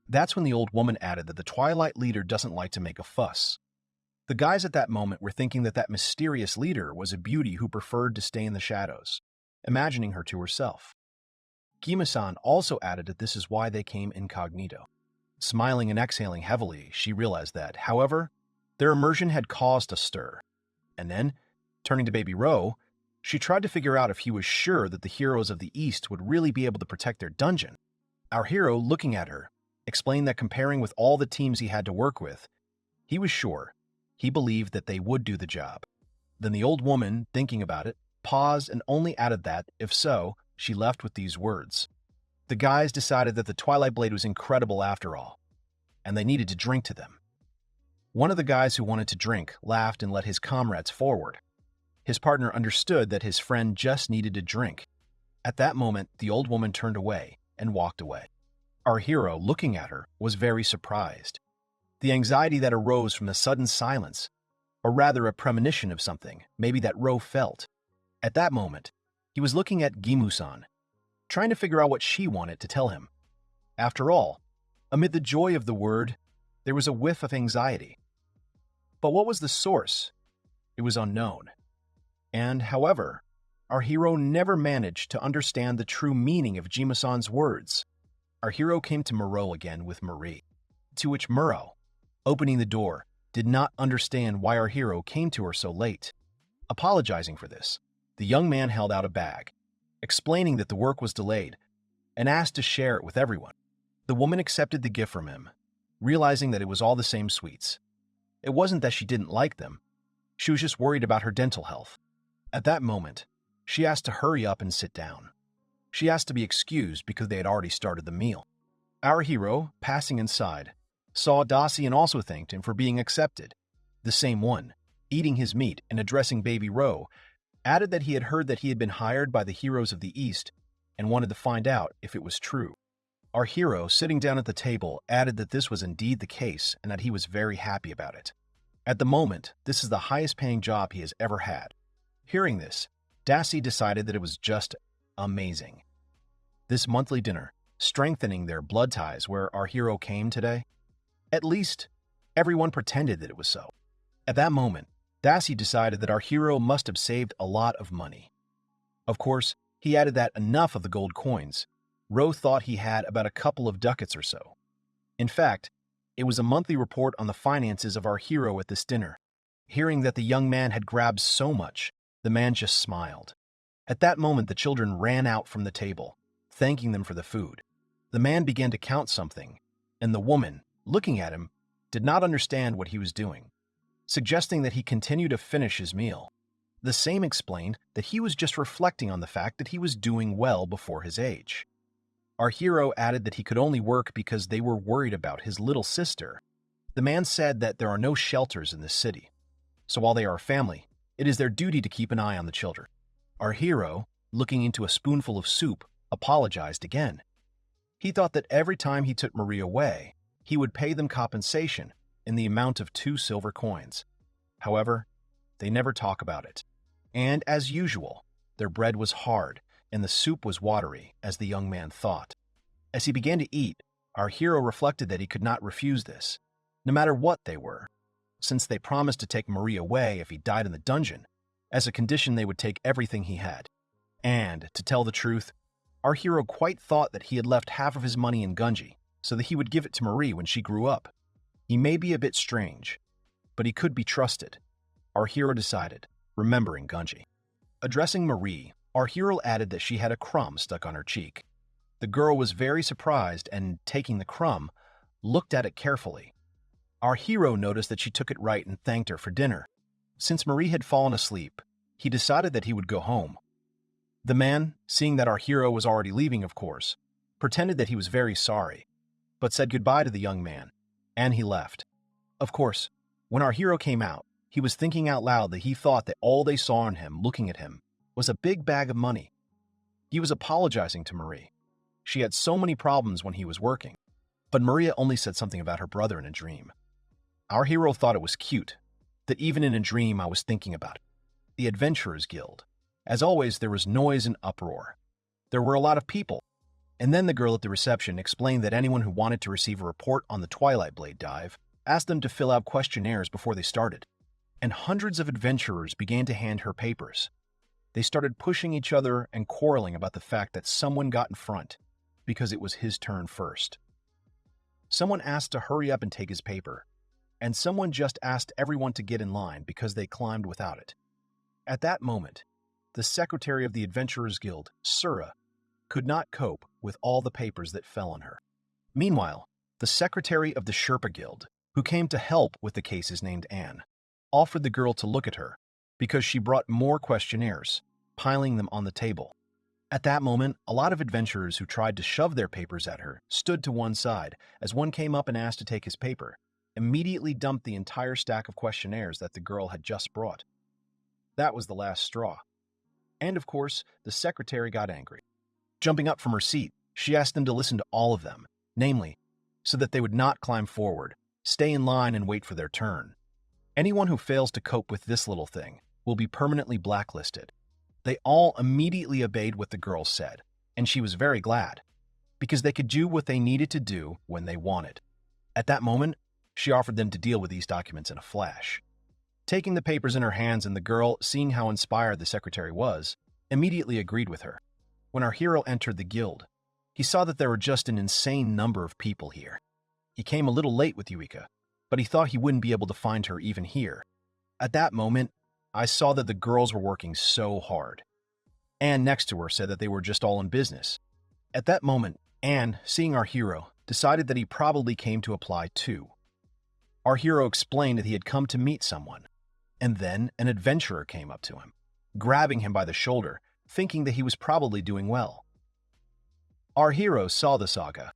That's when the old woman added that the Twilight leader doesn't like to make a fuss. The guys at that moment were thinking that that mysterious leader was a beauty who preferred to stay in the shadows, imagining her to herself. Gima-san also added that this is why they came incognito. Smiling and exhaling heavily, she realized that, however, their immersion had caused a stir. And then, turning to Baby Ro, she tried to figure out if he was sure that the heroes of the East would really be able to protect their dungeon. Our hero, looking at her, explained that comparing with all the teams he had to work with, he was sure. He believed that they would do the job. Then the old woman, thinking about it, paused and only added that, if so, she left with these words. The guys decided that the Twilight Blade was incredible after all, and they needed to drink to them. One of the guys who wanted to drink laughed and led his comrades forward. His partner understood that his friend just needed to drink. At that moment, the old woman turned away and walked away. Our hero, looking at her, was very surprised. The anxiety that arose from the sudden silence, or rather a premonition of something, maybe that Ro felt. At that moment, he was looking at Gimu-san. trying to figure out what she wanted to tell him. After all, amid the joy of the word, there was a whiff of anxiety. But what was the source? It was unknown. And, however, our hero never managed to understand the true meaning of Jima-san's words. Our hero came to Muro again with Marie, to which Muro, opening the door, did not understand why our hero came to her so late. Apologizing for this, the young man held out a bag, explaining that the work was delayed, and asked to share it with everyone. The woman accepted the gift from him, realizing that it was all the same sweets. It wasn't that she didn't like them, she was just worried about her dental health. At that moment, she asked to hurry up and sit down. She asked to be excused because they had already started the meal. Our hero, passing inside, saw Dasi and also thanked him for being accepted. The same one, eating his meat and addressing Baby Ro, added that he had heard that he had been hired by the heroes of the East and wanted to find out if it was true. Our hero, sitting down at the table, added that this was indeed the case and that he was very happy about it. At the moment, this is the highest-paying job he has ever had. Hearing this, Dasi decided that it was just amazing. This monthly dinner, strengthening their blood ties where our hero came today. At least, everyone pretended that it was so. At that moment, Dasi decided that our hero must have saved a lot of money. Of course, he added that enough of the gold coins. Ro thought he had about a couple of ducats or so. In fact, it was a monthly report on the finances of our hero at this dinner. Hearing that the young man had grabbed so much, the man just smiled. At that moment, the children ran out from the table, thanking them for the food. The man began to count something, and the woman, looking at him, did not understand what he was doing, suggesting that he continue to finish his meal. The same explained that he was just reflecting on the fact that he was doing well before his age. Our hero added that he could only work because they were worried about his little sister. The man said that there are no shelters in this city, so while they are a family, it is their duty to keep an eye on the children. Our hero, looking into a spoonful of soup, apologized again. He thought that every time he took Marie away, he would pay them compensation in the amount of 2 silver coins. However, they never talk about it. And as usual, their bread was hard and the soup was watery, as the young man thought. As he began to eat, our hero reflected that he could not refuse this, no matter what they were, since they promised to take Marie away if he died in the dungeon. As a condition, they would take everything he had. And, to tell the truth, our hero quite thought that he had left half of his money in Gunji, so that he would give it to Marie when she grew up. He may be a bit strange, but he could be trusted, our hero decided, remembering Gunji. Addressing Marie, our hero added that she had a crumb stuck on her cheek. The girl was very surprised and, taking the crumb, looked at it carefully. Our hero noticed that she took it right and thanked her for dinner. Since Marie had fallen asleep, he decided that he would go home. The man, seeing that our hero was already leaving, of course, pretended that he was very sorry, but said goodbye to the young man, and he left. Of course, when our hero came out, he was thinking out loud that he thought that all they saw in him, looking at him, was a big bag of money. He was apologizing to Marie. She had so many problems when he was working, but Maria only said something about her brother in a dream. Our hero thought it was cute, that even in a dream I was thinking about it. The Adventurers Guild. As always, there was noise and uproar. There were a lot of people, and then the girl at the reception explained that anyone who wanted to receive a report on the Twilight Blade dive asked them to fill out questionnaires before they started, and hundreds of adventurers began to hand her papers. They started pushing each other and quarreling about the fact that someone got in front, because it was his turn first. Someone asked to hurry up and take his paper, and someone just asked everyone to get in line because they climbed without it. At that moment, the secretary of the Adventurers Guild, Sura, could not cope with all the papers that fell on her. Meanwhile, the secretary of the Sherpa Guild, who came to help with the cases named Anne, offered the girl to look at her because she brought more questionnaires, piling them on the table. At that moment, a lot of adventurers who tried to shove their papers at her stood to one side as one came up and asked to take his paper, immediately dumped the entire stack of questionnaires that the girl had just brought. That was the last straw. And of course, the secretary got angry. Jumping up from her seat, she asked them to listen to all of them, namely, so that they would not climb forward, stay in line and wait for their turn. Anyone who fails to cope with this little thing will be permanently blacklisted. They all immediately obeyed what the girl said, and she was very glad, because they could do what they needed to do when they wanted. At that moment, she offered them to deal with these documents in a flash. Taking the papers in her hands, and the girl, seeing how inspired the secretary was, immediately agreed with her. When our hero entered the guild, he saw that there were just an insane number of people here. He came a little late with Yuika, but he thought he wouldn't be able to find her even here. At that moment, I saw that the girls were working so hard. Anne next to her said that they were just all in business. At that moment, Anne, seeing our hero, decided that he probably came to apply too. Our hero explained that he had come to meet someone, and then an adventurer came up to him, grabbing him by the shoulder, thinking that he was probably doing well. Our hero saw the saga,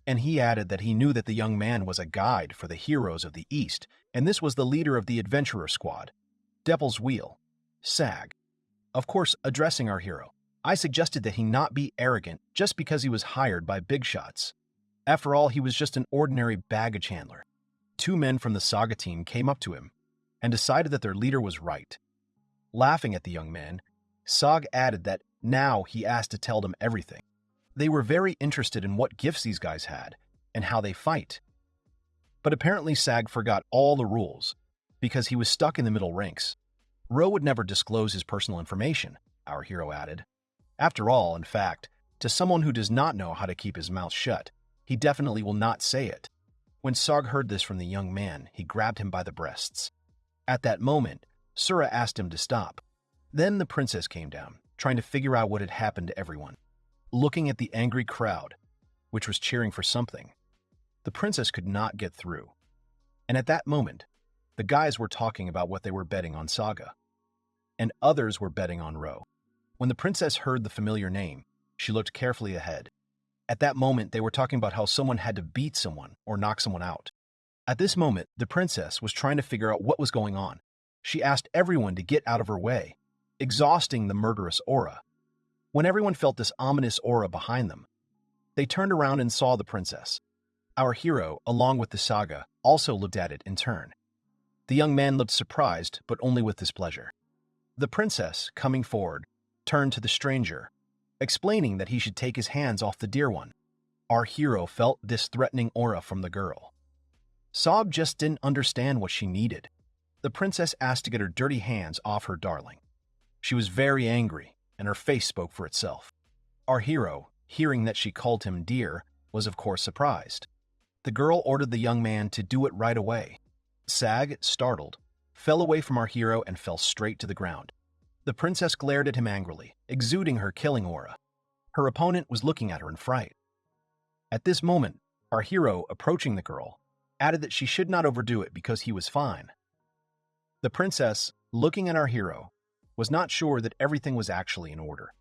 and he added that he knew that the young man was a guide for the heroes of the East, and this was the leader of the adventurer squad, Devil's Wheel, SAG. Of course, addressing our hero, I suggested that he not be arrogant just because he was hired by big shots. After all, he was just an ordinary baggage handler. Two men from the saga team came up to him and decided that their leader was right. Laughing at the young man, Sag added that now he asked to tell them everything. They were very interested in what gifts these guys had and how they fight. But apparently Sag forgot all the rules because he was stuck in the middle ranks. Ro would never disclose his personal information, our hero added. After all, in fact, to someone who does not know how to keep his mouth shut, he definitely will not say it. When Sag heard this from the young man, he grabbed him by the breasts. At that moment, Sura asked him to stop. Then the princess came down, trying to figure out what had happened to everyone. Looking at the angry crowd, which was cheering for something, the princess could not get through. And at that moment, the guys were talking about what they were betting on Saga, and others were betting on Ro. When the princess heard the familiar name, she looked carefully ahead. At that moment, they were talking about how someone had to beat someone or knock someone out. At this moment, the princess was trying to figure out what was going on. She asked everyone to get out of her way, exhausting the murderous aura. When everyone felt this ominous aura behind them, they turned around and saw the princess. Our hero, along with the saga, also looked at it in turn. The young man looked surprised, but only with displeasure. The princess, coming forward, turned to the stranger, explaining that he should take his hands off the dear one. Our hero felt this threatening aura from the girl. Sob just didn't understand what she needed. The princess asked to get her dirty hands off her darling. She was very angry, and her face spoke for itself. Our hero, hearing that she called him dear, was of course surprised. The girl ordered the young man to do it right away. Sag, startled, fell away from our hero and fell straight to the ground. The princess glared at him angrily, exuding her killing aura. Her opponent was looking at her in fright. At this moment, our hero, approaching the girl, added that she should not overdo it because he was fine. The princess, looking at our hero, was not sure that everything was actually in order.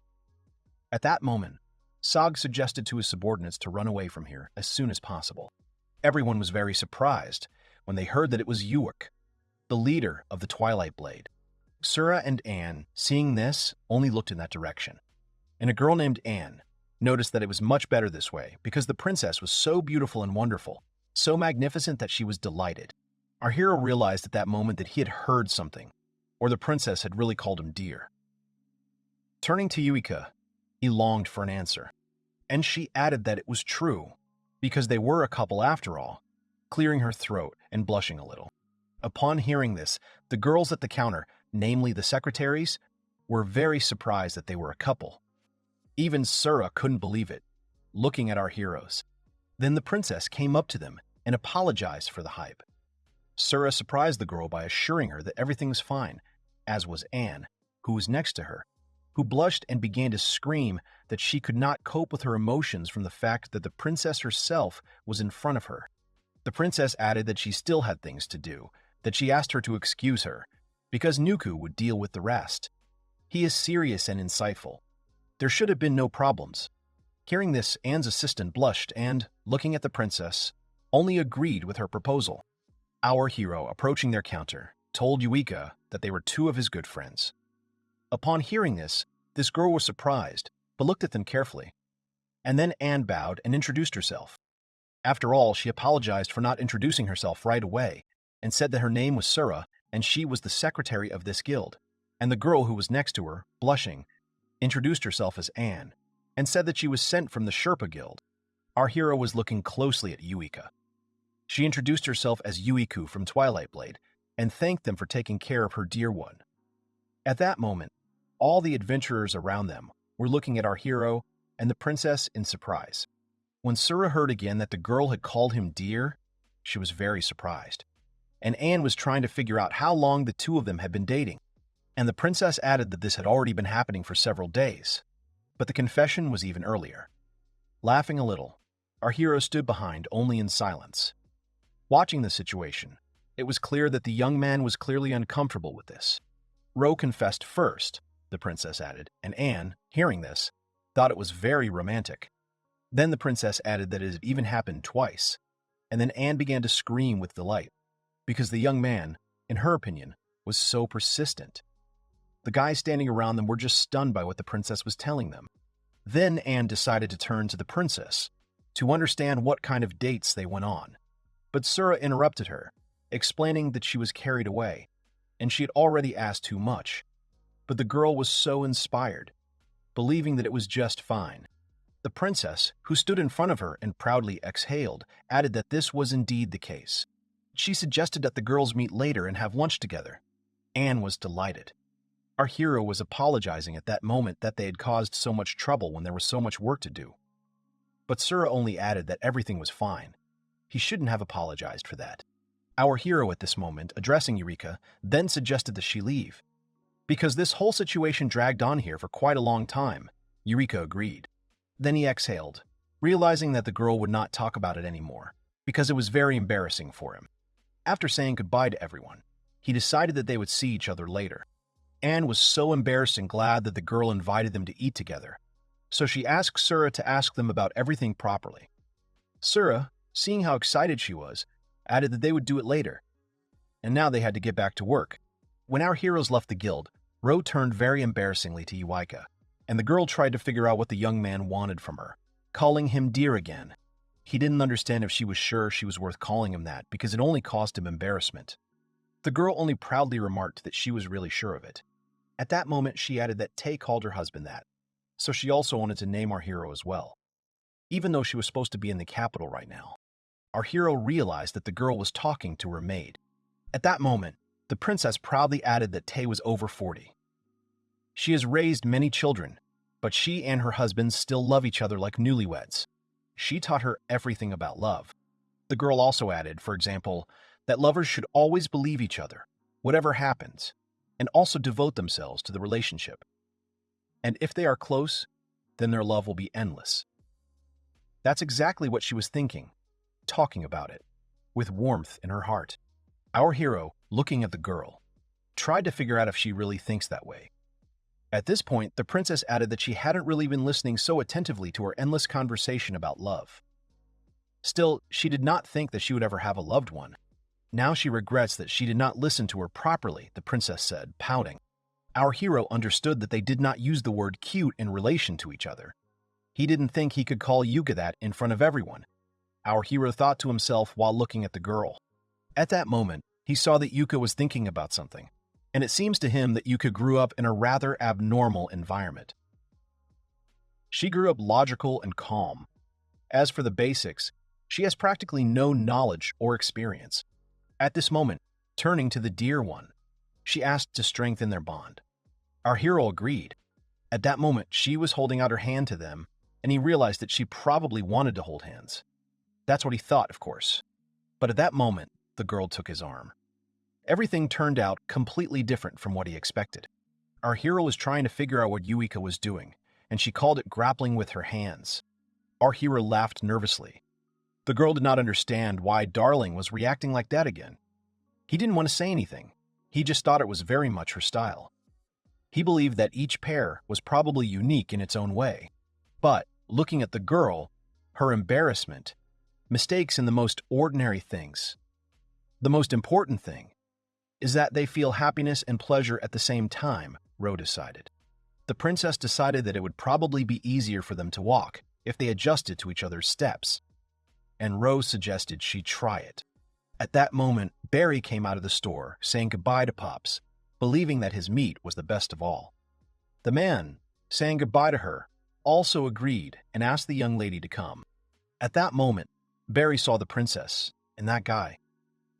At that moment, Sag suggested to his subordinates to run away from here as soon as possible. Everyone was very surprised when they heard that it was Yuik, the leader of the Twilight Blade. Sura and Anne, seeing this, only looked in that direction. And a girl named Anne noticed that it was much better this way because the princess was so beautiful and wonderful, so magnificent that she was delighted. Our hero realized at that moment that he had heard something, or the princess had really called him dear. Turning to Yuika, he longed for an answer, and she added that it was true, because they were a couple after all, clearing her throat and blushing a little. Upon hearing this, the girls at the counter, namely the secretaries, were very surprised that they were a couple. Even Sura couldn't believe it, looking at our heroes. Then the princess came up to them and apologized for the hype. Sura surprised the girl by assuring her that everything was fine, as was Anne, who was next to her, who blushed and began to scream that she could not cope with her emotions from the fact that the princess herself was in front of her. The princess added that she still had things to do, that she asked her to excuse her, because Nuku would deal with the rest. He is serious and insightful. There should have been no problems. Hearing this, Anne's assistant blushed and, looking at the princess, only agreed with her proposal. Our hero, approaching their counter, told Yuika that they were two of his good friends. Upon hearing this girl was surprised, but looked at them carefully. And then Anne bowed and introduced herself. After all, she apologized for not introducing herself right away, and said that her name was Sura, and she was the secretary of this guild. And the girl who was next to her, blushing, introduced herself as Anne. and said that she was sent from the Sherpa Guild. Our hero was looking closely at Yuika. She introduced herself as Yuiku from Twilight Blade and thanked them for taking care of her dear one. At that moment, all the adventurers around them were looking at our hero and the princess in surprise. When Sura heard again that the girl had called him dear, she was very surprised. And Anne was trying to figure out how long the two of them had been dating, and the princess added that this had already been happening for several days. But the confession was even earlier. Laughing a little, our hero stood behind only in silence. Watching the situation, it was clear that the young man was clearly uncomfortable with this. Ro confessed first, the princess added, and Anne, hearing this, thought it was very romantic. Then the princess added that it had even happened twice, and then Anne began to scream with delight, because the young man, in her opinion, was so persistent. The guys standing around them were just stunned by what the princess was telling them. Then Anne decided to turn to the princess to understand what kind of dates they went on. But Sura interrupted her, explaining that she was carried away, and she had already asked too much. But the girl was so inspired, believing that it was just fine. The princess, who stood in front of her and proudly exhaled, added that this was indeed the case. She suggested that the girls meet later and have lunch together. Anne was delighted. Our hero was apologizing at that moment that they had caused so much trouble when there was so much work to do. But Sura only added that everything was fine. He shouldn't have apologized for that. Our hero at this moment, addressing Eureka, then suggested that she leave. Because this whole situation dragged on here for quite a long time, Eureka agreed. Then he exhaled, realizing that the girl would not talk about it anymore, because it was very embarrassing for him. After saying goodbye to everyone, he decided that they would see each other later. Anne was so embarrassed and glad that the girl invited them to eat together, so she asked Sura to ask them about everything properly. Sura, seeing how excited she was, added that they would do it later. And now they had to get back to work. When our heroes left the guild, Ro turned very embarrassingly to Yuika, and the girl tried to figure out what the young man wanted from her, calling him dear again. He didn't understand if she was sure she was worth calling him that because it only caused him embarrassment. The girl only proudly remarked that she was really sure of it. At that moment, she added that Tay called her husband that, so she also wanted to name our hero as well. Even though she was supposed to be in the capital right now, our hero realized that the girl was talking to her maid. At that moment, the princess proudly added that Tay was over 40. She has raised many children, but she and her husband still love each other like newlyweds. She taught her everything about love. The girl also added, for example, that lovers should always believe each other, whatever happens, and also devote themselves to the relationship. And if they are close, then their love will be endless. That's exactly what she was thinking, talking about it, with warmth in her heart. Our hero, looking at the girl, tried to figure out if she really thinks that way. At this point, the princess added that she hadn't really been listening so attentively to her endless conversation about love. Still, she did not think that she would ever have a loved one. Now she regrets that she did not listen to her properly, the princess said, pouting. Our hero understood that they did not use the word cute in relation to each other. He didn't think he could call Yuka that in front of everyone. Our hero thought to himself while looking at the girl. At that moment, he saw that Yuka was thinking about something, and it seems to him that Yuka grew up in a rather abnormal environment. She grew up logical and calm. As for the basics, she has practically no knowledge or experience. At this moment, turning to the dear one, she asked to strengthen their bond. Our hero agreed. At that moment, she was holding out her hand to them, and he realized that she probably wanted to hold hands. That's what he thought, of course. But at that moment, the girl took his arm. Everything turned out completely different from what he expected. Our hero was trying to figure out what Yuika was doing, and she called it grappling with her hands. Our hero laughed nervously. The girl did not understand why Darling was reacting like that again. He didn't want to say anything. He just thought it was very much her style. He believed that each pair was probably unique in its own way. But, looking at the girl, her embarrassment, mistakes in the most ordinary things, the most important thing is that they feel happiness and pleasure at the same time, Ro decided. The princess decided that it would probably be easier for them to walk if they adjusted to each other's steps, and Ro suggested she try it. At that moment, Barry came out of the store, saying goodbye to Pops, believing that his meat was the best of all. The man, saying goodbye to her, also agreed and asked the young lady to come. At that moment, Barry saw the princess and that guy,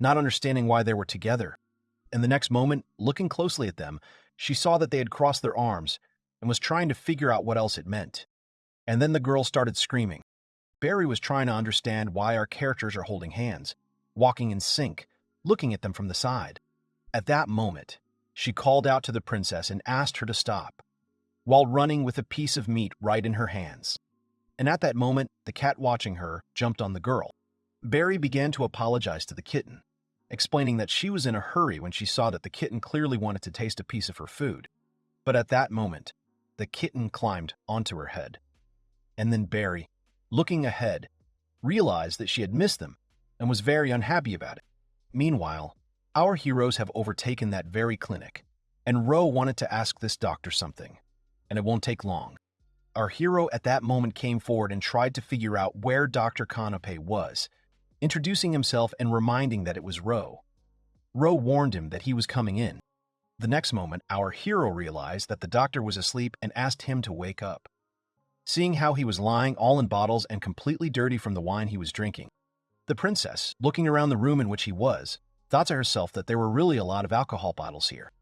not understanding why they were together. And the next moment, looking closely at them, she saw that they had crossed their arms and was trying to figure out what else it meant. And then the girl started screaming. Barry was trying to understand why our characters are holding hands, walking in sync, looking at them from the side. At that moment, she called out to the princess and asked her to stop, while running with a piece of meat right in her hands. And at that moment, the cat watching her jumped on the girl. Barry began to apologize to the kitten, explaining that she was in a hurry when she saw that the kitten clearly wanted to taste a piece of her food. But at that moment, the kitten climbed onto her head. And then Barry, looking ahead, realized that she had missed them and was very unhappy about it. Meanwhile, our heroes have overtaken that very clinic, and Ro wanted to ask this doctor something, and it won't take long. Our hero at that moment came forward and tried to figure out where Dr. Kanape was, introducing himself and reminding that it was Ro. Ro warned him that he was coming in. The next moment, our hero realized that the doctor was asleep and asked him to wake up. Seeing how he was lying all in bottles and completely dirty from the wine he was drinking, the princess, looking around the room in which he was, thought to herself that there were really a lot of alcohol bottles here.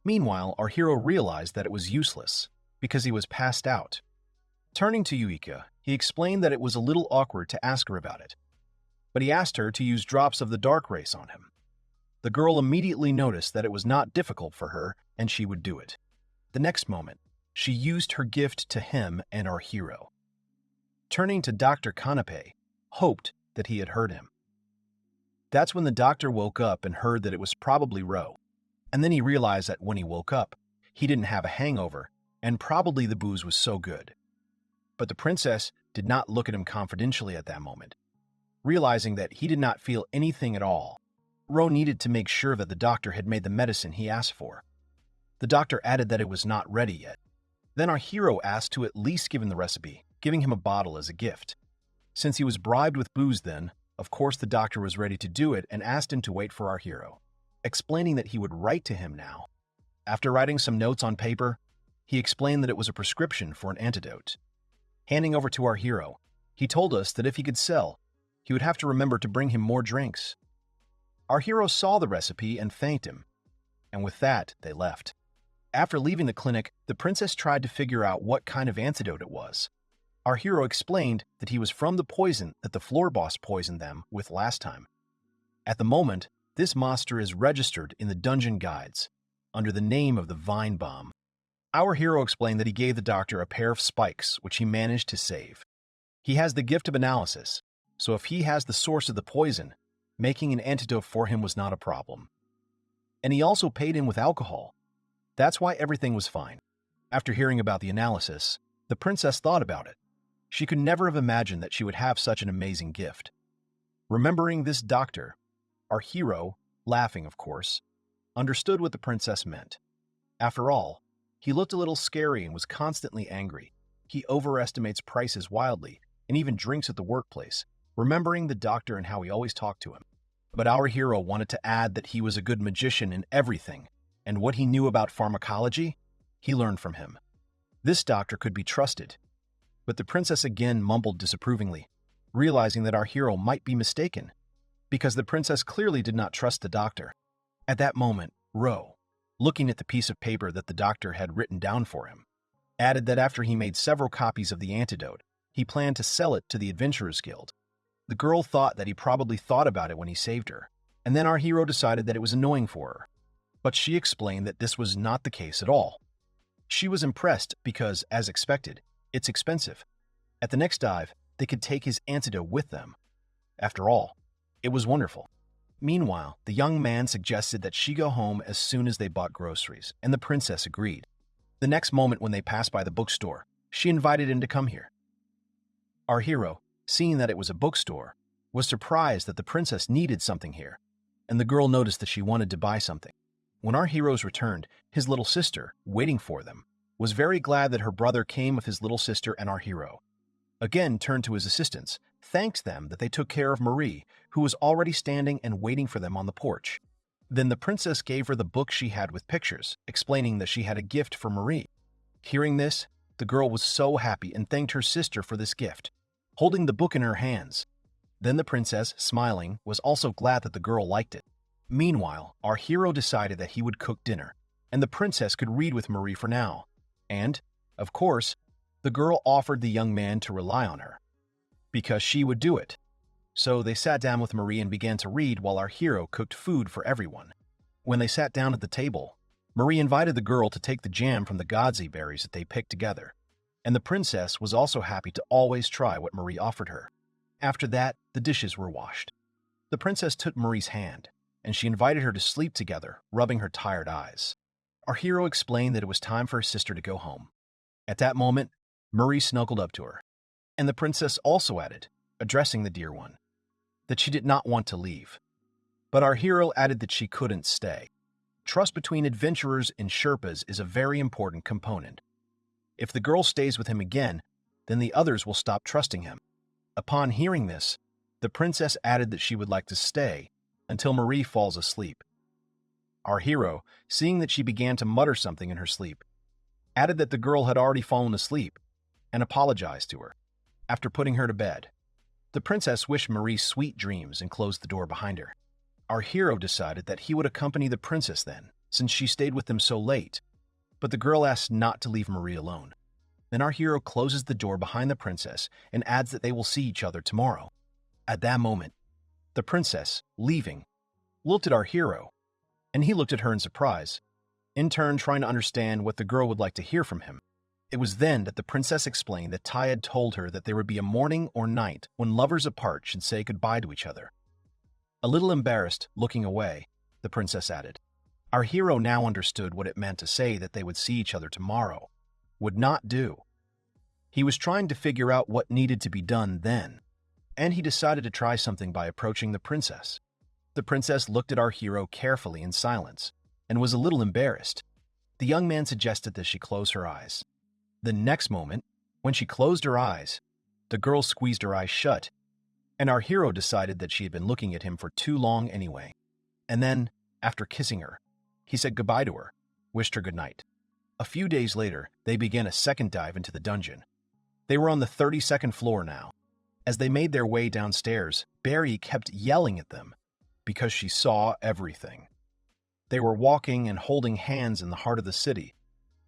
Meanwhile, our hero realized that it was useless, because he was passed out. Turning to Yuika, he explained that it was a little awkward to ask her about it, but he asked her to use drops of the dark race on him. The girl immediately noticed that it was not difficult for her, and she would do it. The next moment, she used her gift to him and our hero. Turning to Dr. Kanape, hoped that he had heard him. That's when the doctor woke up and heard that it was probably Ro. And then he realized that when he woke up, he didn't have a hangover, and probably the booze was so good. But the princess did not look at him confidentially at that moment. Realizing that he did not feel anything at all, Ro needed to make sure that the doctor had made the medicine he asked for. The doctor added that it was not ready yet. Then our hero asked to at least give him the recipe, giving him a bottle as a gift. Since he was bribed with booze then, of course the doctor was ready to do it and asked him to wait for our hero, explaining that he would write to him now. After writing some notes on paper, he explained that it was a prescription for an antidote. Handing over to our hero, he told us that if he could sell, he would have to remember to bring him more drinks. Our hero saw the recipe and thanked him, and with that, they left. After leaving the clinic, the princess tried to figure out what kind of antidote it was. Our hero explained that he was from the poison that the floor boss poisoned them with last time. At the moment, this monster is registered in the dungeon guides under the name of the Vine Bomb. Our hero explained that he gave the doctor a pair of spikes, which he managed to save. He has the gift of analysis, so if he has the source of the poison, making an antidote for him was not a problem. And he also paid him with alcohol. That's why everything was fine. After hearing about the analysis, the princess thought about it. She could never have imagined that she would have such an amazing gift. Remembering this doctor, our hero, laughing of course, understood what the princess meant. After all, he looked a little scary and was constantly angry. He overestimates prices wildly and even drinks at the workplace, remembering the doctor and how he always talked to him. But our hero wanted to add that he was a good magician in everything, and what he knew about pharmacology, he learned from him. This doctor could be trusted. But the princess again mumbled disapprovingly, realizing that our hero might be mistaken, because the princess clearly did not trust the doctor. At that moment, Ro, looking at the piece of paper that the doctor had written down for him, added that after he made several copies of the antidote, he planned to sell it to the Adventurers Guild. The girl thought that he probably thought about it when he saved her, and then our hero decided that it was annoying for her. But she explained that this was not the case at all. She was impressed because, as expected, it's expensive. At the next dive, they could take his antidote with them. After all, it was wonderful. Meanwhile, the young man suggested that she go home as soon as they bought groceries, and the princess agreed. The next moment when they passed by the bookstore, she invited him to come here. Our hero, seeing that it was a bookstore, was surprised that the princess needed something here, and the girl noticed that she wanted to buy something. When our heroes returned, his little sister, waiting for them, was very glad that her brother came with his little sister and our hero. Again turned to his assistants, thanked them that they took care of Marie, who was already standing and waiting for them on the porch. Then the princess gave her the book she had with pictures, explaining that she had a gift for Marie. Hearing this, the the girl was so happy and thanked her sister for this gift, holding the book in her hands. Then the princess, smiling, was also glad that the girl liked it. Meanwhile, our hero decided that he would cook dinner, and the princess could read with Marie for now. And, of course, the girl offered the young man to rely on her, because she would do it. So they sat down with Marie and began to read while our hero cooked food for everyone. When they sat down at the table, Marie invited the girl to take the jam from the godzi berries that they picked together, and the princess was also happy to always try what Marie offered her. After that, the dishes were washed. The princess took Marie's hand, and she invited her to sleep together, rubbing her tired eyes. Our hero explained that it was time for her sister to go home. At that moment, Marie snuggled up to her, and the princess also added, addressing the dear one, that she did not want to leave. But our hero added that she couldn't stay. Trust between adventurers and Sherpas is a very important component. If the girl stays with him again, then the others will stop trusting him. Upon hearing this, the princess added that she would like to stay until Marie falls asleep. Our hero, seeing that she began to mutter something in her sleep, added that the girl had already fallen asleep and apologized to her. After putting her to bed, the princess wished Marie sweet dreams and closed the door behind her. Our hero decided that he would accompany the princess then, since she stayed with them so late, but the girl asked not to leave Marie alone. Then our hero closes the door behind the princess and adds that they will see each other tomorrow. At that moment, the princess, leaving, looked at our hero, and he looked at her in surprise, in turn trying to understand what the girl would like to hear from him. It was then that the princess explained that Tai had told her that there would be a morning or night when lovers apart should say goodbye to each other. A little embarrassed, looking away, the princess added. Our hero now understood what it meant to say that they would see each other tomorrow. Would not do. He was trying to figure out what needed to be done then, and he decided to try something by approaching the princess. The princess looked at our hero carefully in silence, and was a little embarrassed. The young man suggested that she close her eyes. The next moment, when she closed her eyes, the girl squeezed her eyes shut, and our hero decided that she had been looking at him for too long anyway. And then, after kissing her, he said goodbye to her, wished her good night. A few days later, they began a second dive into the dungeon. They were on the 32nd floor now. As they made their way downstairs, Barry kept yelling at them because she saw everything. They were walking and holding hands in the heart of the city,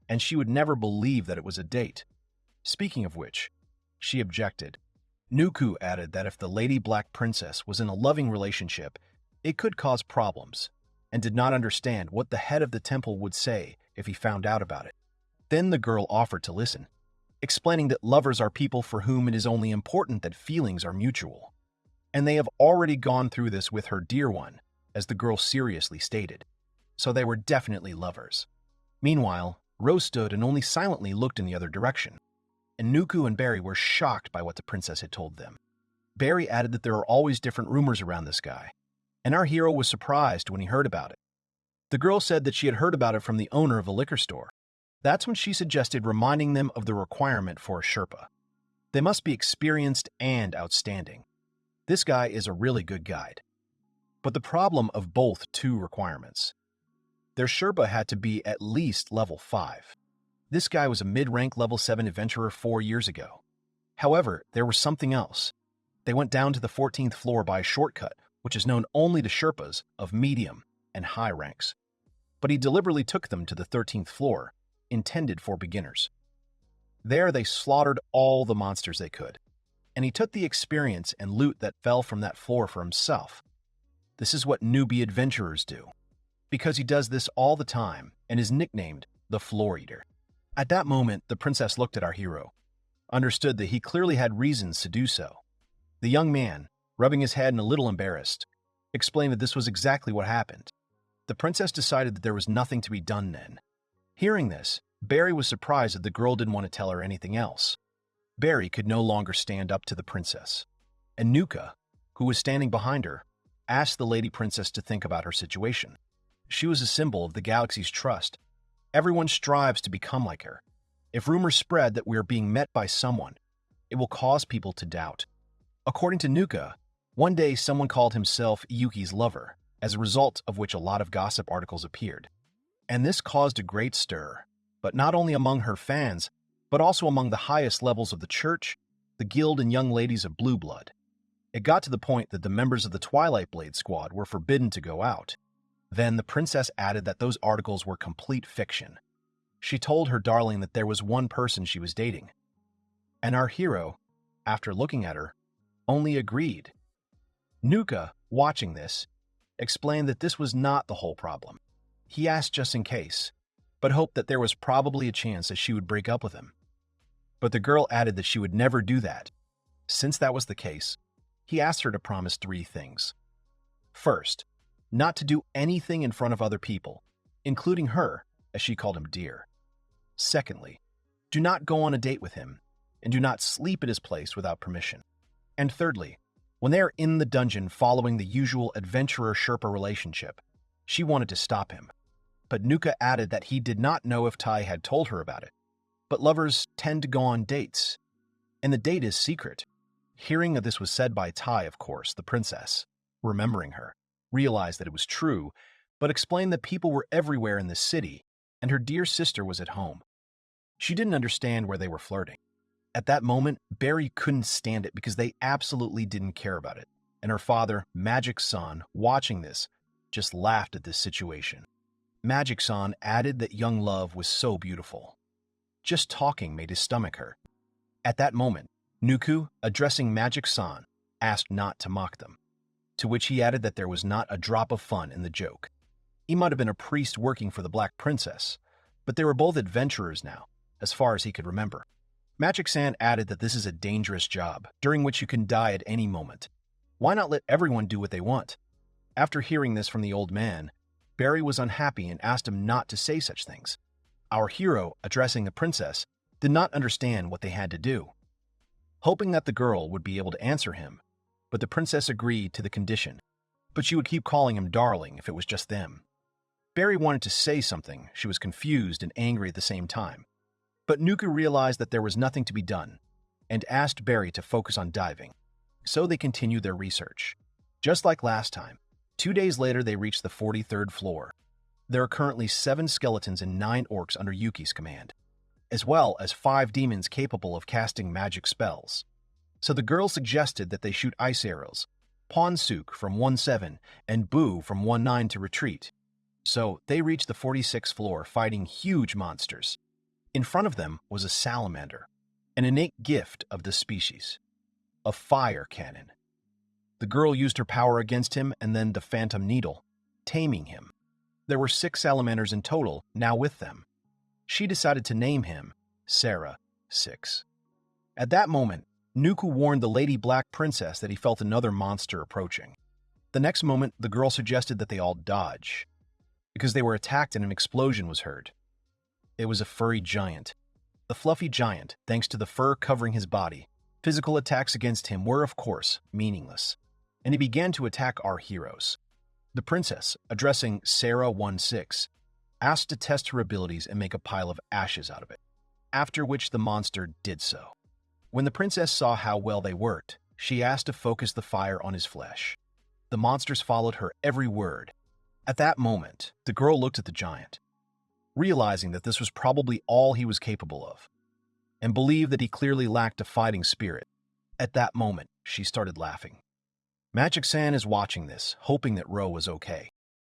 and she would never believe that it was a date. Speaking of which, she objected. Nuku added that if the Lady Black Princess was in a loving relationship, it could cause problems, and did not understand what the head of the temple would say if he found out about it. Then the girl offered to listen, explaining that lovers are people for whom it is only important that feelings are mutual. And they have already gone through this with her dear one, as the girl seriously stated. So they were definitely lovers. Meanwhile, Rose stood and only silently looked in the other direction, and Nuku and Barry were shocked by what the princess had told them. Barry added that there are always different rumors around this guy, and our hero was surprised when he heard about it. The girl said that she had heard about it from the owner of a liquor store. That's when she suggested reminding them of the requirement for a Sherpa. They must be experienced and outstanding. This guy is a really good guide. But the problem of both two requirements. Their Sherpa had to be at least level 5. This guy was a mid-rank level 7 adventurer 4 years ago. However, there was something else. They went down to the 14th floor by a shortcut, which is known only to Sherpas of medium and high ranks. But he deliberately took them to the 13th floor, intended for beginners. There they slaughtered all the monsters they could, and he took the experience and loot that fell from that floor for himself. This is what newbie adventurers do, because he does this all the time and is nicknamed the Floor Eater. At that moment, the princess looked at our hero, understood that he clearly had reasons to do so. The young man, rubbing his head and a little embarrassed, explained that this was exactly what happened. The princess decided that there was nothing to be done then. Hearing this, Barry was surprised that the girl didn't want to tell her anything else. Barry could no longer stand up to the princess, and Nuka, who was standing behind her, asked the lady princess to think about her situation. She was a symbol of the galaxy's trust. Everyone strives to become like her. If rumors spread that we are being met by someone, it will cause people to doubt. According to Nuka, one day someone called himself Yuki's lover, as a result of which a lot of gossip articles appeared. And this caused a great stir, but not only among her fans, but also among the highest levels of the church, the guild, and young ladies of blue blood. It got to the point that the members of the Twilight Blade squad were forbidden to go out. Then the princess added that those articles were complete fiction. She told her darling that there was one person she was dating. And our hero, after looking at her, only agreed. Nuka, watching this, explained that this was not the whole problem. He asked just in case, but hoped that there was probably a chance that she would break up with him. But the girl added that she would never do that. Since that was the case, he asked her to promise 3 things. First, not to do anything in front of other people, including her, as she called him dear. Secondly, do not go on a date with him, and do not sleep at his place without permission. And thirdly, when they are in the dungeon following the usual adventurer-Sherpa relationship, she wanted to stop him. But Nuka added that he did not know if Tai had told her about it. But lovers tend to go on dates, and the date is secret. Hearing that this was said by Tai, of course, the princess, remembering her, realized that it was true, but explained that people were everywhere in the city, and her dear sister was at home. She didn't understand where they were flirting. At that moment, Barry couldn't stand it because they absolutely didn't care about it, and her father, Magic-san, watching this, just laughed at this situation. Magic-san added that young love was so beautiful. Just talking made his stomach hurt. At that moment, Nuku, addressing Magic-san, asked not to mock them, to which he added that there was not a drop of fun in the joke. He might have been a priest working for the Black Princess, but they were both adventurers now, as far as he could remember. Magic-san added that this is a dangerous job, during which you can die at any moment. Why not let everyone do what they want? After hearing this from the old man, Barry was unhappy and asked him not to say such things. Our hero, addressing the princess, did not understand what they had to do, hoping that the girl would be able to answer him, but the princess agreed to the condition, but she would keep calling him darling if it was just them. Barry wanted to say something. She was confused and angry at the same time. But Nuku realized that there was nothing to be done, and asked Barry to focus on diving. So they continued their research. Just like last time, 2 days later they reached the 43rd floor. There are currently 7 skeletons and 9 orcs under Yuki's command, as well as 5 demons capable of casting magic spells. So the girl suggested that they shoot ice arrows, Ponsuk from 1-7 and Boo from 1-9 to retreat. So they reached the 46th floor fighting huge monsters. In front of them was a salamander, an innate gift of the species, a fire cannon. The girl used her power against him and then the phantom needle, taming him. There were 6 salamanders in total now with them. She decided to name him Sarah 6. At that moment, Nuku warned the Lady Black Princess that he felt another monster approaching. The next moment, the girl suggested that they all dodge, because they were attacked and an explosion was heard. It was a furry giant. The fluffy giant, thanks to the fur covering his body, physical attacks against him were, of course, meaningless, and he began to attack our heroes. The princess, addressing Sarah 1-6, asked to test her abilities and make a pile of ashes out of it, after which the monster did so. When the princess saw how well they worked, she asked to focus the fire on his flesh. The monsters followed her every word. At that moment, the girl looked at the giant, realizing that this was probably all he was capable of, and believed that he clearly lacked a fighting spirit. At that moment, she started laughing. Magic-san is watching this, hoping that Ro was okay.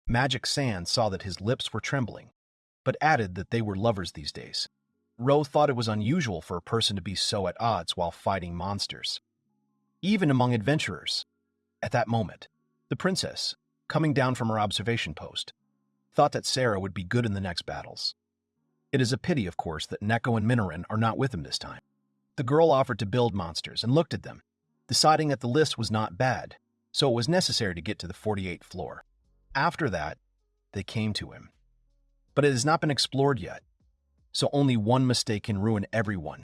Magic-san saw that his lips were trembling, but added that they were lovers these days. Ro thought it was unusual for a person to be so at odds while fighting monsters, even among adventurers. At that moment, the princess, coming down from her observation post, thought that Sarah would be good in the next battles. It is a pity, of course, that Neko and Minoran are not with him this time. The girl offered to build monsters and looked at them, deciding that the list was not bad, so it was necessary to get to the 48th floor. After that, they came to him. But it has not been explored yet, so only one mistake can ruin everyone.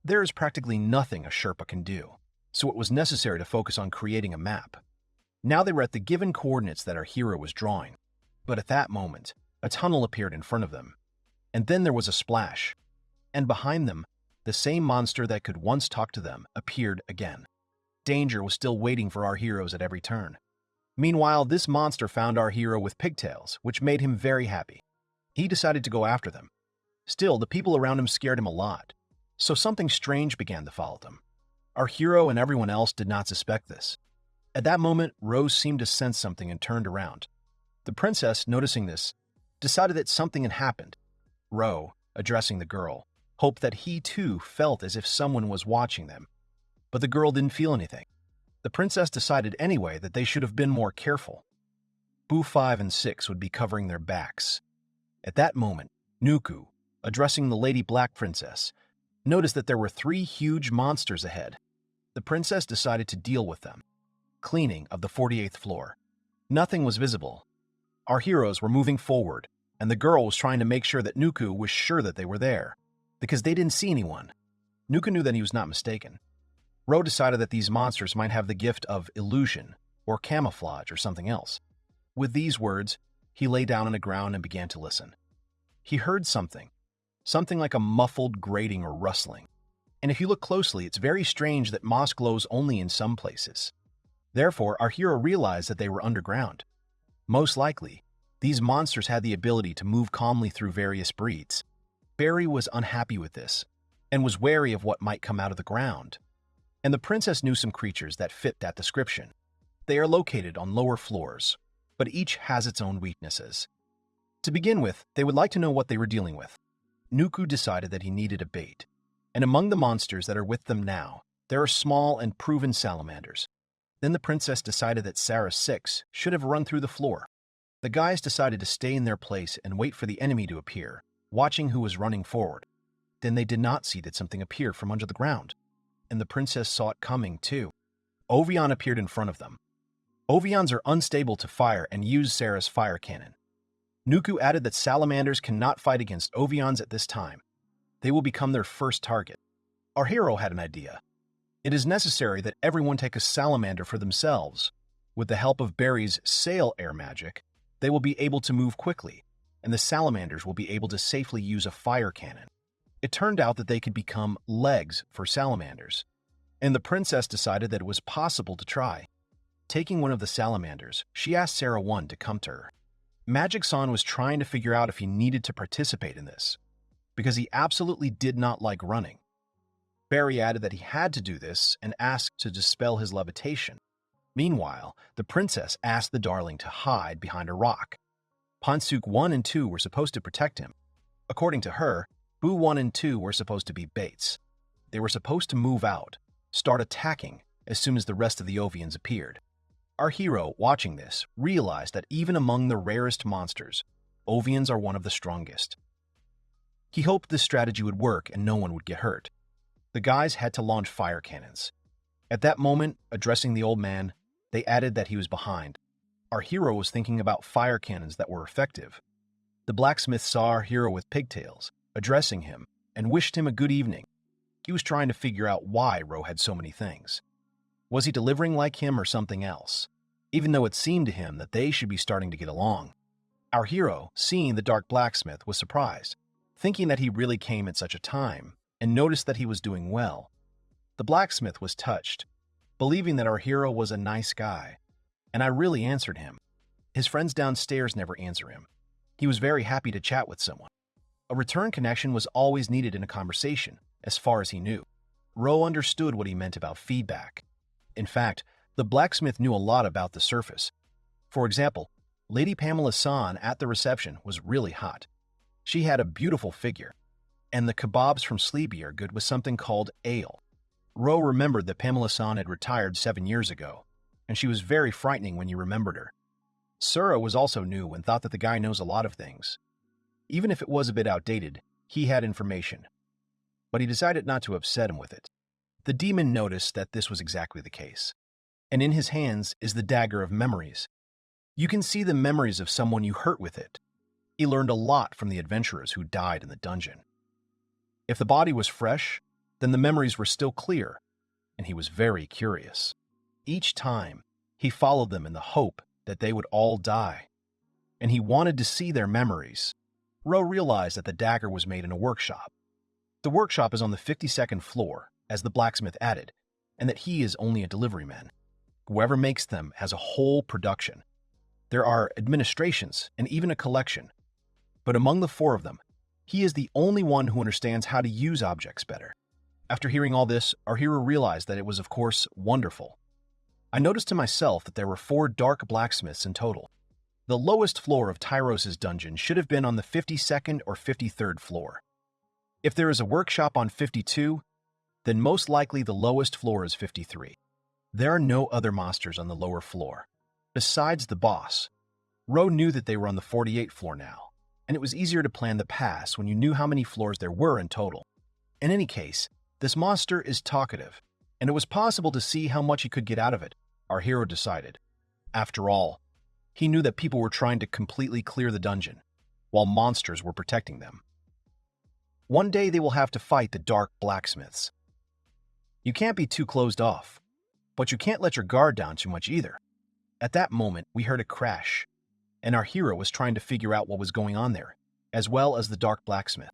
There is practically nothing a Sherpa can do, so it was necessary to focus on creating a map. Now they were at the given coordinates that our hero was drawing, but at that moment, a tunnel appeared in front of them, and then there was a splash, and behind them, the same monster that could once talk to them appeared again. Danger was still waiting for our heroes at every turn. Meanwhile, this monster found our hero with pigtails, which made him very happy. He decided to go after them. Still, the people around him scared him a lot. So something strange began to follow them. Our hero and everyone else did not suspect this. At that moment, Rose seemed to sense something and turned around. The princess, noticing this, decided that something had happened. Ro, addressing the girl, hoped that he too felt as if someone was watching them. But the girl didn't feel anything. The princess decided anyway that they should have been more careful. Bu 5 and 6 would be covering their backs. At that moment, Nuku, addressing the Lady Black Princess, noticed that there were 3 huge monsters ahead. The princess decided to deal with them. Cleaning of the 48th floor. Nothing was visible. Our heroes were moving forward, and the girl was trying to make sure that Nuku was sure that they were there, because they didn't see anyone. Nuku knew that he was not mistaken. Ro decided that these monsters might have the gift of illusion, or camouflage, or something else. With these words, he lay down on the ground and began to listen. He heard something like a muffled grating or rustling. And if you look closely, it's very strange that moss glows only in some places. Therefore, our hero realized that they were underground. Most likely, these monsters had the ability to move calmly through various breeds. Barry was unhappy with this, and was wary of what might come out of the ground. And the princess knew some creatures that fit that description. They are located on lower floors, but each has its own weaknesses. To begin with, they would like to know what they were dealing with. Nuku decided that he needed a bait, and among the monsters that are with them now, there are small and proven salamanders. Then the princess decided that Sarah 6 should have run through the floor. The guys decided to stay in their place and wait for the enemy to appear, watching who was running forward. Then they did not see that something appeared from under the ground, and the princess saw it coming too. Ovion appeared in front of them. Ovions are unstable to fire and use Sarah's fire cannon. Nuku added that salamanders cannot fight against Ovions at this time. They will become their first target. Our hero had an idea. It is necessary that everyone take a salamander for themselves. With the help of Barry's sail air magic, they will be able to move quickly, and the salamanders will be able to safely use a fire cannon. It turned out that they could become legs for salamanders, and the princess decided that it was possible to try. Taking one of the salamanders, she asked Sarah 1 to come to her. Magic-san was trying to figure out if he needed to participate in this, because he absolutely did not like running. Barry added that he had to do this and asked to dispel his levitation. Meanwhile, the princess asked the darling to hide behind a rock. Pansuk 1 and 2 were supposed to protect him. According to her, Bu 1 and 2 were supposed to be baits. They were supposed to move out, start attacking as soon as the rest of the Ovians appeared. Our hero, watching this, realized that even among the rarest monsters, Ovians are one of the strongest. He hoped this strategy would work and no one would get hurt. The guys had to launch fire cannons. At that moment, addressing the old man, they added that he was behind. Our hero was thinking about fire cannons that were effective. The blacksmith saw our hero with pigtails, addressing him, and wished him a good evening. He was trying to figure out why Ro had so many things. Was he delivering like him or something else? Even though it seemed to him that they should be starting to get along. Our hero, seeing the dark blacksmith, was surprised, thinking that he really came at such a time, and noticed that he was doing well. The blacksmith was touched, believing that our hero was a nice guy, and I really answered him. His friends downstairs never answer him. He was very happy to chat with someone. A return connection was always needed in a conversation, as far as he knew. Ro understood what he meant about feedback. In fact, the blacksmith knew a lot about the surface. For example, Lady Pamela San at the reception was really hot. She had a beautiful figure, and the kebabs from Sleepy are good with something called ale. Ro remembered that Pamela San had retired 7 years ago, and she was very frightening when you remembered her. Sura was also new and thought that the guy knows a lot of things. Even if it was a bit outdated, he had information. But he decided not to upset him with it. The demon noticed that this was exactly the case. And in his hands is the dagger of memories. You can see the memories of someone you hurt with it. He learned a lot from the adventurers who died in the dungeon. If the body was fresh, then the memories were still clear, and he was very curious. Each time, he followed them in the hope that they would all die, and he wanted to see their memories. Ro realized that the dagger was made in a workshop. The workshop is on the 52nd floor, as the blacksmith added, and that he is only a delivery man. Whoever makes them has a whole production. There are administrations and even a collection. But among the 4 of them, he is the only one who understands how to use objects better. After hearing all this, our hero realized that it was, of course, wonderful. I noticed to myself that there were 4 dark blacksmiths in total. The lowest floor of Tyros' dungeon should have been on the 52nd or 53rd floor. If there is a workshop on 52, then most likely the lowest floor is 53. There are no other monsters on the lower floor. Besides the boss, Ro knew that they were on the 48th floor now, and it was easier to plan the pass when you knew how many floors there were in total. In any case, this monster is talkative, and it was possible to see how much he could get out of it, our hero decided. After all, he knew that people were trying to completely clear the dungeon, while monsters were protecting them. One day they will have to fight the dark blacksmiths. You can't be too closed off, but you can't let your guard down too much either. At that moment, we heard a crash, and our hero was trying to figure out what was going on there, as well as the dark blacksmith.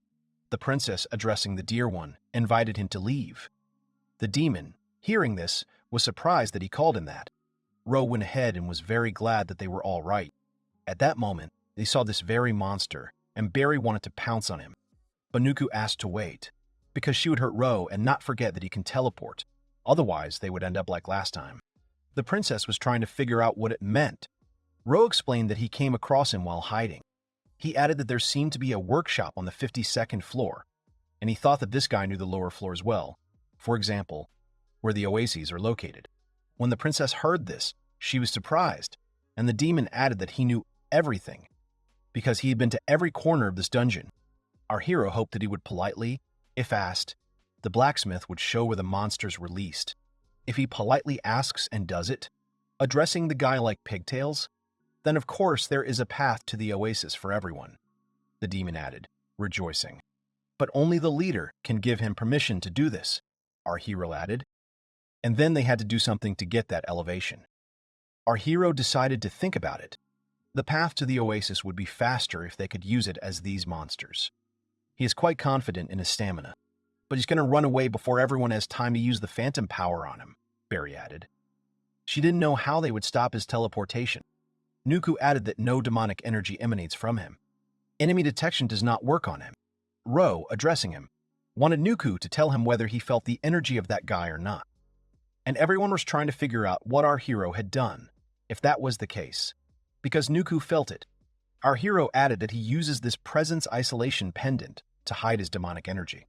The princess, addressing the dear one, invited him to leave. The demon, hearing this, was surprised that he called him that. Ro went ahead and was very glad that they were all right. At that moment, they saw this very monster, and Barry wanted to pounce on him. But Nuku asked to wait, because she would hurt Ro and not forget that he can teleport. Otherwise, they would end up like last time. The princess was trying to figure out what it meant. Ro explained that he came across him while hiding. He added that there seemed to be a workshop on the 52nd floor, and he thought that this guy knew the lower floor as well, for example, where the oases are located. When the princess heard this, she was surprised, and the demon added that he knew everything, because he had been to every corner of this dungeon. Our hero hoped that he would politely, if asked, the blacksmith would show where the monsters were leased. If he politely asks and does it, addressing the guy like pigtails, then of course there is a path to the oasis for everyone, the demon added, rejoicing. But only the leader can give him permission to do this, our hero added. And then they had to do something to get that elevation. Our hero decided to think about it. The path to the oasis would be faster if they could use it as these monsters. He is quite confident in his stamina, but he's going to run away before everyone has time to use the phantom power on him, Barry added. She didn't know how they would stop his teleportation. Nuku added that no demonic energy emanates from him. Enemy detection does not work on him. Ro, addressing him, wanted Nuku to tell him whether he felt the energy of that guy or not. And everyone was trying to figure out what our hero had done, if that was the case. Because Nuku felt it, our hero added that he uses this presence isolation pendant to hide his demonic energy.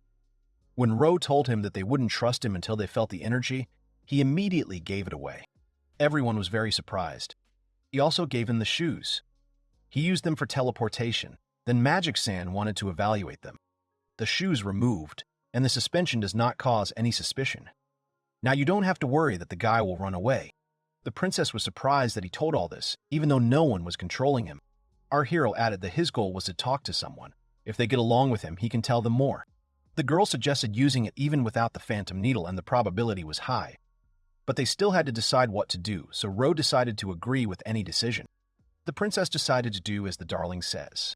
When Ro told him that they wouldn't trust him until they felt the energy, he immediately gave it away. Everyone was very surprised. He also gave him the shoes. He used them for teleportation. Then Magic Sand wanted to evaluate them. The shoes removed, and the suspension does not cause any suspicion. Now you don't have to worry that the guy will run away. The princess was surprised that he told all this, even though no one was controlling him. Our hero added that his goal was to talk to someone. If they get along with him, he can tell them more. The girl suggested using it even without the phantom needle, and the probability was high. But they still had to decide what to do, so Ro decided to agree with any decision. The princess decided to do as the darling says.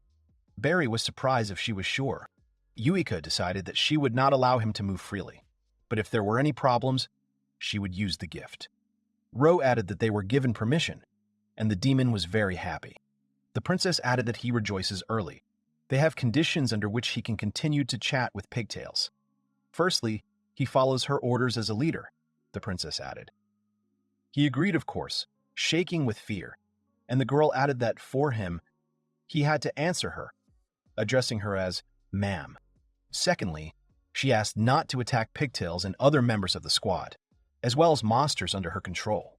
Barry was surprised if she was sure. Yuika decided that she would not allow him to move freely, but if there were any problems, she would use the gift. Ro added that they were given permission, and the demon was very happy. The princess added that he rejoices early. They have conditions under which he can continue to chat with pigtails. Firstly, he follows her orders as a leader, the princess added. He agreed, of course, shaking with fear, and the girl added that for him, he had to answer her, addressing her as ma'am. Secondly, she asked not to attack pigtails and other members of the squad, as well as monsters under her control.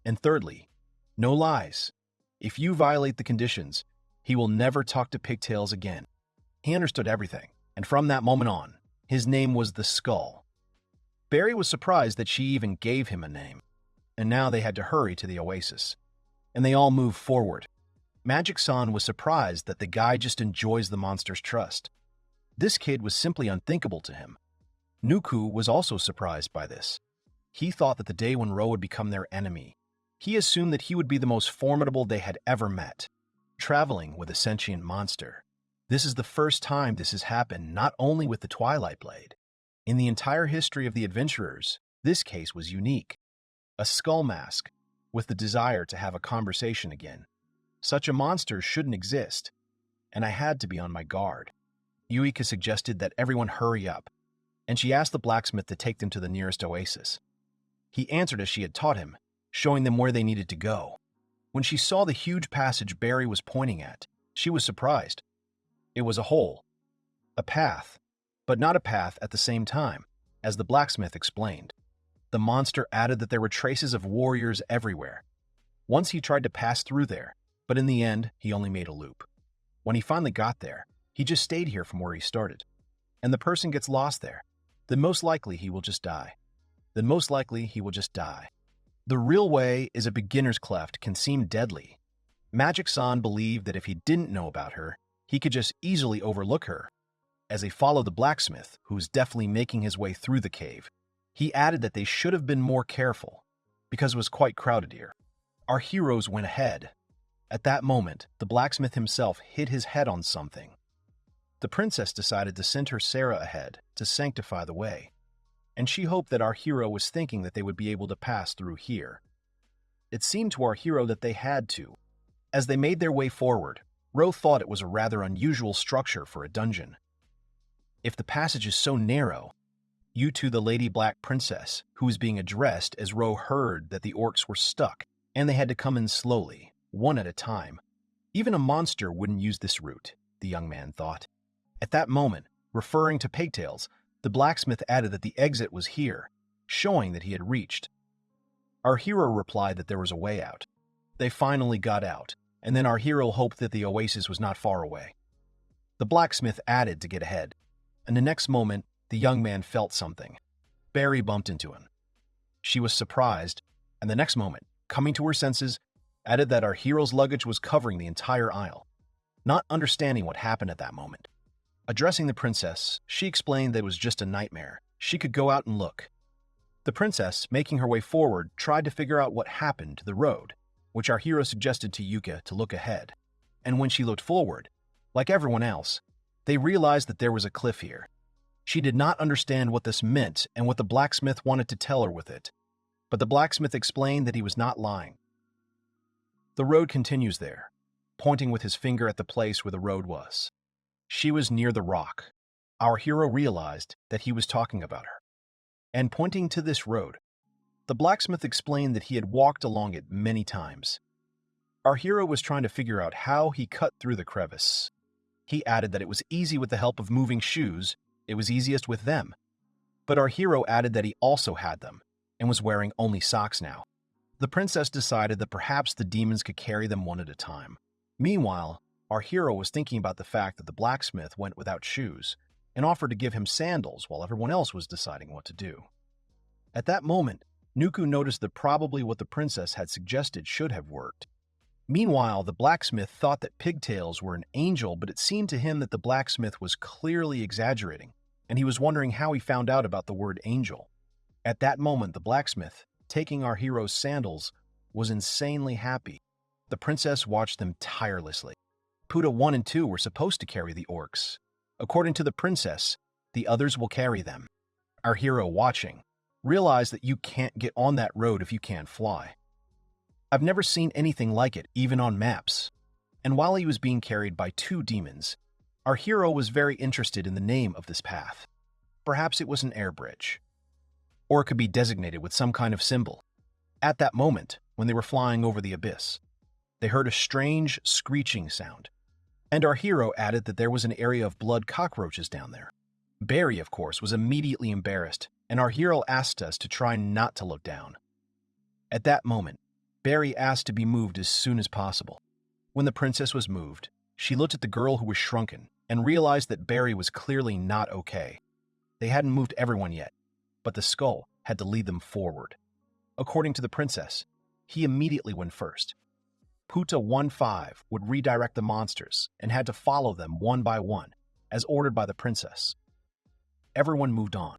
And thirdly, no lies. If you violate the conditions, he will never talk to pigtails again. He understood everything, and from that moment on, his name was the Skull. Barry was surprised that she even gave him a name, and now they had to hurry to the oasis. And they all moved forward. Magic-san was surprised that the guy just enjoys the monster's trust. This kid was simply unthinkable to him. Nuku was also surprised by this. He thought that the day when Ro would become their enemy, he assumed that he would be the most formidable they had ever met, traveling with a sentient monster. This is the first time this has happened, not only with the Twilight Blade. In the entire history of the adventurers, this case was unique. A skull mask, with the desire to have a conversation again. Such a monster shouldn't exist, and I had to be on my guard. Yuika suggested that everyone hurry up. and she asked the blacksmith to take them to the nearest oasis. He answered as she had taught him, showing them where they needed to go. When she saw the huge passage Barry was pointing at, she was surprised. It was a hole, a path, but not a path at the same time, as the blacksmith explained. The monster added that there were traces of warriors everywhere. Once he tried to pass through there, but in the end, he only made a loop. When he finally got there, he just stayed here from where he started. And the person gets lost there, then most likely he will just die. The real way is a beginner's cleft can seem deadly. Magic-san believed that if he didn't know about her, he could just easily overlook her. As they followed the blacksmith, who was definitely making his way through the cave, he added that they should have been more careful, because it was quite crowded here. Our heroes went ahead. At that moment, the blacksmith himself hit his head on something. The princess decided to send her Sarah ahead to sanctify the way, and she hoped that our hero was thinking that they would be able to pass through here. It seemed to our hero that they had to. As they made their way forward, Ro thought it was a rather unusual structure for a dungeon. If the passage is so narrow, you to the Lady Black Princess, who was being addressed as Ro heard that the orcs were stuck, and they had to come in slowly, one at a time. Even a monster wouldn't use this route, the young man thought. At that moment, referring to Pigtails, the blacksmith added that the exit was here, showing that he had reached. Our hero replied that there was a way out. They finally got out, and then our hero hoped that the oasis was not far away. The blacksmith added to get ahead, and the next moment, the young man felt something. Barry bumped into him. She was surprised, and the next moment, coming to her senses, added that our hero's luggage was covering the entire aisle. Not understanding what happened at that moment. Addressing the princess, she explained that it was just a nightmare. She could go out and look. The princess, making her way forward, tried to figure out what happened to the road, which our hero suggested to Yuka to look ahead. And when she looked forward, like everyone else, they realized that there was a cliff here. She did not understand what this meant and what the blacksmith wanted to tell her with it, but the blacksmith explained that he was not lying. The road continues there, pointing with his finger at the place where the road was. She was near the rock. Our hero realized that he was talking about her. And pointing to this road, the blacksmith explained that he had walked along it many times. Our hero was trying to figure out how he cut through the crevice. He added that it was easy with the help of moving shoes, it was easiest with them. But our hero added that he also had them, and was wearing only socks now. The princess decided that perhaps the demons could carry them one at a time. Meanwhile, our hero was thinking about the fact that the blacksmith went without shoes, and offered to give him sandals while everyone else was deciding what to do. At that moment, Nuku noticed that probably what the princess had suggested should have worked. Meanwhile, the blacksmith thought that pigtails were an angel, but it seemed to him that the blacksmith was clearly exaggerating, and he was wondering how he found out about the word angel. At that moment, the blacksmith, taking our hero's sandals, was insanely happy. The princess watched them tirelessly. Puta 1 and 2 were supposed to carry the orcs. According to the princess, the others will carry them. Our hero, watching, realized that you can't get on that road if you can't fly. I've never seen anything like it, even on maps. And while he was being carried by 2 demons, our hero was very interested in the name of this path. Perhaps it was an air bridge. Or it could be designated with some kind of symbol. At that moment, when they were flying over the abyss, they heard a strange screeching sound. And our hero added that there was an area of blood cockroaches down there. Barry, of course, was immediately embarrassed, and our hero asked us to try not to look down. At that moment, Barry asked to be moved as soon as possible. When the princess was moved, she looked at the girl who was shrunken and realized that Barry was clearly not okay. They hadn't moved everyone yet, but the skull had to lead them forward. According to the princess, he immediately went first. Puta 1-5 would redirect the monsters and had to follow them one by one, as ordered by the princess. Everyone moved on.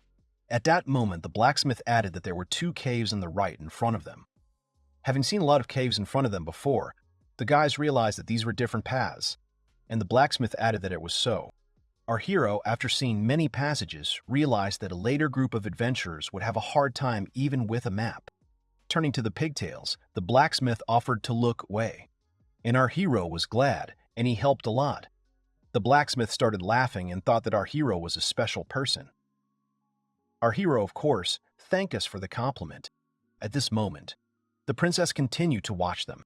At that moment, the blacksmith added that there were 2 caves on the right in front of them. Having seen a lot of caves in front of them before, the guys realized that these were different paths, and the blacksmith added that it was so. Our hero, after seeing many passages, realized that a later group of adventurers would have a hard time even with a map. Turning to the pigtails, the blacksmith offered to look away, and our hero was glad, and he helped a lot. The blacksmith started laughing and thought that our hero was a special person. Our hero, of course, thanked us for the compliment. At this moment, the princess continued to watch them,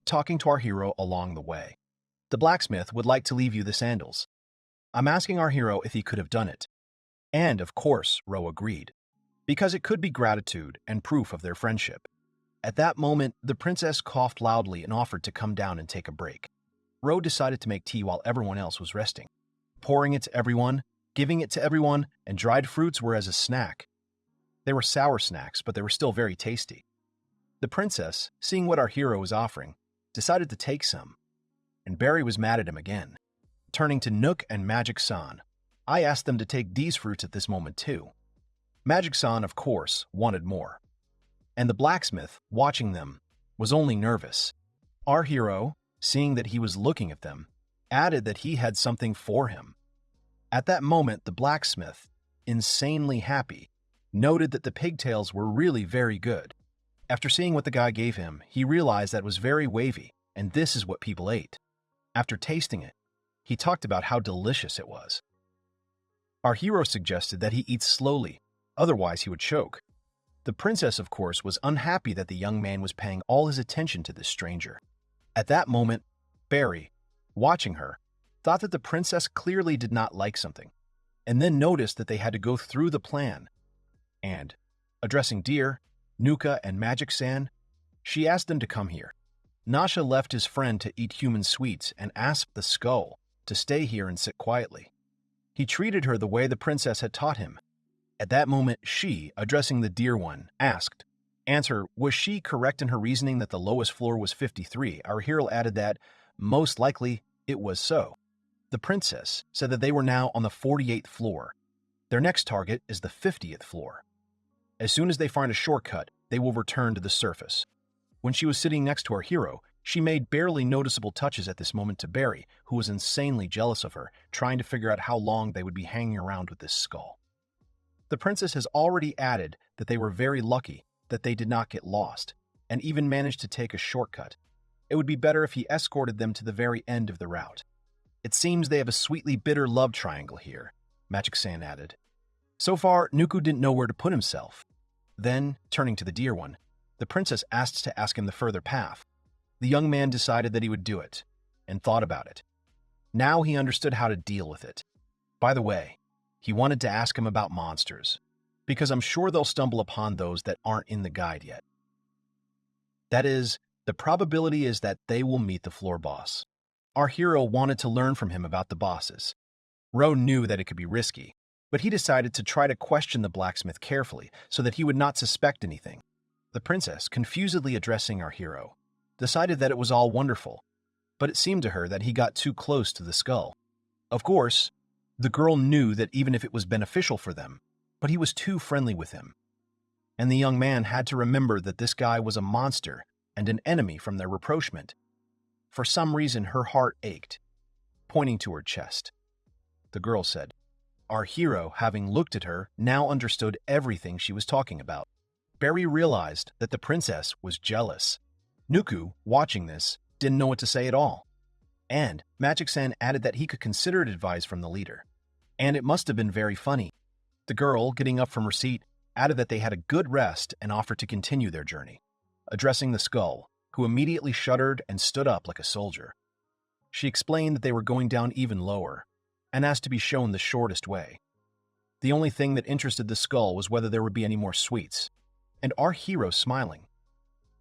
talking to our hero along the way. The blacksmith would like to leave you the sandals. I'm asking our hero if he could have done it. And, of course, Ro agreed, because it could be gratitude and proof of their friendship. At that moment, the princess coughed loudly and offered to come down and take a break. Ro decided to make tea while everyone else was resting, pouring it to everyone, giving it to everyone, and dried fruits were as a snack. They were sour snacks, but they were still very tasty. The princess, seeing what our hero was offering, decided to take some, and Barry was mad at him again. Turning to Nook and Magic-san, I asked them to take these fruits at this moment too. Magic-san, of course, wanted more. And the blacksmith, watching them, was only nervous. Our hero, seeing that he was looking at them, added that he had something for him. At that moment, the blacksmith, insanely happy, noted that the pigtails were really very good. After seeing what the guy gave him, he realized that it was very wavy, and this is what people ate. After tasting it, he talked about how delicious it was. Our hero suggested that he eat slowly, otherwise he would choke. The princess, of course, was unhappy that the young man was paying all his attention to this stranger. At that moment, Barry, watching her, thought that the princess clearly did not like something, and then noticed that they had to go through the plan. And, addressing Deer, Nuka, and Magic-san, she asked them to come here. Nasha left his friend to eat human sweets and asked the skull to stay here and sit quietly. He treated her the way the princess had taught him. At that moment, she, addressing the Deer one, asked, Answer, was she correct in her reasoning that the lowest floor was 53? Our hero added that, most likely, it was so. The princess said that they were now on the 48th floor. Their next target is the 50th floor. As soon as they find a shortcut, they will return to the surface. When she was sitting next to our hero, she made barely noticeable touches at this moment to Barry, who was insanely jealous of her, trying to figure out how long they would be hanging around with this skull. The princess has already added that they were very lucky that they did not get lost, and even managed to take a shortcut. It would be better if he escorted them to the very end of the route. It seems they have a sweetly bitter love triangle here, Magic-san added. So far, Nuku didn't know where to put himself. Then, turning to the Deer one, the princess asked to ask him the further path. The young man decided that he would do it, and thought about it. Now he understood how to deal with it. By the way, he wanted to ask him about monsters, because I'm sure they'll stumble upon those that aren't in the guide yet. That is, the probability is that they will meet the floor boss. Our hero wanted to learn from him about the bosses. Ro knew that it could be risky, but he decided to try to question the blacksmith carefully so that he would not suspect anything. The princess, confusedly addressing our hero, decided that it was all wonderful, but it seemed to her that he got too close to the skull. Of course, the girl knew that even if it was beneficial for them, but he was too friendly with him. And the young man had to remember that this guy was a monster and an enemy from their rapprochement. For some reason, her heart ached, pointing to her chest. The girl said, Our hero, having looked at her, now understood everything she was talking about. Barry realized that the princess was jealous. Nuku, watching this, didn't know what to say at all. And Magic-san added that he could consider it advice from the leader. And it must have been very funny. The girl, getting up from her seat, added that they had a good rest and offered to continue their journey, addressing the skull, who immediately shuddered and stood up like a soldier. She explained that they were going down even lower, and asked to be shown the shortest way. The only thing that interested the skull was whether there would be any more sweets, and our hero smiling,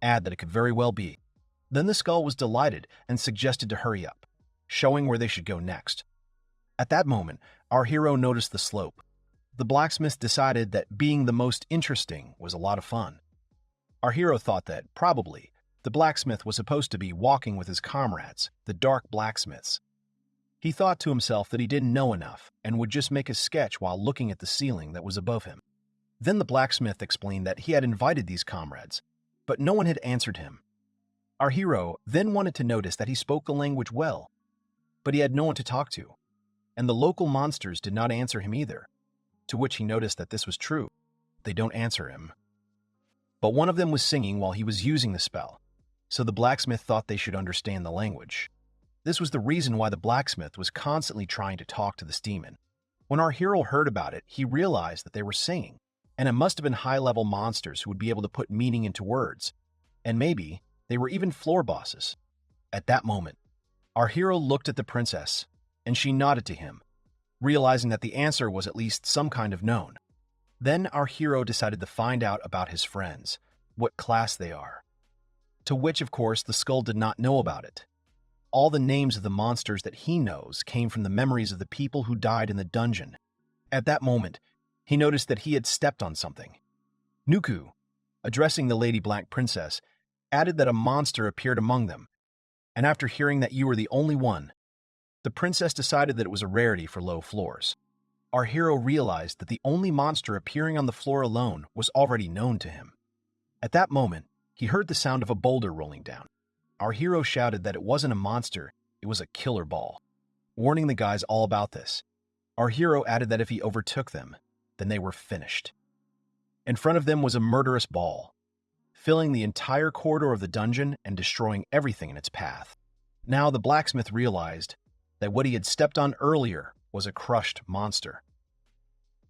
add that it could very well be. Then the skull was delighted and suggested to hurry up, showing where they should go next. At that moment, our hero noticed the slope. The blacksmith decided that being the most interesting was a lot of fun. Our hero thought that, probably, the blacksmith was supposed to be walking with his comrades, the dark blacksmiths. He thought to himself that he didn't know enough and would just make a sketch while looking at the ceiling that was above him. Then the blacksmith explained that he had invited these comrades, but no one had answered him. Our hero then wanted to notice that he spoke the language well, but he had no one to talk to, and the local monsters did not answer him either, to which he noticed that this was true. They don't answer him. But one of them was singing while he was using the spell, so the blacksmith thought they should understand the language. This was the reason why the blacksmith was constantly trying to talk to this demon. When our hero heard about it, he realized that they were singing, And it must have been high-level monsters who would be able to put meaning into words. And maybe they were even floor bosses. At that moment, our hero looked at the princess, and she nodded to him, realizing that the answer was at least some kind of known. Then our hero decided to find out about his friends, what class they are. To which, of course, the skull did not know about it. All the names of the monsters that he knows came from the memories of the people who died in the dungeon. At that moment, he noticed that he had stepped on something. Nuku, addressing the Lady Black Princess, added that a monster appeared among them, and after hearing that you were the only one, the princess decided that it was a rarity for low floors. Our hero realized that the only monster appearing on the floor alone was already known to him. At that moment, he heard the sound of a boulder rolling down. Our hero shouted that it wasn't a monster, it was a killer ball. Warning the guys all about this, our hero added that if he overtook them, then they were finished. In front of them was a murderous ball, filling the entire corridor of the dungeon and destroying everything in its path. Now the blacksmith realized that what he had stepped on earlier was a crushed monster.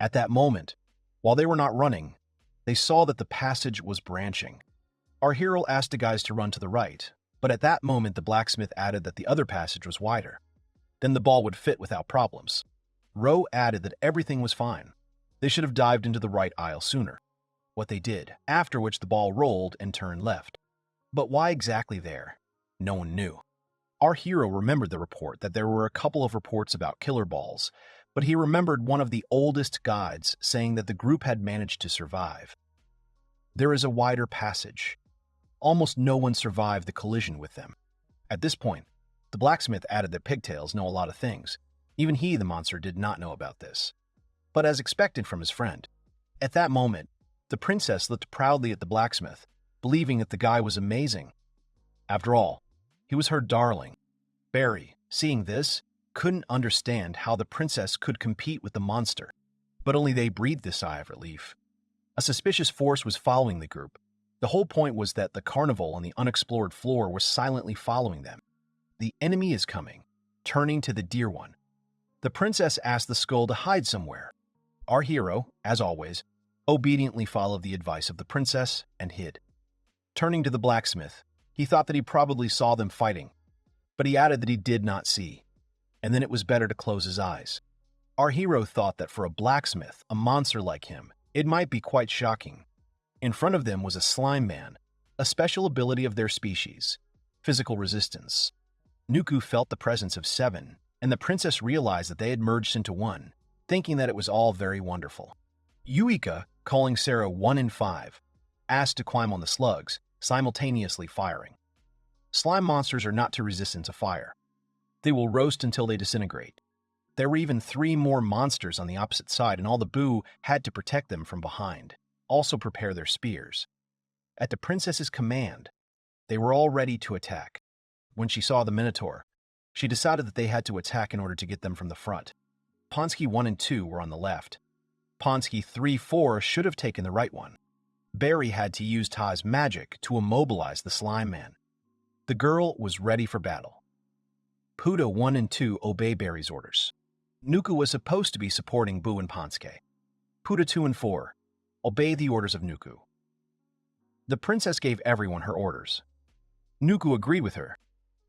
At that moment, while they were not running, they saw that the passage was branching. Our hero asked the guys to run to the right, but at that moment the blacksmith added that the other passage was wider. Then the ball would fit without problems. Rowe added that everything was fine. They should have dived into the right aisle sooner. What they did, after which the ball rolled and turned left. But why exactly there? No one knew. Our hero remembered the report that there were a couple of reports about killer balls, but he remembered one of the oldest guides saying that the group had managed to survive. There is a wider passage. Almost no one survived the collision with them. At this point, the blacksmith added that pigtails know a lot of things. Even he, the monster, did not know about this. But as expected from his friend, at that moment, the princess looked proudly at the blacksmith, believing that the guy was amazing. After all, he was her darling. Barry, seeing this, couldn't understand how the princess could compete with the monster, but only they breathed a sigh of relief. A suspicious force was following the group. The whole point was that the carnival on the unexplored floor was silently following them. The enemy is coming, turning to the dear one. The princess asked the skull to hide somewhere. Our hero, as always, obediently followed the advice of the princess and hid. Turning to the blacksmith, he thought that he probably saw them fighting, but he added that he did not see, and then it was better to close his eyes. Our hero thought that for a blacksmith, a monster like him, it might be quite shocking. In front of them was a slime man, a special ability of their species, physical resistance. Nuku felt the presence of 7, and the princess realized that they had merged into one, thinking that it was all very wonderful. Yuika, calling Sarah 1 in 5, asked to climb on the slugs, simultaneously firing. Slime monsters are not too resistant to fire. They will roast until they disintegrate. There were even 3 more monsters on the opposite side, and all the Boo had to protect them from behind, also prepare their spears. At the princess's command, they were all ready to attack. When she saw the Minotaur, she decided that they had to attack in order to get them from the front. Ponsky 1 and 2 were on the left. Ponsky 3-4 should have taken the right one. Barry had to use Ta's magic to immobilize the slime man. The girl was ready for battle. Puda 1 and 2 obey Barry's orders. Nuku was supposed to be supporting Boo and Ponske. Puda 2 and 4 obey the orders of Nuku. The princess gave everyone her orders. Nuku agreed with her,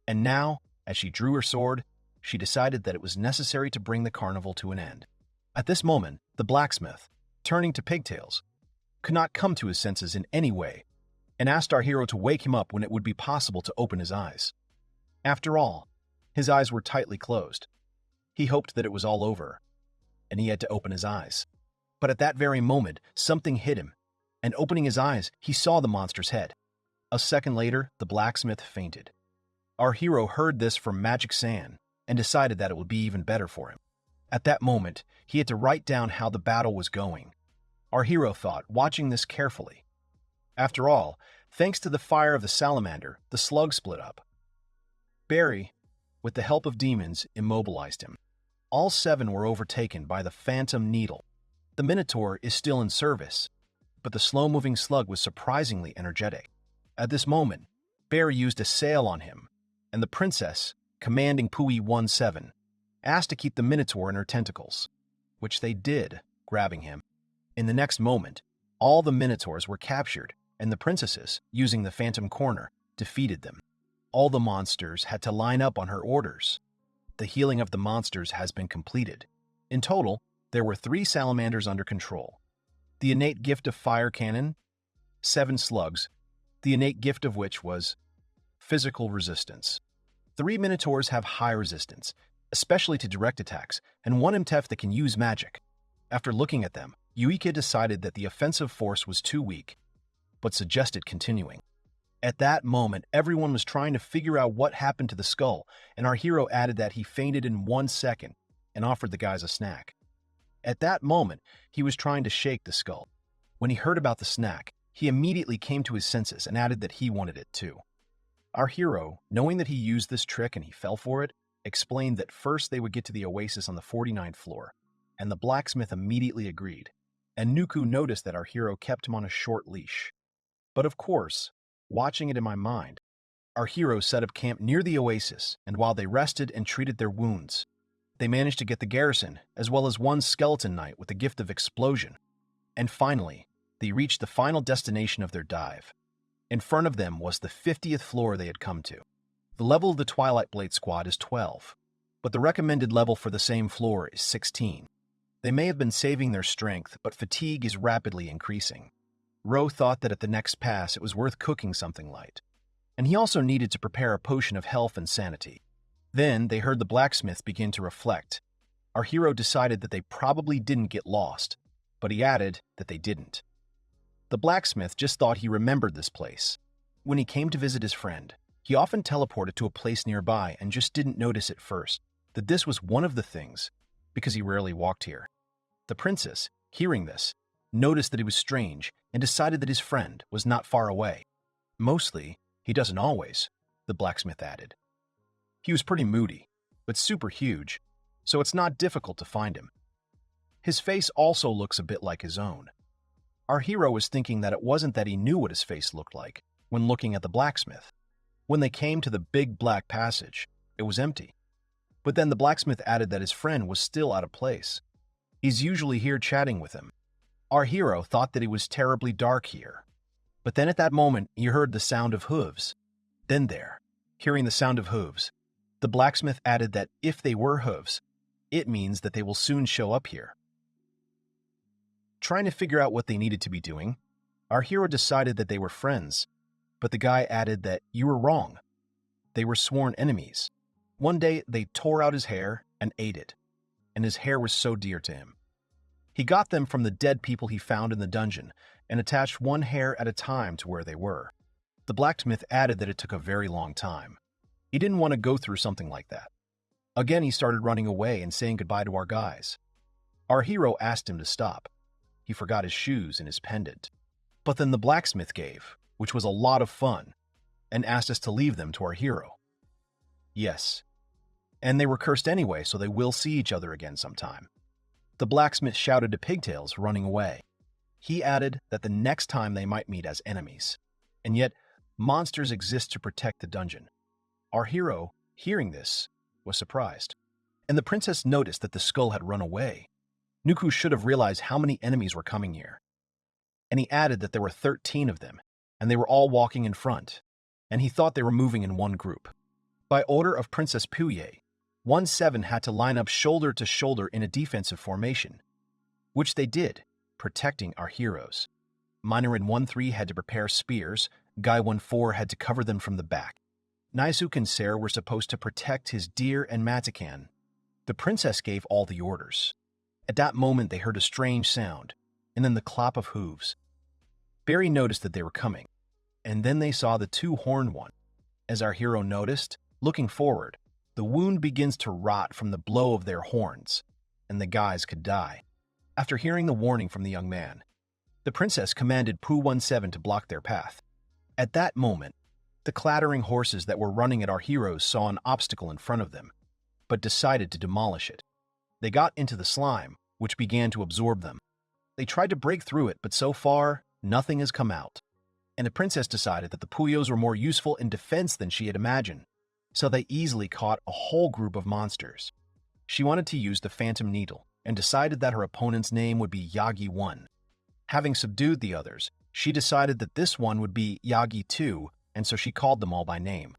and now, as she drew her sword, she decided that it was necessary to bring the carnival to an end. At this moment, the blacksmith, turning to Pigtails, could not come to his senses in any way, and asked our hero to wake him up when it would be possible to open his eyes. After all, his eyes were tightly closed. He hoped that it was all over, and he had to open his eyes. But at that very moment, something hit him, and opening his eyes, he saw the monster's head. A second later, the blacksmith fainted. Our hero heard this from Magic San and decided that it would be even better for him. At that moment, he had to write down how the battle was going. Our hero thought, watching this carefully. After all, thanks to the fire of the salamander, the slug split up. Barry, with the help of demons, immobilized him. All 7 were overtaken by the phantom needle. The Minotaur is still in service, but the slow-moving slug was surprisingly energetic. At this moment, Barry used a sail on him, and the princess, commanding Pui 1-7, asked to keep the Minotaur in her tentacles, which they did, grabbing him. In the next moment, all the minotaurs were captured, and the princesses, using the phantom corner, defeated them. All the monsters had to line up on her orders. The healing of the monsters has been completed. In total, there were 3 salamanders under control. The innate gift of fire cannon, 7 slugs, the innate gift of which was physical resistance. 3 minotaurs have high resistance, especially to direct attacks, and 1 MTF that can use magic. After looking at them, Yuika decided that the offensive force was too weak, but suggested continuing. At that moment, everyone was trying to figure out what happened to the skull, and our hero added that he fainted in 1 second and offered the guys a snack. At that moment, he was trying to shake the skull. When he heard about the snack, he immediately came to his senses and added that he wanted it too. Our hero, knowing that he used this trick and he fell for it, explained that first they would get to the oasis on the 49th floor, and the blacksmith immediately agreed, and Nuku noticed that our hero kept him on a short leash. But of course, watching it in my mind, our heroes set up camp near the oasis, and while they rested and treated their wounds, they managed to get the garrison, as well as 1 skeleton knight with the gift of explosion. And finally, they reached the final destination of their dive. In front of them was the 50th floor they had come to. The level of the Twilight Blade squad is 12, but the recommended level for the same floor is 16. They may have been saving their strength, but fatigue is rapidly increasing. Ro thought that at the next pass it was worth cooking something light, and he also needed to prepare a potion of health and sanity. Then they heard the blacksmith begin to reflect. Our hero decided that they probably didn't get lost, but he added that they didn't. The blacksmith just thought he remembered this place. When he came to visit his friend, he often teleported to a place nearby and just didn't notice at first that this was one of the things, because he rarely walked here. The princess, hearing this, noticed that it was strange and decided that his friend was not far away. Mostly, he doesn't always, the blacksmith added. He was pretty moody, but super huge, so it's not difficult to find him. His face also looks a bit like his own. Our hero was thinking that it wasn't that he knew what his face looked like when looking at the blacksmith. When they came to the big black passage, it was empty. But then the blacksmith added that his friend was still out of place. He's usually here chatting with him. Our hero thought that it was terribly dark here. But then at that moment, he heard the sound of hooves. Then there, hearing the sound of hooves, the blacksmith added that if they were hooves, it means that they will soon show up here. Trying to figure out what they needed to be doing, our hero decided that they were friends, but the guy added that you were wrong. They were sworn enemies. One day, they tore out his hair and ate it, and his hair was so dear to him. He got them from the dead people he found in the dungeon and attached 1 hair at a time to where they were. The blacksmith added that it took a very long time. He didn't want to go through something like that. Again, he started running away and saying goodbye to our guys. Our hero asked him to stop. He forgot his shoes and his pendant. But then the blacksmith gave, which was a lot of fun, and asked us to leave them to our hero. Yes. And they were cursed anyway, so they will see each other again sometime. The blacksmith shouted to Pigtails, running away. He added that the next time they might meet as enemies. And yet, monsters exist to protect the dungeon. Our hero, hearing this, was surprised. And the princess noticed that the skull had run away. Nuku should have realized how many enemies were coming here. And he added that there were 13 of them, and they were all walking in front, and he thought they were moving in one group. By order of Princess Puye, 1-7 had to line up shoulder to shoulder in a defensive formation, which they did, protecting our heroes. Minorin 1-3 had to prepare spears, Guy 1-4 had to cover them from the back. Naisuke and Ser were supposed to protect his deer and Matakan. The princess gave all the orders. At that moment, they heard a strange sound, and then the clop of hooves. Barry noticed that they were coming, and then they saw the 2-horned one. As our hero noticed, looking forward, the wound begins to rot from the blow of their horns, and the guys could die. After hearing the warning from the young man, the princess commanded Pu 1-7 to block their path. At that moment, the clattering horses that were running at our heroes saw an obstacle in front of them, but decided to demolish it. They got into the slime, which began to absorb them. They tried to break through it, but so far, nothing has come out. And the princess decided that the Puyos were more useful in defense than she had imagined, so they easily caught a whole group of monsters. She wanted to use the Phantom Needle, and decided that her opponent's name would be Yagi 1. Having subdued the others, she decided that this one would be Yagi too, and so she called them all by name.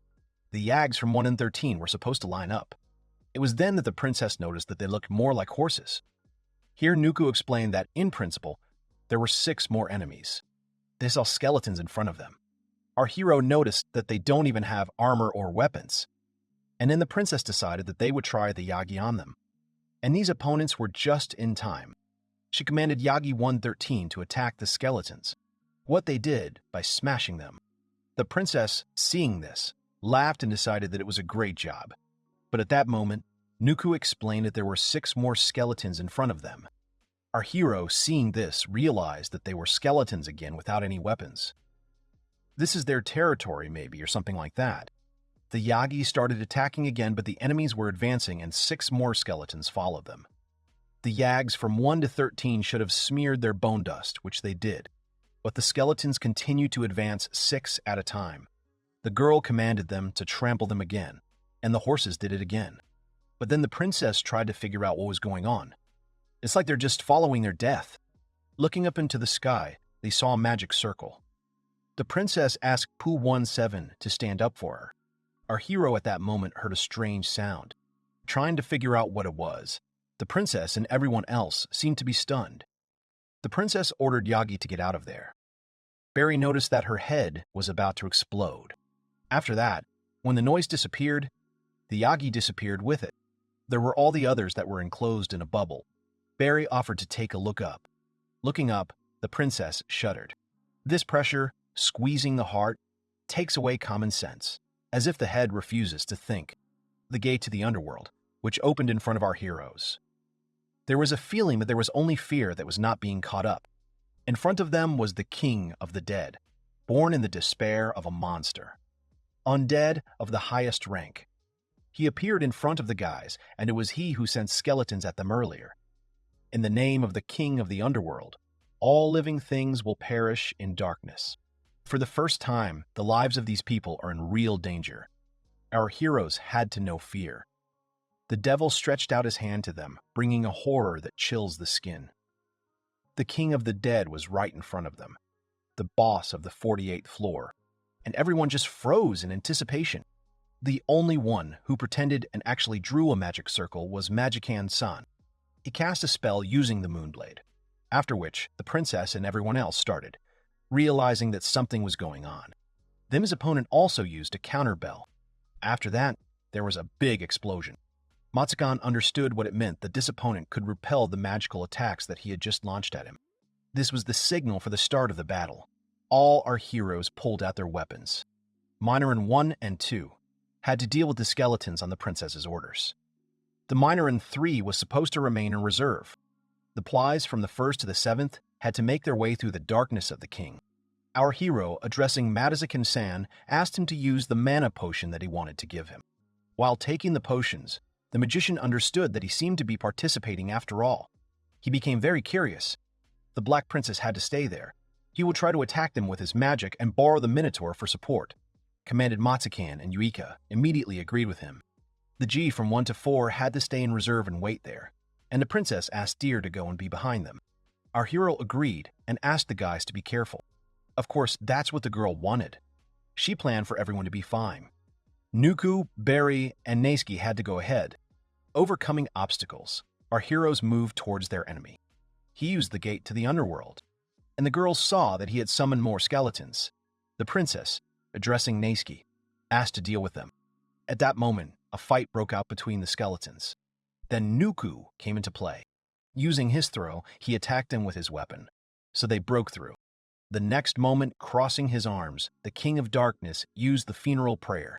The Yags from 1 and 13 were supposed to line up. It was then that the princess noticed that they looked more like horses. Here Nuku explained that, in principle, there were 6 more enemies. They saw skeletons in front of them. Our hero noticed that they don't even have armor or weapons. And then the princess decided that they would try the Yagi on them. And these opponents were just in time. She commanded Yagi 113 to attack the skeletons. What they did by smashing them. The princess, seeing this, laughed and decided that it was a great job. But at that moment, Nuku explained that there were 6 more skeletons in front of them. Our hero, seeing this, realized that they were skeletons again without any weapons. This is their territory, maybe, or something like that. The Yagi started attacking again, but the enemies were advancing and 6 more skeletons followed them. The Yags from 1 to 13 should have smeared their bone dust, which they did. But the skeletons continued to advance 6 at a time. The girl commanded them to trample them again, and the horses did it again. But then the princess tried to figure out what was going on. It's like they're just following their death. Looking up into the sky, they saw a magic circle. The princess asked Poo-17 to stand up for her. Our hero at that moment heard a strange sound. Trying to figure out what it was, the princess and everyone else seemed to be stunned. The princess ordered Yagi to get out of there. Barry noticed that her head was about to explode. After that, when the noise disappeared, the Yagi disappeared with it. There were all the others that were enclosed in a bubble. Barry offered to take a look up. Looking up, the princess shuddered. This pressure, squeezing the heart, takes away common sense, as if the head refuses to think. The gate to the underworld, which opened in front of our heroes. There was a feeling that there was only fear that was not being caught up. In front of them was the king of the dead, born in the despair of a monster. Undead of the highest rank. He appeared in front of the guys, and it was he who sent skeletons at them earlier. In the name of the king of the underworld, all living things will perish in darkness. For the first time, the lives of these people are in real danger. Our heroes had to know fear. The devil stretched out his hand to them, bringing a horror that chills the skin. The king of the dead was right in front of them, the boss of the 48th floor, and everyone just froze in anticipation. The only one who pretended and actually drew a magic circle was Magican-san. He cast a spell using the Moonblade, after which the princess and everyone else started, realizing that something was going on. Then his opponent also used a counterbell. After that, there was a big explosion. Matsukan understood what it meant that this opponent could repel the magical attacks that he had just launched at him. This was the signal for the start of the battle. All our heroes pulled out their weapons. Minoran 1 and 2 had to deal with the skeletons on the princess's orders. The Minoran 3 was supposed to remain in reserve. The plies from the 1st to the 7th had to make their way through the darkness of the king. Our hero, addressing Madazakin-san, asked him to use the mana potion that he wanted to give him. While taking the potions, the magician understood that he seemed to be participating after all. He became very curious. The Black Princess had to stay there. He would try to attack them with his magic and borrow the Minotaur for support. Commanded Matsukan and Yuika immediately agreed with him. The G from 1 to 4 had to stay in reserve and wait there, and the princess asked Deer to go and be behind them. Our hero agreed and asked the guys to be careful. Of course, that's what the girl wanted. She planned for everyone to be fine. Nuku, Barry, and Neisuke had to go ahead. Overcoming obstacles, our heroes moved towards their enemy. He used the gate to the underworld, and the girls saw that he had summoned more skeletons. The princess, addressing Neisuke, asked to deal with them. At that moment, a fight broke out between the skeletons. Then Nuku came into play. Using his throw, he attacked them with his weapon, so they broke through. The next moment, crossing his arms, the King of Darkness used the funeral prayer.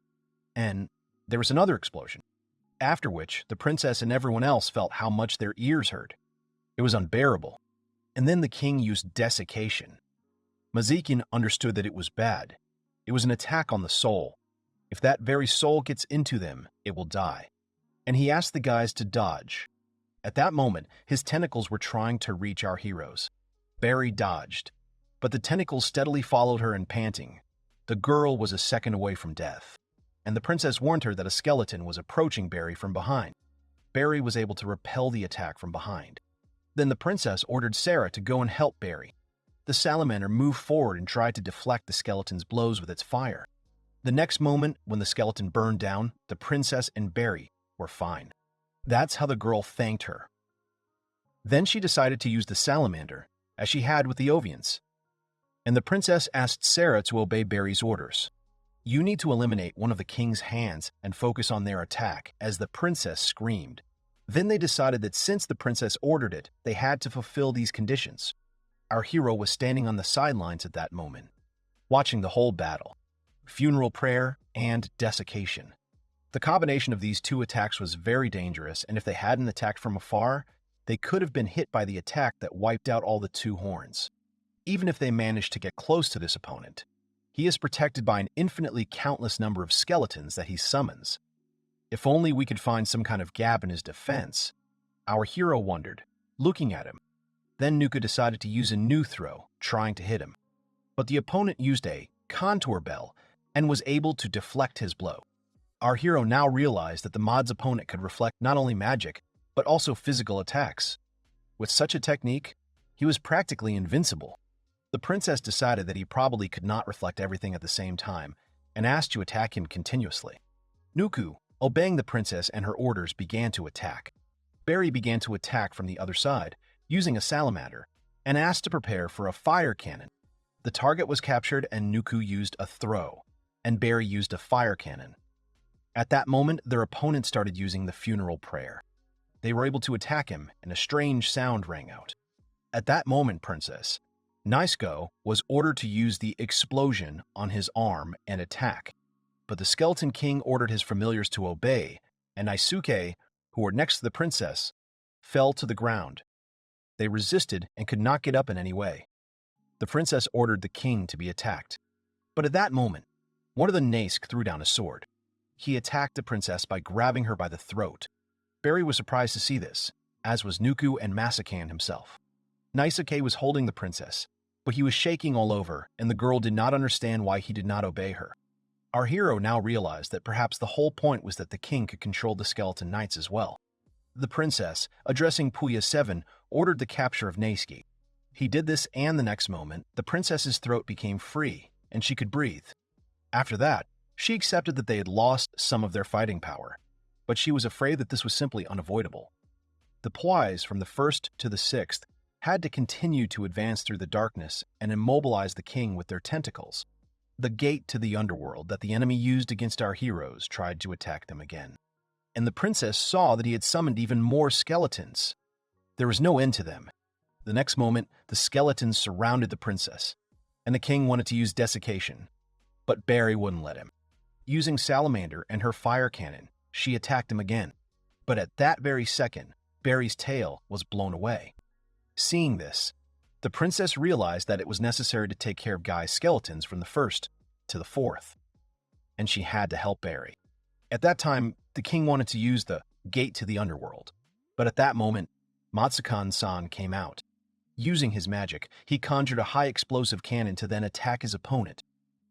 And there was another explosion, after which the princess and everyone else felt how much their ears hurt. It was unbearable. And then the king used desiccation. Mazikin understood that it was bad. It was an attack on the soul. If that very soul gets into them, it will die. And he asked the guys to dodge. At that moment, his tentacles were trying to reach our heroes. Barry dodged, but the tentacles steadily followed her and panting. The girl was a second away from death, and the princess warned her that a skeleton was approaching Barry from behind. Barry was able to repel the attack from behind. Then the princess ordered Sarah to go and help Barry. the salamander moved forward and tried to deflect the skeleton's blows with its fire. The next moment, when the skeleton burned down, the princess and Barry were fine. That's how the girl thanked her. Then she decided to use the salamander, as she had with the Ovians. And the princess asked Sarah to obey Barry's orders. You need to eliminate one of the king's hands and focus on their attack, as the princess screamed. Then they decided that since the princess ordered it, they had to fulfill these conditions. Our hero was standing on the sidelines at that moment, watching the whole battle. Funeral prayer and desiccation. The combination of these two attacks was very dangerous, and if they hadn't attacked from afar, they could have been hit by the attack that wiped out all the two horns. Even if they managed to get close to this opponent, he is protected by an infinitely countless number of skeletons that he summons. If only we could find some kind of gap in his defense, our hero wondered, looking at him. Then Nuka decided to use a new throw, trying to hit him. But the opponent used a contour bell and was able to deflect his blow. Our hero now realized that the mod's opponent could reflect not only magic, but also physical attacks. With such a technique, he was practically invincible. The princess decided that he probably could not reflect everything at the same time, and asked to attack him continuously. Nuku, obeying the princess and her orders, began to attack. Barry began to attack from the other side, using a salamander, and asked to prepare for a fire cannon. The target was captured and Nuku used a throw, and Barry used a fire cannon. At that moment, their opponent started using the funeral prayer. They were able to attack him, and a strange sound rang out. At that moment, Princess Nisko was ordered to use the explosion on his arm and attack. But the Skeleton King ordered his familiars to obey, and Isuke, who were next to the princess, fell to the ground. They resisted and could not get up in any way. The princess ordered the king to be attacked. But at that moment, one of the Nask threw down a sword. He attacked the princess by grabbing her by the throat. Barry was surprised to see this, as was Nuku and Masakan himself. Naisuke was holding the princess, but he was shaking all over, and the girl did not understand why he did not obey her. Our hero now realized that perhaps the whole point was that the king could control the skeleton knights as well. The princess, addressing Puya 7, ordered the capture of Naisuke. He did this, and the next moment, the princess's throat became free, and she could breathe. After that, she accepted that they had lost some of their fighting power, but she was afraid that this was simply unavoidable. The Pwais from the 1st to the 6th had to continue to advance through the darkness and immobilize the king with their tentacles. The gate to the underworld that the enemy used against our heroes tried to attack them again. And the princess saw that he had summoned even more skeletons. There was no end to them. The next moment, the skeletons surrounded the princess, and the king wanted to use desiccation, but Barry wouldn't let him. Using Salamander and her fire cannon, she attacked him again. But at that very second, Barry's tail was blown away. Seeing this, the princess realized that it was necessary to take care of Guy's skeletons from the 1st to the 4th, and she had to help Barry. At that time, the king wanted to use the gate to the underworld, but at that moment, Matsukan-san came out. Using his magic, he conjured a high explosive cannon to then attack his opponent.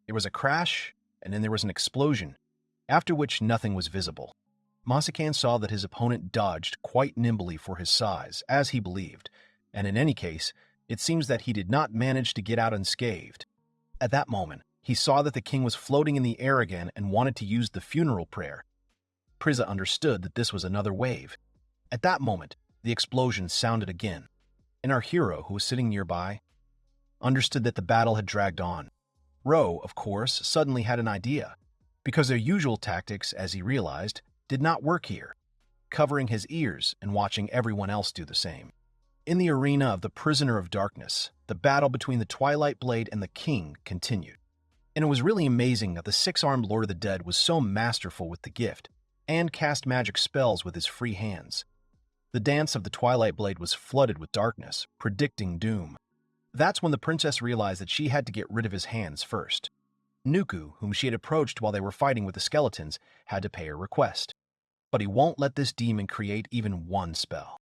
There was a crash, and then there was an explosion, after which nothing was visible. Masakan saw that his opponent dodged quite nimbly for his size, as he believed, and in any case, it seems that he did not manage to get out unscathed. At that moment, he saw that the king was floating in the air again and wanted to use the funeral prayer. Priza understood that this was another wave. At that moment, the explosion sounded again, and our hero, who was sitting nearby, understood that the battle had dragged on. Ro, of course, suddenly had an idea, because their usual tactics, as he realized, did not work here, covering his ears and watching everyone else do the same. In the arena of the Prisoner of Darkness, the battle between the Twilight Blade and the King continued. And it was really amazing that the 6-armed Lord of the Dead was so masterful with the gift, and cast magic spells with his free hands. The dance of the Twilight Blade was flooded with darkness, predicting doom. That's when the princess realized that she had to get rid of his hands first. Nuku, whom she had approached while they were fighting with the skeletons, had to pay her request. But he won't let this demon create even one spell.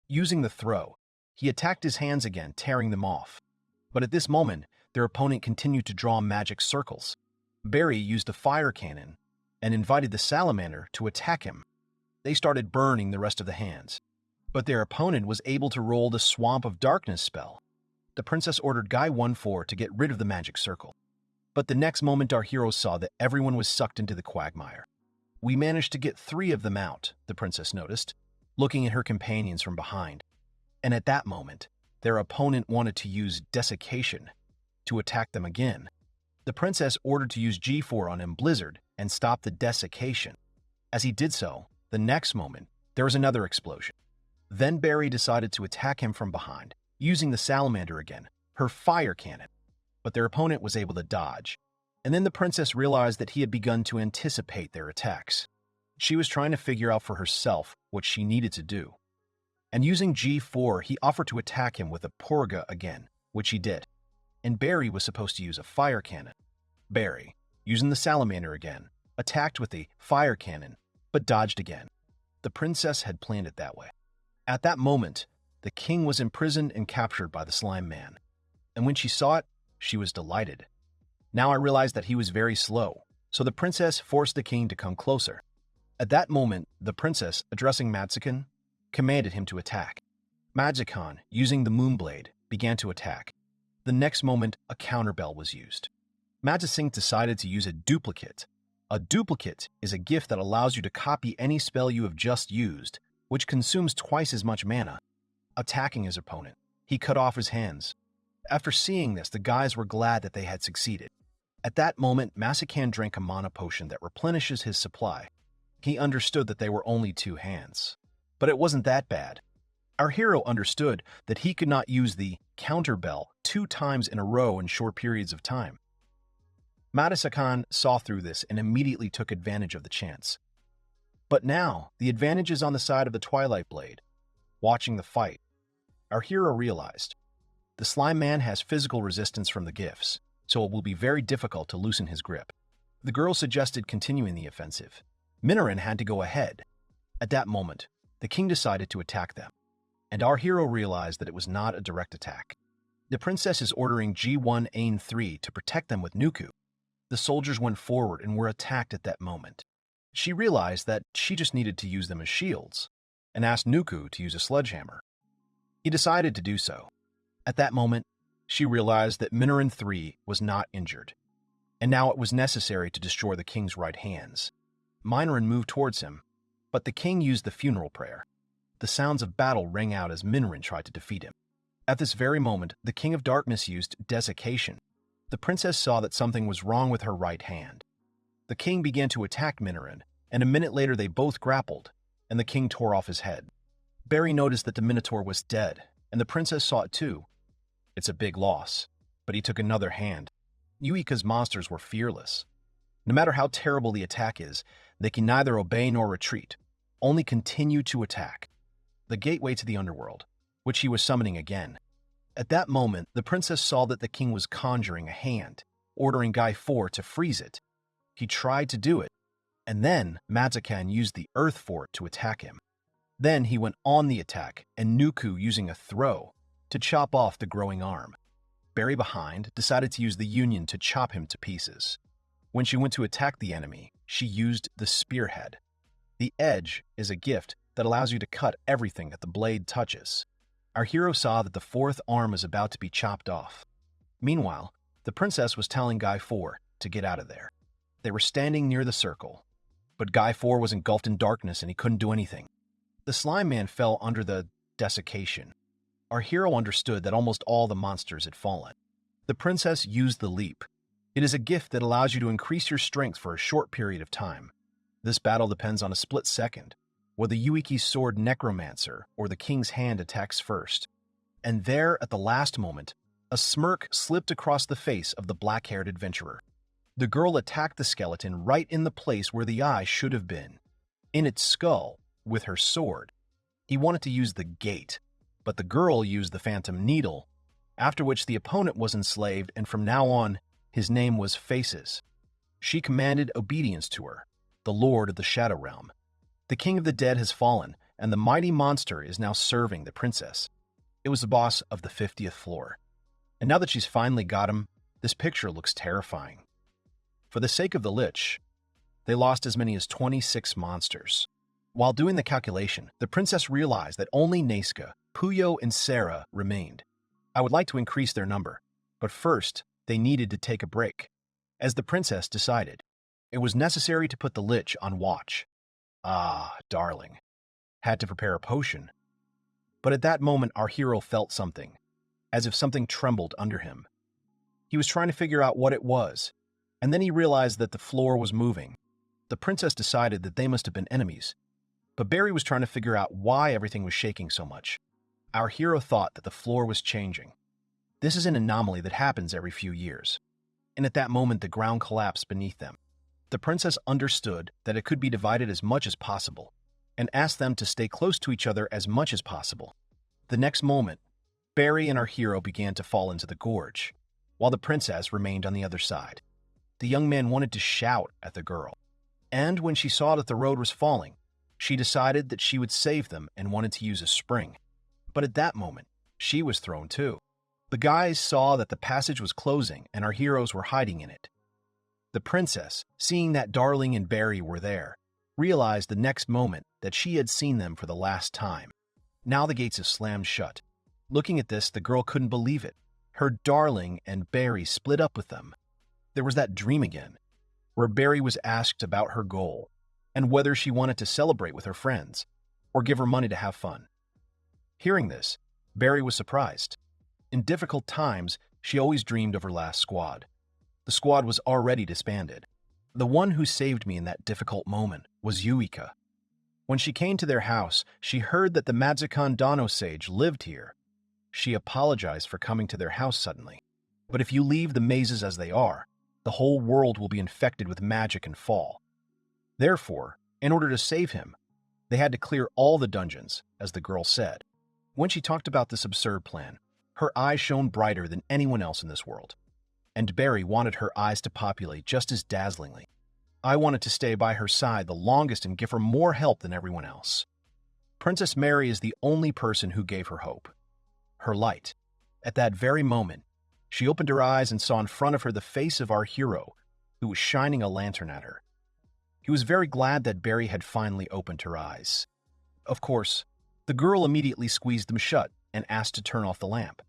Using the throw, he attacked his hands again, tearing them off. But at this moment, their opponent continued to draw magic circles. Barry used the fire cannon and invited the salamander to attack him. They started burning the rest of the hands, but their opponent was able to roll the Swamp of Darkness spell. The the princess ordered Guy 1-4 to get rid of the magic circle. But the next moment our heroes saw that everyone was sucked into the quagmire. "We managed to get 3 of them out," the princess noticed, looking at her companions from behind. And at that moment, their opponent wanted to use desiccation to attack them again. The princess ordered to use G4 on him Blizzard and stop the desiccation. As he did so, the next moment, there was another explosion. Then Barry decided to attack him from behind, using the salamander again, her fire cannon. But their opponent was able to dodge. And then the princess realized that he had begun to anticipate their attacks. She was trying to figure out for herself what she needed to do. And using G4, he offered to attack him with a Purga again, which he did. And Barry was supposed to use a fire cannon. Barry, using the salamander again, attacked with the fire cannon, but dodged again. The princess had planned it that way. At that moment, the king was imprisoned and captured by the slime man. And when she saw it, she was delighted. Now I realized that he was very slow, so the princess forced the king to come closer. At that moment, the princess, addressing Madzakan, commanded him to attack. Madzakan, using the Moonblade, began to attack. The next moment, a counterbell was used. Madzakan decided to use a duplicate. A duplicate is a gift that allows you to copy any spell you have just used, which consumes twice as much mana. Attacking his opponent, he cut off his hands. After seeing this, the guys were glad that they had succeeded. At that moment, Madzakan drank a mana potion that replenishes his supply. He understood that they were only 2 hands. But it wasn't that bad. Our hero understood that he could not use the counterbell 2 times in a row in short periods of time. Madzakan saw through this and immediately took advantage of the chance. But now, the advantage is on the side of the Twilight Blade. Watching the fight, our hero realized the slime man has physical resistance from the gifts, so it will be very difficult to loosen his grip. The girl suggested continuing the offensive. Minoran had to go ahead. At that moment, the king decided to attack them, and our hero realized that it was not a direct attack. The princess is ordering G1 Ain 3 to protect them with Nuku. The soldiers went forward and were attacked at that moment. She realized that she just needed to use them as shields, and asked Nuku to use a sledgehammer. He decided to do so. At that moment, she realized that Minoran 3 was not injured, and now it was necessary to destroy the king's right hands. Minoran moved towards him, but the king used the funeral prayer. The sounds of battle rang out as Minoran tried to defeat him. At this very moment, the king of darkness used desiccation. The princess saw that something was wrong with her right hand. The king began to attack Minoran, and a minute later they both grappled, and the king tore off his head. Barry noticed that the Minotaur was dead, and the princess saw it too. It's a big loss, but he took another hand. Yuika's monsters were fearless. No matter how terrible the attack is, they can neither obey nor retreat, only continue to attack. The gateway to the underworld, which he was summoning again. At that moment, the princess saw that the king was conjuring a hand, ordering Guy 4 to freeze it. He tried to do it, and then Madzakan used the earth fort to attack him. Then he went on the attack, and Nuku using a throw to chop off the growing arm. Barry behind decided to use the union to chop him to pieces. When she went to attack the enemy, she used the spearhead. The edge is a gift that allows you to cut everything that the blade touches. Our hero saw that the 4th arm was about to be chopped off. Meanwhile, the princess was telling Guy 4 to get out of there. They were standing near the circle, but Guy 4 was engulfed in darkness and he couldn't do anything. The slime man fell under the desiccation. Our hero understood that almost all the monsters had fallen. The princess used the leap. It is a gift that allows you to increase your strength for a short period of time. This battle depends on a split second, whether Yuiki's sword Necromancer or the king's hand attacks first. And there, at the last moment, a smirk slipped across the face of the black-haired adventurer. The girl attacked the skeleton right in the place where the eye should have been, in its skull, with her sword. He wanted to use the gate, but the girl used the phantom needle, after which the opponent was enslaved, and from now on, his name was Faces. She commanded obedience to her, the lord of the Shadow Realm. The king of the dead has fallen, and the mighty monster is now serving the princess. It was the boss of the 50th floor. And now that she's finally got him, this picture looks terrifying. For the sake of the Lich, they lost as many as 26 monsters. While doing the calculation, the princess realized that only Neska, Puyo, and Sarah remained. I would like to increase their number, but first, they needed to take a break. As the princess decided, it was necessary to put the lich on watch. Ah, darling. Had to prepare a potion. But at that moment, our hero felt something, as if something trembled under him. He was trying to figure out what it was, and then he realized that the floor was moving. The princess decided that they must have been enemies, but Barry was trying to figure out why everything was shaking so much. Our hero thought that the floor was changing. This is an anomaly that happens every few years. And at that moment, the ground collapsed beneath them. The princess understood that it could be divided as much as possible, and asked them to stay close to each other as much as possible. The next moment, Barry and our hero began to fall into the gorge, while the princess remained on the other side. The young man wanted to shout at the girl, and when she saw that the road was falling, she decided that she would save them and wanted to use a spring. But at that moment, she was thrown too. The guys saw that the passage was closing and our heroes were hiding in it. The princess, seeing that Darling and Barry were there, realized the next moment that she had seen them for the last time. Now the gates have slammed shut. Looking at this, the girl couldn't believe it. Her Darling and Barry split up with them. There was that dream again, where Barry was asked about her goal and whether she wanted to celebrate with her friends or give her money to have fun. Hearing this, Barry was surprised. In difficult times, she always dreamed of her last squad. The squad was already disbanded. The one who saved me in that difficult moment was Yuika. When she came to their house, she heard that the Mazakan Dano sage lived here. She apologized for coming to their house suddenly. But if you leave the mazes as they are, the whole world will be infected with magic and fall. Therefore, in order to save him, they had to clear all the dungeons, as the girl said. When she talked about this absurd plan, her eyes shone brighter than anyone else in this world. And Barry wanted her eyes to populate just as dazzlingly. I wanted to stay by her side the longest and give her more help than everyone else. Princess Mary is the only person who gave her hope. Her light. At that very moment, she opened her eyes and saw in front of her the face of our hero, who was shining a lantern at her. He was very glad that Barry had finally opened her eyes. Of course, the girl immediately squeezed them shut and asked to turn off the lamp.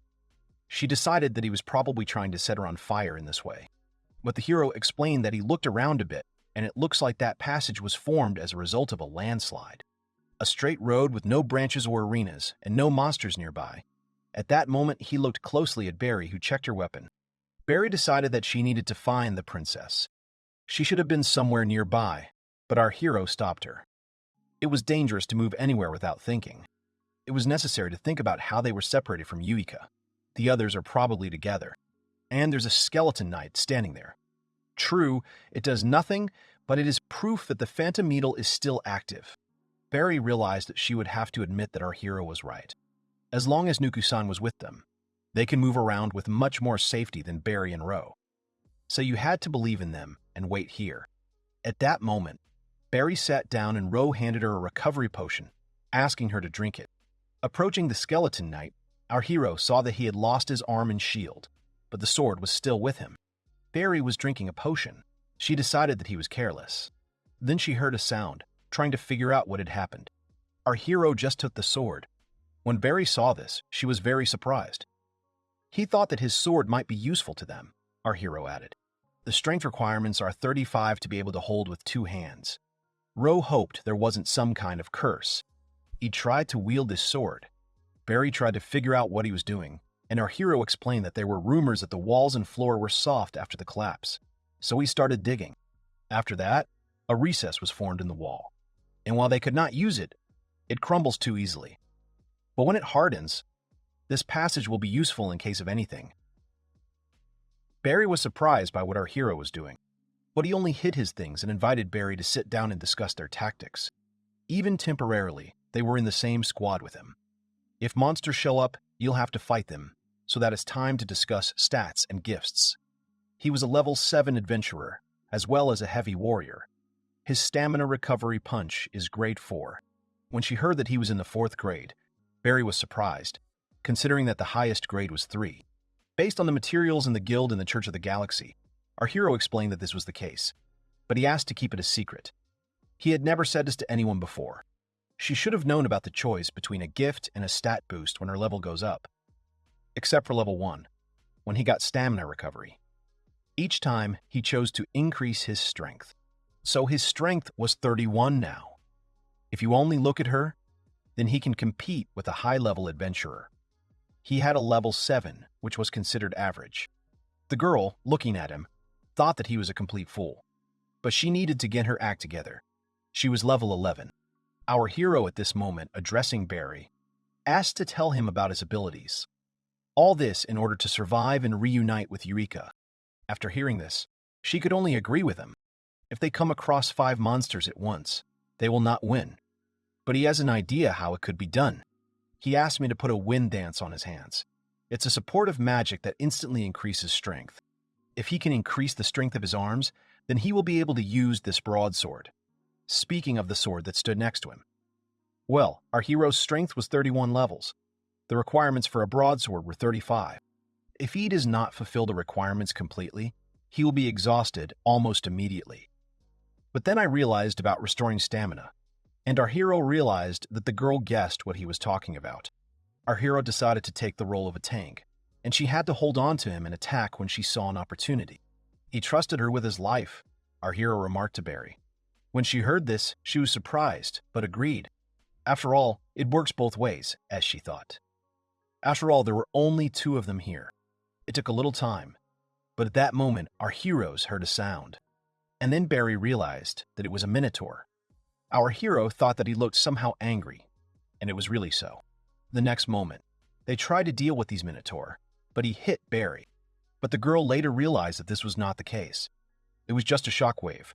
She decided that he was probably trying to set her on fire in this way. But the hero explained that he looked around a bit, and it looks like that passage was formed as a result of a landslide. A straight road with no branches or arenas, and no monsters nearby. At that moment, he looked closely at Barry, who checked her weapon. Barry decided that she needed to find the princess. She should have been somewhere nearby, but our hero stopped her. It was dangerous to move anywhere without thinking. It was necessary to think about how they were separated from Yuika. The others are probably together. And there's a skeleton knight standing there. True, it does nothing, but it is proof that the phantom needle is still active. Barry realized that she would have to admit that our hero was right. As long as Nuku-san was with them, they can move around with much more safety than Barry and Ro. So you had to believe in them and wait here. At that moment, Barry sat down and Ro handed her a recovery potion, asking her to drink it. Approaching the skeleton knight, our hero saw that he had lost his arm and shield, but the sword was still with him. Barry was drinking a potion. She decided that he was careless. Then she heard a sound, trying to figure out what had happened. Our hero just took the sword. When Barry saw this, she was very surprised. He thought that his sword might be useful to them, our hero added. The strength requirements are 35 to be able to hold with 2 hands. Ro hoped there wasn't some kind of curse. He tried to wield his sword. Barry tried to figure out what he was doing, and our hero explained that there were rumors that the walls and floor were soft after the collapse. So he started digging. After that, a recess was formed in the wall. And while they could not use it, it crumbles too easily. But when it hardens, this passage will be useful in case of anything. Barry was surprised by what our hero was doing, but he only hid his things and invited Barry to sit down and discuss their tactics. Even temporarily, they were in the same squad with him. If monsters show up, you'll have to fight them, so that it's time to discuss stats and gifts. He was a level 7 adventurer, as well as a heavy warrior. His stamina recovery punch is grade 4. When she heard that he was in the 4th grade, Barry was surprised, considering that the highest grade was 3. Based on the materials in the guild in the Church of the Galaxy, our hero explained that this was the case, but he asked to keep it a secret. He had never said this to anyone before. She should have known about the choice between a gift and a stat boost when her level goes up. except for level 1, when he got stamina recovery. Each time, he chose to increase his strength. So his strength was 31 now. If you only look at her, then he can compete with a high-level adventurer. He had a level 7, which was considered average. The girl, looking at him, thought that he was a complete fool. But she needed to get her act together. She was level 11. Our hero at this moment, addressing Barry, asked to tell him about his abilities. All this in order to survive and reunite with Eureka. After hearing this, she could only agree with him. If they come across 5 monsters at once, they will not win. But he has an idea how it could be done. He asked me to put a wind dance on his hands. It's a supportive magic that instantly increases strength. If he can increase the strength of his arms, then he will be able to use this broadsword. Speaking of the sword that stood next to him. Well, our hero's strength was 31 levels. The requirements for a broadsword were 35. If he does not fulfill the requirements completely, he will be exhausted almost immediately. But then I realized about restoring stamina, and our hero realized that the girl guessed what he was talking about. Our hero decided to take the role of a tank, and she had to hold on to him and attack when she saw an opportunity. He trusted her with his life, our hero remarked to Barry. When she heard this, she was surprised, but agreed. After all, it works both ways, as she thought. After all, there were only 2 of them here. It took a little time, but at that moment, our heroes heard a sound. And then Barry realized that it was a minotaur. Our hero thought that he looked somehow angry, and it was really so. The next moment, they tried to deal with these minotaur, but he hit Barry. But the girl later realized that this was not the case. It was just a shockwave.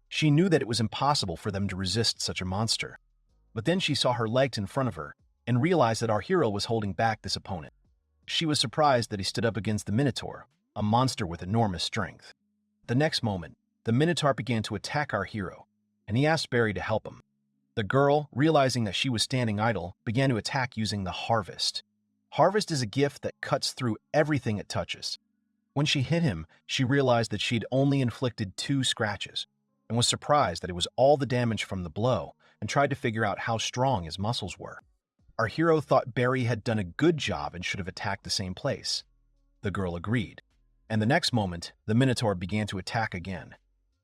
She knew that it was impossible for them to resist such a monster. But then she saw her legs in front of her and realized that our hero was holding back this opponent. She was surprised that he stood up against the minotaur, a monster with enormous strength. The next moment, the minotaur began to attack our hero, and he asked Barry to help him. The girl, realizing that she was standing idle, began to attack using the harvest. Harvest is a gift that cuts through everything it touches. When she hit him, she realized that she had only inflicted 2 scratches, and was surprised that it was all the damage from the blow, and tried to figure out how strong his muscles were. Our hero thought Barry had done a good job and should have attacked the same place. The girl agreed, and the next moment, the minotaur began to attack again.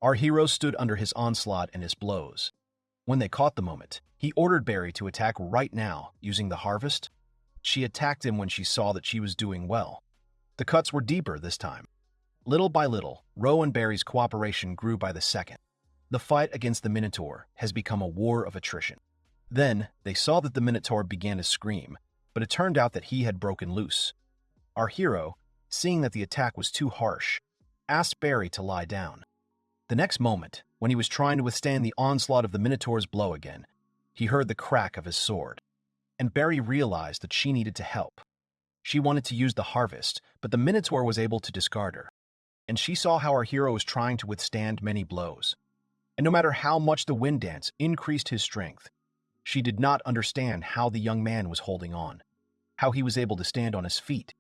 Our hero stood under his onslaught and his blows. When they caught the moment, he ordered Barry to attack right now, using the harvest. She attacked him when she saw that she was doing well. The cuts were deeper this time. Little by little, Ro and Barry's cooperation grew by the second. The fight against the minotaur has become a war of attrition. Then, they saw that the minotaur began to scream, but it turned out that he had broken loose. Our hero, seeing that the attack was too harsh, asked Barry to lie down. The next moment, when he was trying to withstand the onslaught of the minotaur's blow again, he heard the crack of his sword, and Barry realized that she needed to help. She wanted to use the harvest, but the minotaur was able to discard her, and she saw how our hero was trying to withstand many blows. And no matter how much the wind dance increased his strength, she did not understand how the young man was holding on, how he was able to stand on his feet.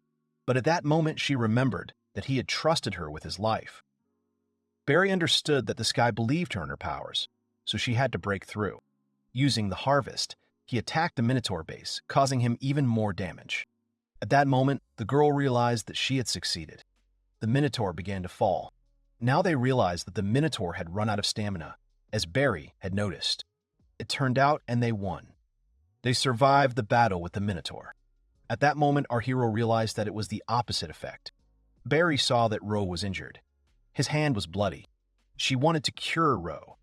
But at that moment, she remembered that he had trusted her with his life. Barry understood that the sky believed her in her powers, so she had to break through. Using the harvest, he attacked the minotaur base, causing him even more damage. At that moment, the girl realized that she had succeeded. The minotaur began to fall. Now they realized that the minotaur had run out of stamina, as Barry had noticed. It turned out, and they won. They survived the battle with the minotaur. At that moment, our hero realized that it was the opposite effect. Barry saw that Ro was injured. His hand was bloody. She wanted to cure Ro,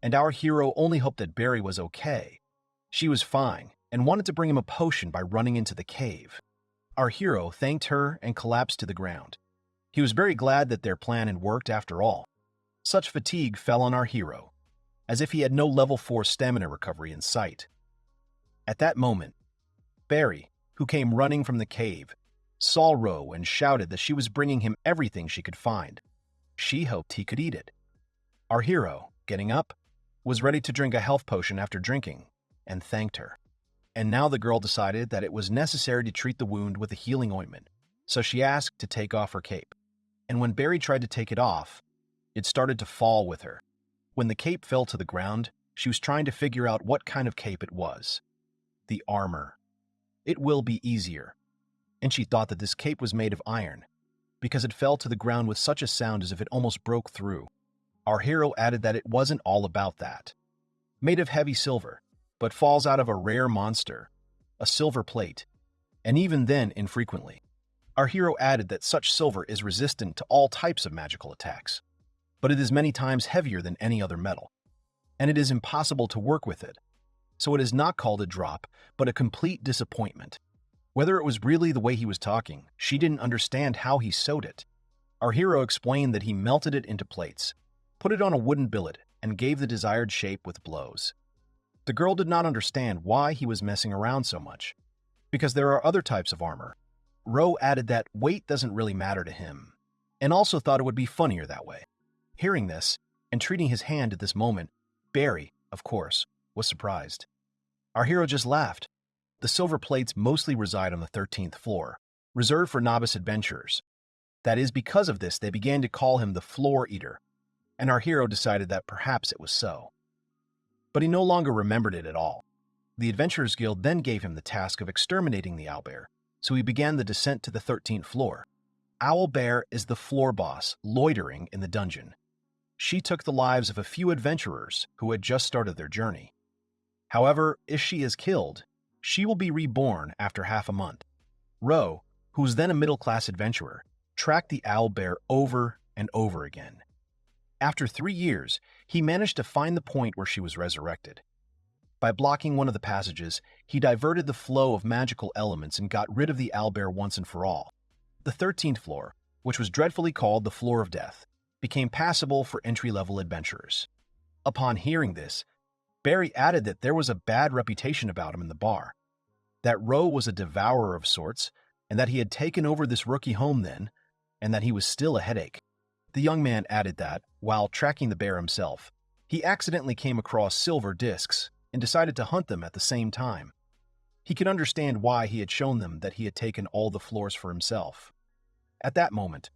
and our hero only hoped that Barry was okay. She was fine, and wanted to bring him a potion by running into the cave. Our hero thanked her and collapsed to the ground. He was very glad that their plan had worked after all. Such fatigue fell on our hero, as if he had no level 4 stamina recovery in sight. At that moment, Barry, who came running from the cave, saw Ro and shouted that she was bringing him everything she could find. She hoped he could eat it. Our hero, getting up, was ready to drink a health potion after drinking, and thanked her. And now the girl decided that it was necessary to treat the wound with a healing ointment, so she asked to take off her cape. And when Barry tried to take it off, it started to fall with her. When the cape fell to the ground, she was trying to figure out what kind of cape it was. The armor. It will be easier. and she thought that this cape was made of iron, because it fell to the ground with such a sound as if it almost broke through. Our hero added that it wasn't all about that. Made of heavy silver, but falls out of a rare monster, a silver plate, and even then infrequently. Our hero added that such silver is resistant to all types of magical attacks, but it is many times heavier than any other metal, and it is impossible to work with it, so it is not called a drop, but a complete disappointment. Whether it was really the way he was talking, she didn't understand how he sewed it. Our hero explained that he melted it into plates, put it on a wooden billet, and gave the desired shape with blows. The girl did not understand why he was messing around so much, because there are other types of armor. Ro added that weight doesn't really matter to him, and also thought it would be funnier that way. Hearing this, and treating his hand at this moment, Barry, of course, was surprised. Our hero just laughed. The silver plates mostly reside on the 13th floor, reserved for novice adventurers. That is, because of this, they began to call him the Floor Eater, and our hero decided that perhaps it was so. But he no longer remembered it at all. The Adventurers Guild then gave him the task of exterminating the owlbear, so he began the descent to the 13th floor. Owlbear is the floor boss, loitering in the dungeon. She took the lives of a few adventurers who had just started their journey. However, if she is killed, she will be reborn after half a month. Ro, who was then a middle-class adventurer, tracked the owlbear over and over again. After 3 years, he managed to find the point where she was resurrected. By blocking one of the passages, he diverted the flow of magical elements and got rid of the owlbear once and for all. The 13th floor, which was dreadfully called the Floor of Death, became passable for entry-level adventurers. Upon hearing this, Barry added that there was a bad reputation about him in the bar, that Ro was a devourer of sorts, and that he had taken over this rookie home then, and that he was still a headache. The young man added that, while tracking the bear himself, he accidentally came across silver discs and decided to hunt them at the same time. He could understand why he had shown them that he had taken all the floors for himself. At that moment,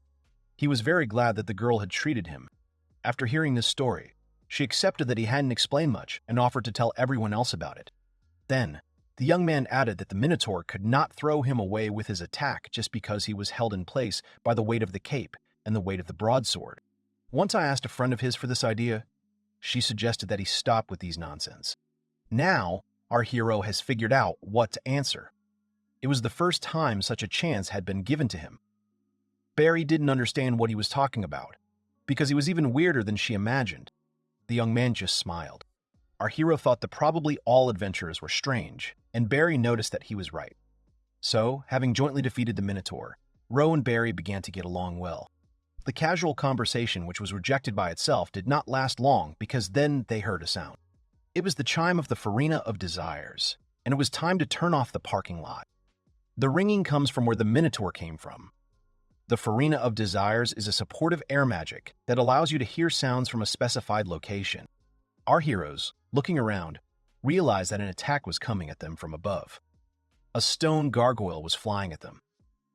he was very glad that the girl had treated him. After hearing this story, she accepted that he hadn't explained much and offered to tell everyone else about it. Then, the young man added that the Minotaur could not throw him away with his attack just because he was held in place by the weight of the cape and the weight of the broadsword. Once I asked a friend of his for this idea, she suggested that he stop with these nonsense. Now, our hero has figured out what to answer. It was the first time such a chance had been given to him. Barry didn't understand what he was talking about, because he was even weirder than she imagined. The young man just smiled. Our hero thought that probably all adventurers were strange, and Barry noticed that he was right. So, having jointly defeated the Minotaur, Ro and Barry began to get along well. The casual conversation, which was rejected by itself, did not last long because then they heard a sound. It was the chime of the Farina of Desires, and it was time to turn off the parking lot. The ringing comes from where the Minotaur came from. The Farina of Desires is a supportive air magic that allows you to hear sounds from a specified location. Our heroes, looking around, realized that an attack was coming at them from above. A stone gargoyle was flying at them.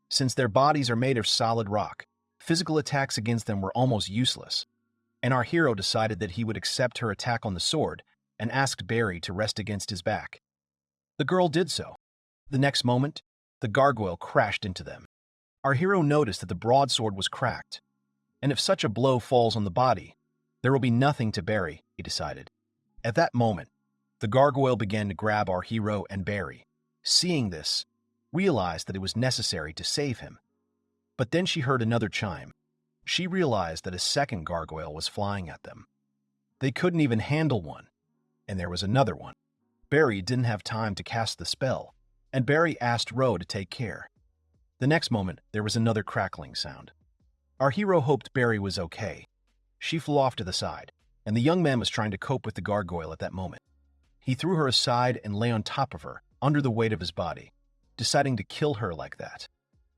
Since their bodies are made of solid rock, physical attacks against them were almost useless, and our hero decided that he would accept her attack on the sword and asked Barry to rest against his back. The girl did so. The next moment, the gargoyle crashed into them. Our hero noticed that the broadsword was cracked, and if such a blow falls on the body, there will be nothing to Barry, he decided. At that moment, the gargoyle began to grab our hero and Barry. Seeing this, realized that it was necessary to save him. But then she heard another chime. She realized that a second gargoyle was flying at them. They couldn't even handle one, and there was another one. Barry didn't have time to cast the spell, and Barry asked Ro to take care. The next moment, there was another crackling sound. Our hero hoped Barry was okay. She flew off to the side, and the young man was trying to cope with the gargoyle at that moment. He threw her aside and lay on top of her, under the weight of his body, deciding to kill her like that.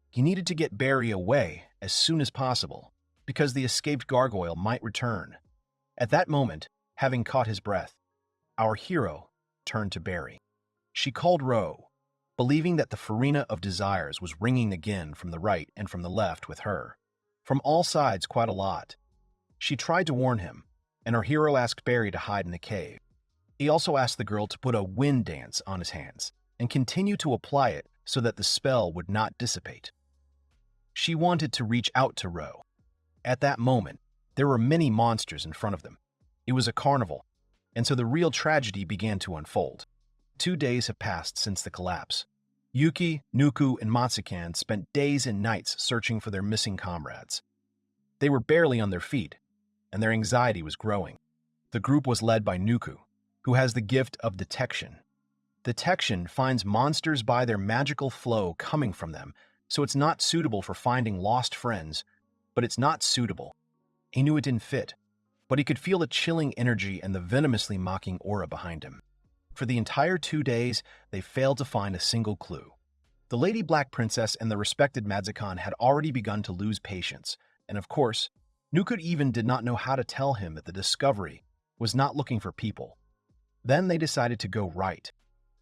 He needed to get Barry away as soon as possible, because the escaped gargoyle might return. At that moment, having caught his breath, our hero turned to Barry. She called Ro, believing that the Farina of Desires was ringing again from the right and from the left with her. From all sides, quite a lot. She tried to warn him, and our hero asked Barry to hide in the cave. He also asked the girl to put a wind dance on his hands and continue to apply it so that the spell would not dissipate. She wanted to reach out to Ro. At that moment, there were many monsters in front of them. It was a carnival, and so the real tragedy began to unfold. 2 days have passed since the collapse. Yuki, Nuku, and Matsukan spent days and nights searching for their missing comrades. They were barely on their feet, and their anxiety was growing. The group was led by Nuku, who has the gift of detection. Detection finds monsters by their magical flow coming from them, so it's not suitable for finding lost friends, but it's not suitable. He knew it didn't fit, but he could feel the chilling energy and the venomously mocking aura behind him. For the entire 2 days, they failed to find a single clue. The Lady Black Princess and the respected Matsukan had already begun to lose patience, and of course, Nuku even did not know how to tell him that the discovery was not looking for people. Then they decided to go right.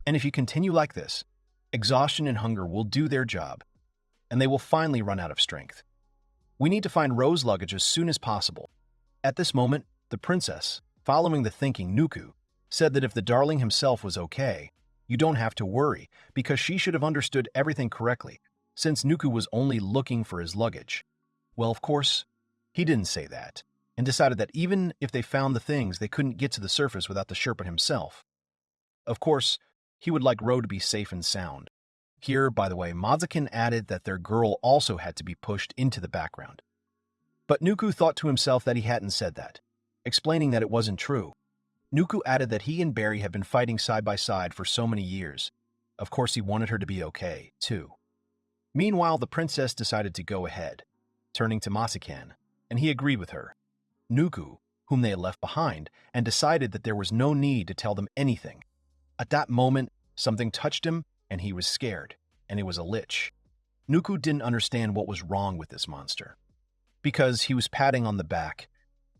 And if you continue like this, exhaustion and hunger will do their job, and they will finally run out of strength. We need to find Ro's luggage as soon as possible. At this moment, the princess, following the thinking Nuku, said that if the darling himself was okay, you don't have to worry, because she should have understood everything correctly, since Nuku was only looking for his luggage. Well, of course, he didn't say that, and decided that even if they found the things, they couldn't get to the surface without the Sherpa himself. Of course, he would like Ro to be safe and sound. Here, by the way, Matsukan added that their girl also had to be pushed into the background. But Nuku thought to himself that he hadn't said that, explaining that it wasn't true. Nuku added that he and Barry had been fighting side by side for so many years. Of course, he wanted her to be okay, too. Meanwhile, the princess decided to go ahead, turning to Matsukan, and he agreed with her. Nuku, whom they had left behind, and decided that there was no need to tell them anything. At that moment, something touched him, and he was scared, and it was a lich. Nuku didn't understand what was wrong with this monster, because he was patting on the back,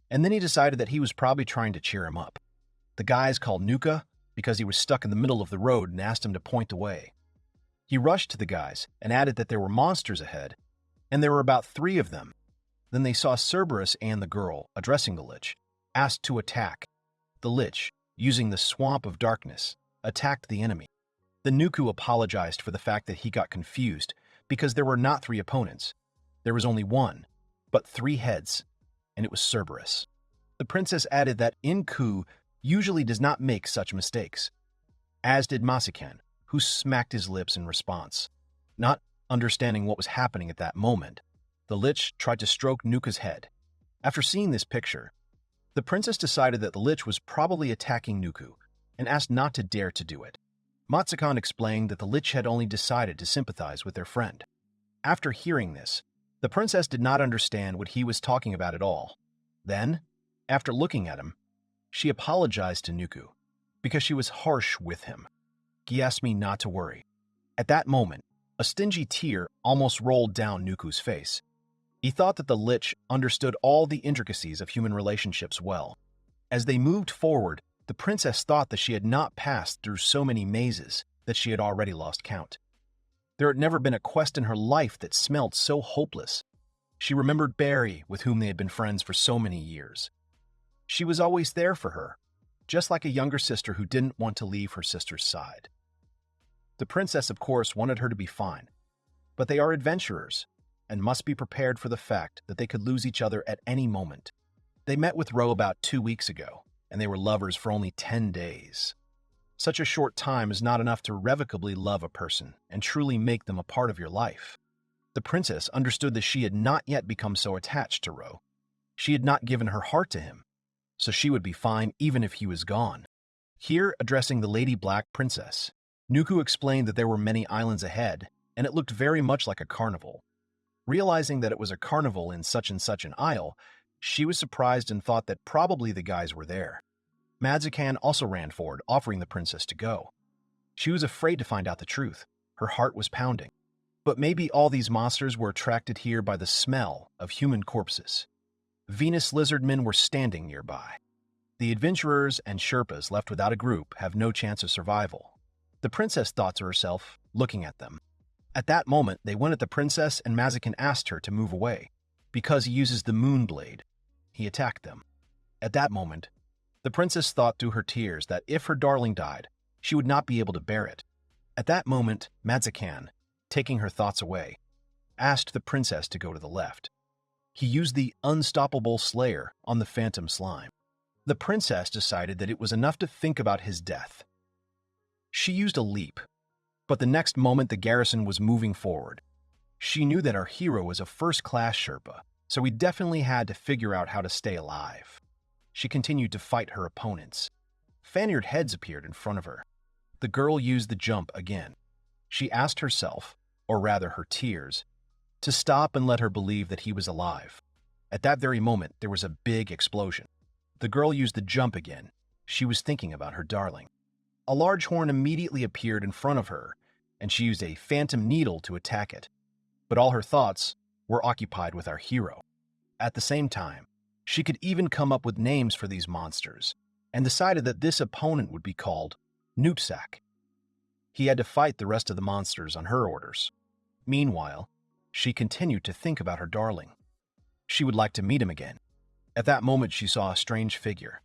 and then he decided that he was probably trying to cheer him up. The guys called Nuka because he was stuck in the middle of the road and asked him to point away. He rushed to the guys and added that there were monsters ahead, and there were about 3 of them. Then they saw Cerberus and the girl, addressing the lich, asked to attack. The lich, using the swamp of darkness, attacked the enemy. The Nuku apologized for the fact that he got confused because there were not 3 opponents. There was only one, but 3 heads, and it was Cerberus. The princess added that Inku usually does not make such mistakes, as did Matsukan, who smacked his lips in response. Not understanding what was happening at that moment, the lich tried to stroke Nuka's head. After seeing this picture, the princess decided that the lich was probably attacking Nuku and asked not to dare to do it. Matsukan explained that the lich had only decided to sympathize with their friend. After hearing this, the princess did not understand what he was talking about at all. Then, after looking at him, she apologized to Nuku because she was harsh with him. He asked me not to worry. At that moment, a stingy tear almost rolled down Nuku's face. He thought that the lich understood all the intricacies of human relationships well. As they moved forward, the princess thought that she had not passed through so many mazes that she had already lost count. There had never been a quest in her life that smelled so hopeless. She remembered Barry, with whom they had been friends for so many years. She was always there for her, just like a younger sister who didn't want to leave her sister's side. The princess, of course, wanted her to be fine, but they are adventurers and must be prepared for the fact that they could lose each other at any moment. They met with Ro about 2 weeks ago, and they were lovers for only 10 days. Such a short time is not enough to irrevocably love a person and truly make them a part of your life. The princess understood that she had not yet become so attached to Ro. She had not given her heart to him, so she would be fine even if he was gone. Here, addressing the Lady Black Princess, Nuku explained that there were many islands ahead, and it looked very much like a carnival. Realizing that it was a carnival in such and such an isle, she was surprised and thought that probably the guys were there. Matsukan also ran forward, offering the princess to go. She was afraid to find out the truth. Her heart was pounding. But maybe all these monsters were attracted here by the smell of human corpses. Venus lizardmen were standing nearby. The adventurers and Sherpas left without a group have no chance of survival. The princess thought to herself, looking at them. At that moment, they went at the princess and Matsukan asked her to move away. Because he uses the moon blade, he attacked them. At that moment, the princess thought through her tears that if her darling died, she would not be able to bear it. At that moment, Madzakan, taking her thoughts away, asked the princess to go to the left. He used the unstoppable slayer on the phantom slime. The princess decided that it was enough to think about his death. She used a leap, but the next moment the garrison was moving forward. She knew that our hero was a first-class Sherpa, so he definitely had to figure out how to stay alive. She continued to fight her opponents. Fanyered heads appeared in front of her. The girl used the jump again. She asked herself, or rather her tears, to stop and let her believe that he was alive. At that very moment, there was a big explosion. The girl used the jump again. She was thinking about her darling. A large horn immediately appeared in front of her, and she used a phantom needle to attack it. But all her thoughts were occupied with our hero. At the same time, she could even come up with names for these monsters, and decided that this opponent would be called Noopsak. He had to fight the rest of the monsters on her orders. Meanwhile, she continued to think about her darling. She would like to meet him again. At that moment, she saw a strange figure.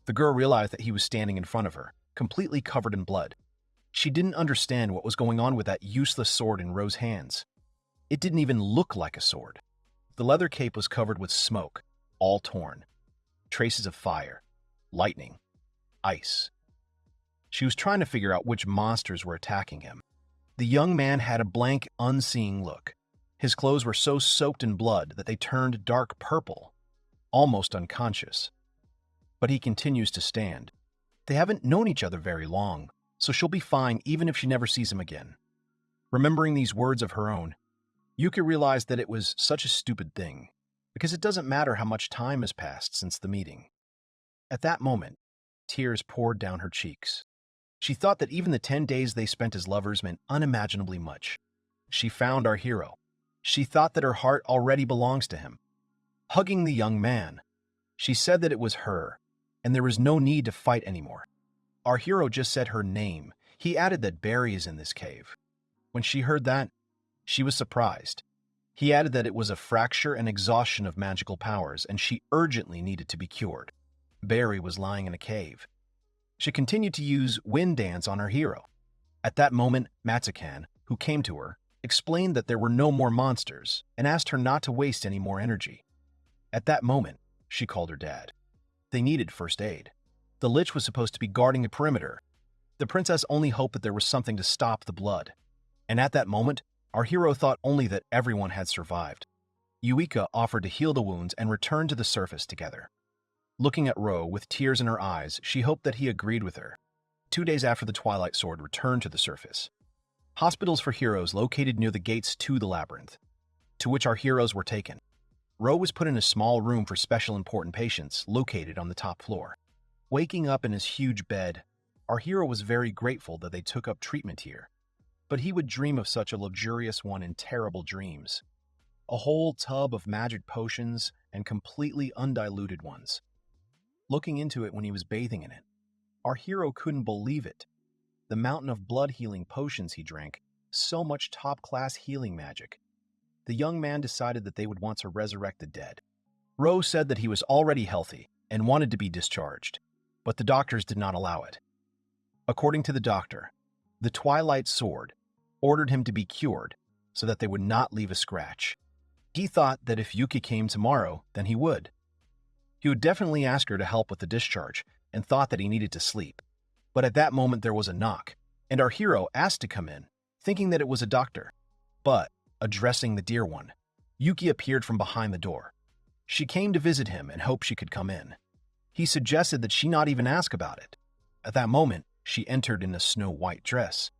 The girl realized that he was standing in front of her, completely covered in blood. She didn't understand what was going on with that useless sword in Ro's hands. It didn't even look like a sword. The leather cape was covered with smoke, all torn. Traces of fire, lightning, ice. She was trying to figure out which monsters were attacking him. The young man had a blank, unseeing look. His clothes were so soaked in blood that they turned dark purple, almost unconscious. But he continues to stand. They haven't known each other very long, so she'll be fine even if she never sees him again. Remembering these words of her own, Yuka realized that it was such a stupid thing, because it doesn't matter how much time has passed since the meeting. At that moment, tears poured down her cheeks. She thought that even the 10 days they spent as lovers meant unimaginably much. She found our hero. She thought that her heart already belongs to him. Hugging the young man, she said that it was her, and there was no need to fight anymore. Our hero just said her name. He added that Barry is in this cave. When she heard that, she was surprised. He added that it was a fracture and exhaustion of magical powers, and she urgently needed to be cured. Barry was lying in a cave. She continued to use wind dance on her hero. At that moment, Matsukan, who came to her, explained that there were no more monsters and asked her not to waste any more energy. At that moment, she called her dad. They needed first aid. The Lich was supposed to be guarding the perimeter. The princess only hoped that there was something to stop the blood. And at that moment, our hero thought only that everyone had survived. Yuika offered to heal the wounds and return to the surface together. Looking at Ro with tears in her eyes, she hoped that he agreed with her. 2 days after the Twilight Sword returned to the surface, hospitals for heroes located near the gates to the labyrinth, to which our heroes were taken. Ro was put in a small room for special important patients located on the top floor. Waking up in his huge bed, our hero was very grateful that they took up treatment here. But he would dream of such a luxurious one in terrible dreams. A whole tub of magic potions and completely undiluted ones. Looking into it when he was bathing in it, our hero couldn't believe it. The mountain of blood-healing potions he drank, so much top-class healing magic. The young man decided that they would want to resurrect the dead. Ro said that he was already healthy and wanted to be discharged, but the doctors did not allow it. According to the doctor, the Twilight Sword ordered him to be cured so that they would not leave a scratch. He thought that if Yuki came tomorrow, then he would. He would definitely ask her to help with the discharge and thought that he needed to sleep. But at that moment there was a knock, and our hero asked to come in, thinking that it was a doctor. But, addressing the dear one, Yuki appeared from behind the door. She came to visit him and hoped she could come in. He suggested that she not even ask about it. At that moment, she entered in a snow-white dress.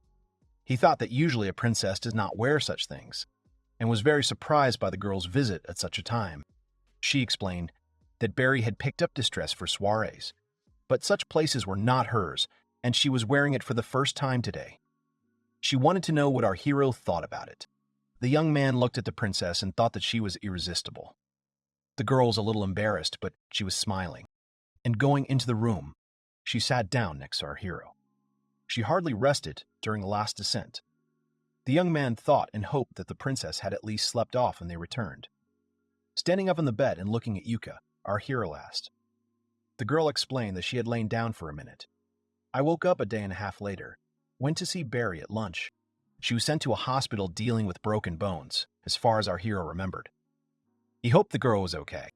He thought that usually a princess does not wear such things, and was very surprised by the girl's visit at such a time. She explained that Barry had picked up this dress for soirees, but such places were not hers, and she was wearing it for the first time today. She wanted to know what our hero thought about it. The young man looked at the princess and thought that she was irresistible. The girl was a little embarrassed, but she was smiling. And going into the room, she sat down next to our hero. She hardly rested during the last descent. The young man thought and hoped that the princess had at least slept off when they returned. Standing up in the bed and looking at Yuka, our hero asked. The girl explained that she had lain down for a minute. I woke up a day and a half later, went to see Barry at lunch. She was sent to a hospital dealing with broken bones, as far as our hero remembered. He hoped the girl was okay.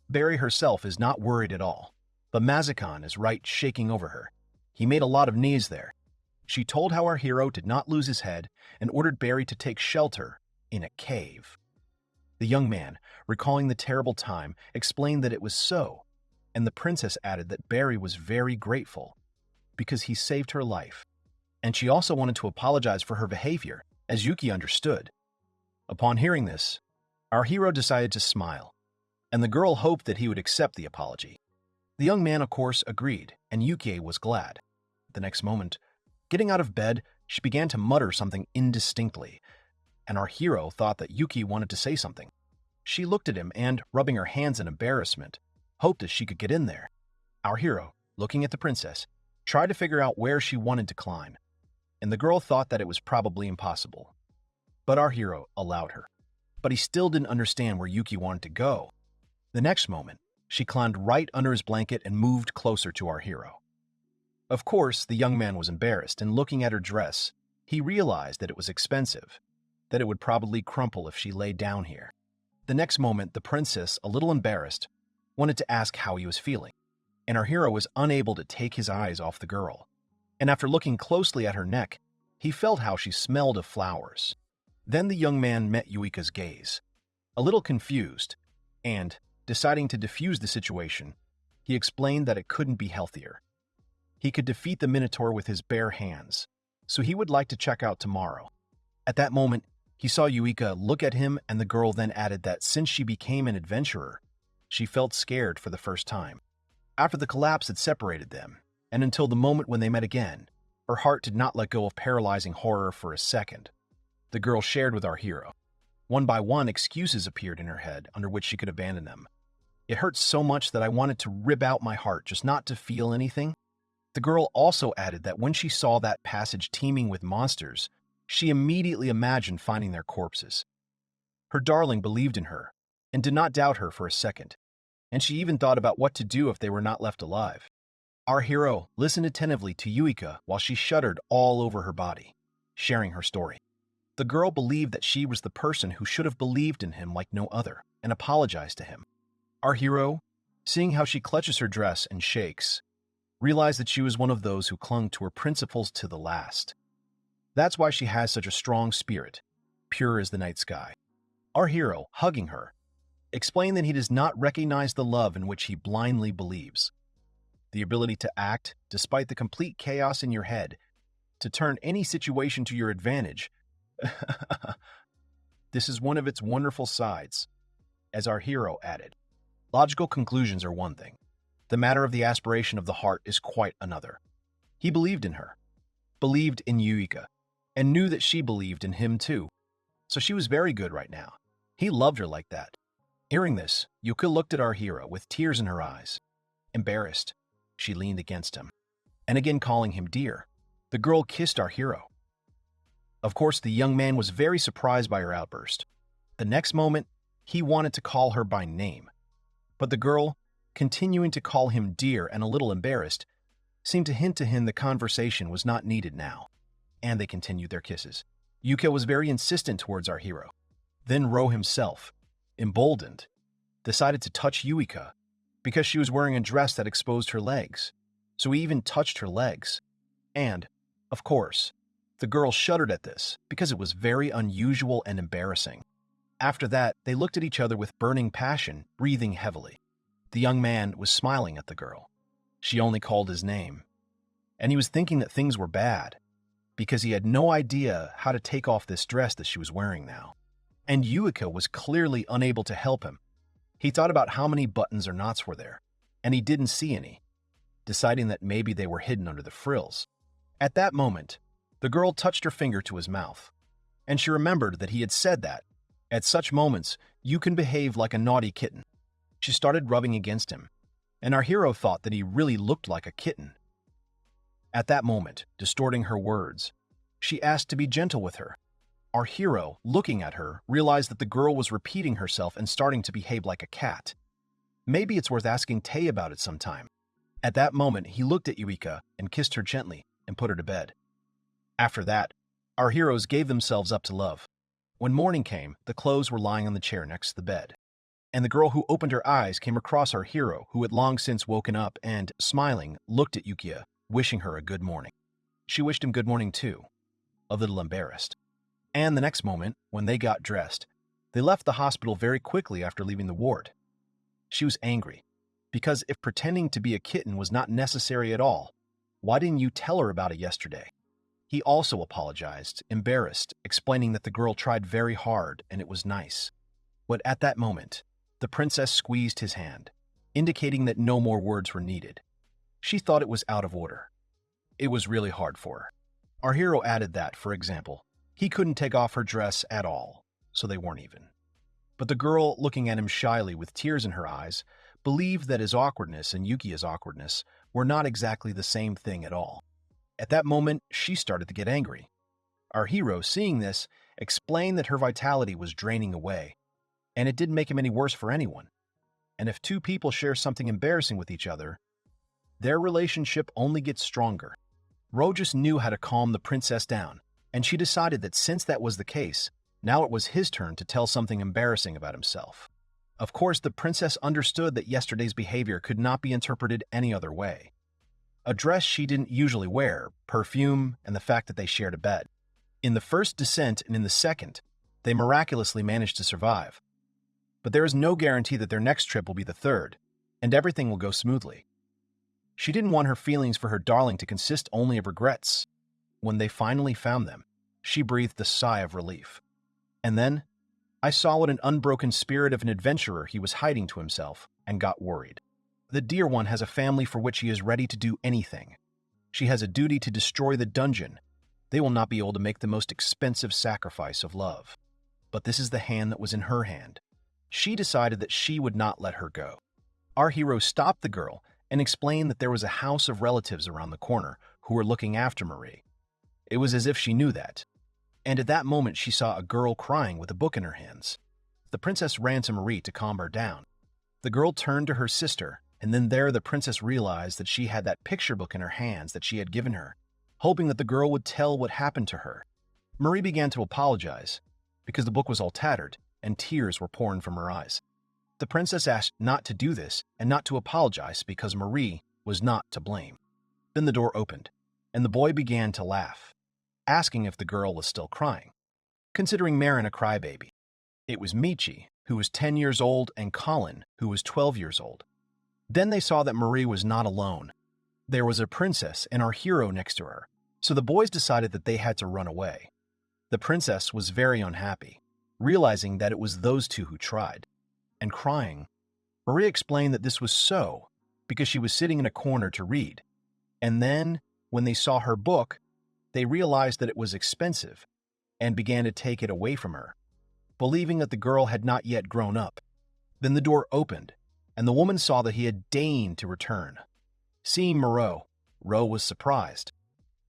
Barry herself is not worried at all, but Mazakon is right shaking over her. He made a lot of news there. She told how our hero did not lose his head and ordered Barry to take shelter in a cave. The young man, recalling the terrible time, explained that it was so, and the princess added that Barry was very grateful because he saved her life, and she also wanted to apologize for her behavior, as Yuki understood. Upon hearing this, our hero decided to smile, and the girl hoped that he would accept the apology. The young man, of course, agreed, and Yuki was glad. The next moment, getting out of bed, she began to mutter something indistinctly, and our hero thought that Yuki wanted to say something. She looked at him and, rubbing her hands in embarrassment, hoped that she could get in there. Our hero, looking at the princess, tried to figure out where she wanted to climb, and the girl thought that it was probably impossible. But our hero allowed her. But he still didn't understand where Yuki wanted to go. The next moment, she climbed right under his blanket and moved closer to our hero. Of course, the young man was embarrassed, and looking at her dress, he realized that it was expensive, that it would probably crumple if she lay down here. The next moment, the princess, a little embarrassed, wanted to ask how he was feeling, and our hero was unable to take his eyes off the girl. And after looking closely at her neck, he felt how she smelled of flowers. Then the young man met Yuika's gaze. A little confused, and, deciding to defuse the situation, he explained that it couldn't be healthier. He could defeat the Minotaur with his bare hands, so he would like to check out tomorrow. At that moment, he saw Yuika look at him, and the girl then added that since she became an adventurer, she felt scared for the first time. After the collapse had separated them, and until the moment when they met again, her heart did not let go of paralyzing horror for a second. The girl shared with our hero. One by one, excuses appeared in her head under which she could abandon them. It hurt so much that I wanted to rip out my heart just not to feel anything. The girl also added that when she saw that passage teeming with monsters, she immediately imagined finding their corpses. Her darling believed in her and did not doubt her for a second, and she even thought about what to do if they were not left alive. Our hero listened attentively to Yuika while she shuddered all over her body, sharing her story. The girl believed that she was the person who should have believed in him like no other and apologized to him. Our hero, seeing how she clutches her dress and shakes, realized that she was one of those who clung to her principles to the last. That's why she has such a strong spirit, pure as the night sky. Our hero, hugging her, explained that he does not recognize the love in which he blindly believes. The ability to act, despite the complete chaos in your head, to turn any situation to your advantage. This is one of its wonderful sides. As our hero added, logical conclusions are one thing. The matter of the aspiration of the heart is quite another. He believed in her, believed in Yuika, and knew that she believed in him too. So she was very good right now. He loved her like that. Hearing this, Yuka looked at our hero with tears in her eyes. Embarrassed, she leaned against him, and again calling him dear. The girl kissed our hero. Of course, the young man was very surprised by her outburst. The next moment, he wanted to call her by name. But the girl, continuing to call him dear and a little embarrassed, seemed to hint to him the conversation was not needed now, and they continued their kisses. Yuka was very insistent towards our hero. Then Ro himself, emboldened, decided to touch Yuika because she was wearing a dress that exposed her legs, so he even touched her legs. And, of course, the girl shuddered at this because it was very unusual and embarrassing. After that, they looked at each other with burning passion, breathing heavily. The young man was smiling at the girl. She only called his name. And he was thinking that things were bad because he had no idea how to take off this dress that she was wearing now. And Yuika was clearly unable to help him. He thought about how many buttons or knots were there, and he didn't see any, deciding that maybe they were hidden under the frills. At that moment, the girl touched her finger to his mouth, and she remembered that he had said that, at such moments, you can behave like a naughty kitten. She started rubbing against him, and our hero thought that he really looked like a kitten. At that moment, distorting her words, she asked to be gentle with her. Our hero, looking at her, realized that the girl was repeating herself and starting to behave like a cat. Maybe it's worth asking Tay about it sometime. At that moment, he looked at Yuika and kissed her gently and put her to bed. After that, our heroes gave themselves up to love. When morning came, the clothes were lying on the chair next to the bed, and the girl who opened her eyes came across our hero, who had long since woken up and, smiling, looked at Yukiya, wishing her a good morning. She wished him good morning too, a little embarrassed. And the next moment, when they got dressed, they left the hospital very quickly after leaving the ward. She was angry, because if pretending to be a kitten was not necessary at all, why didn't you tell her about it yesterday? He also apologized, embarrassed, explaining that the girl tried very hard and it was nice. But at that moment, the princess squeezed his hand, indicating that no more words were needed. She thought it was out of order. It was really hard for her. Our hero added that, for example, he couldn't take off her dress at all, so they weren't even. But the girl, looking at him shyly with tears in her eyes, believed that his awkwardness and Yukiya's awkwardness were not exactly the same thing at all. At that moment, she started to get angry. Our hero, seeing this, explained that her vitality was draining away, and it didn't make him any worse for anyone. And if two people share something embarrassing with each other, their relationship only gets stronger. Ro just knew how to calm the princess down, and she decided that since that was the case, now it was his turn to tell something embarrassing about himself. Of course, the princess understood that yesterday's behavior could not be interpreted any other way. A dress she didn't usually wear, perfume, and the fact that they shared a bed. In the first descent and in the second, they miraculously managed to survive. But there is no guarantee that their next trip will be the third, and everything will go smoothly. She didn't want her feelings for her darling to consist only of regrets. When they finally found them, she breathed a sigh of relief. And then, I saw what an unbroken spirit of an adventurer he was hiding to himself, and got worried. The dear one has a family for which he is ready to do anything. She has a duty to destroy the dungeon. They will not be able to make the most expensive sacrifice of love. But this is the hand that was in her hand. She decided that she would not let her go. Our hero stopped the girl and explained that there was a house of relatives around the corner who were looking after Marie. It was as if she knew that. And at that moment she saw a girl crying with a book in her hands. The princess ran to Marie to calm her down. The girl turned to her sister, and then there the princess realized that she had that picture book in her hands that she had given her, hoping that the girl would tell what happened to her. Marie began to apologize, because the book was all tattered, and tears were pouring from her eyes. The princess asked not to do this and not to apologize because Marie was not to blame. Then the door opened, and the boy began to laugh, asking if the girl was still crying, considering Marin a crybaby. It was Michi, who was 10 years old, and Colin, who was 12 years old. Then they saw that Marie was not alone. There was a princess and our hero next to her, so the boys decided that they had to run away. The princess was very unhappy, realizing that it was those two who tried. And crying, Marie explained that this was so because she was sitting in a corner to read. And then, when they saw her book, they realized that it was expensive and began to take it away from her, believing that the girl had not yet grown up. Then the door opened, and the woman saw that he had deigned to return. Seeing Moreau, Ro was surprised.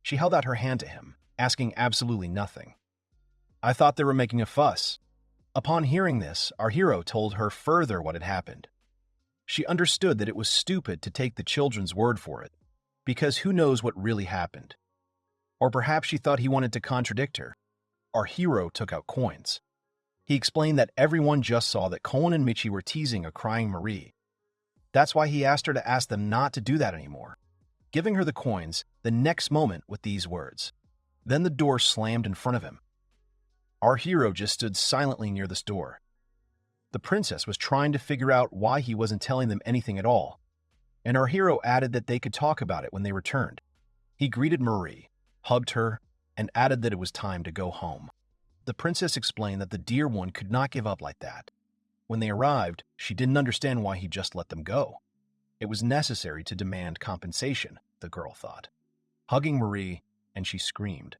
She held out her hand to him, asking absolutely nothing. I thought they were making a fuss. Upon hearing this, our hero told her further what had happened. She understood that it was stupid to take the children's word for it, because who knows what really happened. Or perhaps she thought he wanted to contradict her. Our hero took out coins. He explained that everyone just saw that Colin and Michi were teasing a crying Marie. That's why he asked her to ask them not to do that anymore, giving her the coins the next moment with these words. Then the door slammed in front of him. Our hero just stood silently near this door. The princess was trying to figure out why he wasn't telling them anything at all, and our hero added that they could talk about it when they returned. He greeted Marie, hugged her, and added that it was time to go home. The princess explained that the dear one could not give up like that. When they arrived, she didn't understand why he just let them go. It was necessary to demand compensation, the girl thought. Hugging Marie, and she screamed.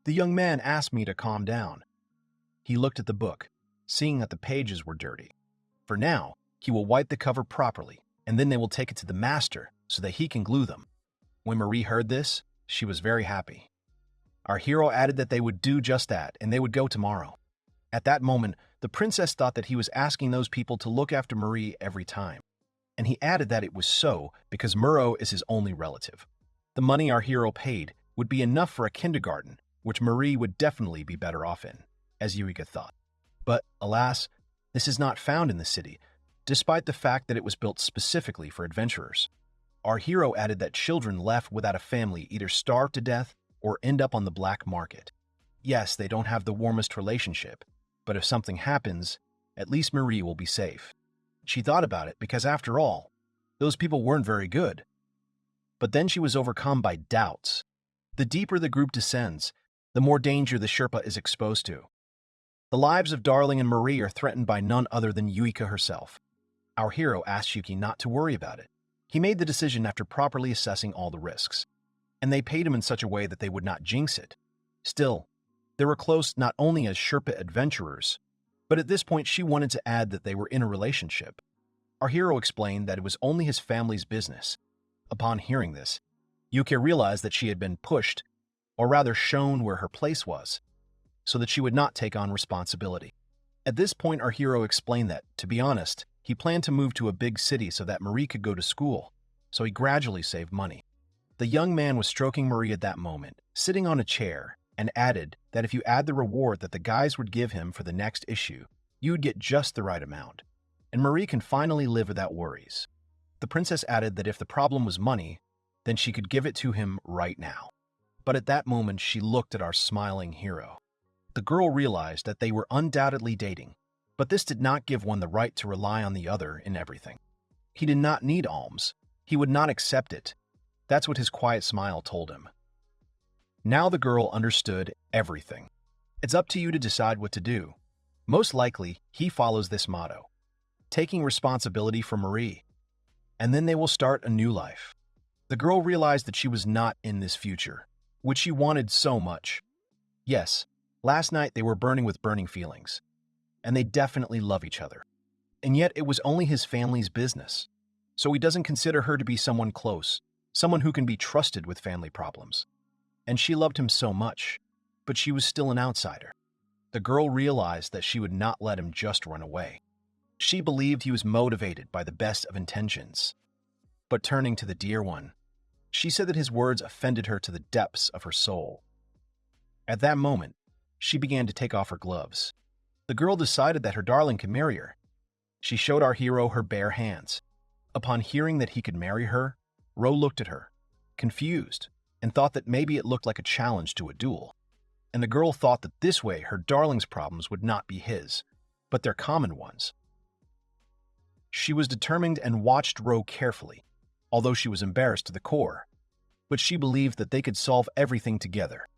The young man asked me to calm down. He looked at the book, seeing that the pages were dirty. For now, he will wipe the cover properly, and then they will take it to the master so that he can glue them. When Marie heard this, she was very happy. Our hero added that they would do just that, and they would go tomorrow. At that moment, the princess thought that he was asking those people to look after Marie every time. And he added that it was so because Muro is his only relative. The money our hero paid would be enough for a kindergarten, which Marie would definitely be better off in, as Eureka thought. But, alas, this is not found in the city, despite the fact that it was built specifically for adventurers. Our hero added that children left without a family either starve to death or end up on the black market. Yes, they don't have the warmest relationship, but if something happens, at least Marie will be safe. She thought about it because, after all, those people weren't very good. But then she was overcome by doubts. The deeper the group descends, the more danger the Sherpa is exposed to. The lives of Darling and Marie are threatened by none other than Eureka herself. Our hero asked Yuki not to worry about it. He made the decision after properly assessing all the risks, and they paid him in such a way that they would not jinx it. Still, they were close not only as Sherpa adventurers, but at this point she wanted to add that they were in a relationship. Our hero explained that it was only his family's business. Upon hearing this, Yuki realized that she had been pushed, or rather shown where her place was, so that she would not take on responsibility. At this point, our hero explained that, to be honest, he planned to move to a big city so that Marie could go to school, so he gradually saved money. The young man was stroking Marie at that moment, sitting on a chair, and added that if you add the reward that the guys would give him for the next issue, you would get just the right amount, and Marie can finally live without worries. The princess added that if the problem was money, then she could give it to him right now. But at that moment, she looked at our smiling hero. The girl realized that they were undoubtedly dating, but this did not give one the right to rely on the other in everything. He did not need alms. He would not accept it. That's what his quiet smile told him. Now the girl understood everything. It's up to you to decide what to do. Most likely, he follows this motto, taking responsibility for Marie, and then they will start a new life. The girl realized that she was not in this future, which she wanted so much. Yes, last night they were burning with burning feelings, and they definitely love each other. And yet it was only his family's business, so he doesn't consider her to be someone close, someone who can be trusted with family problems. And she loved him so much, but she was still an outsider. The girl realized that she would not let him just run away. She believed he was motivated by the best of intentions. But turning to the dear one, she said that his words offended her to the depths of her soul. At that moment, she began to take off her gloves. The girl decided that her darling could marry her. She showed our hero her bare hands. Upon hearing that he could marry her, Ro looked at her, confused, and thought that maybe it looked like a challenge to a duel. And the girl thought that this way her darling's problems would not be his, but their common ones. She was determined and watched Ro carefully, although she was embarrassed to the core, but she believed that they could solve everything together.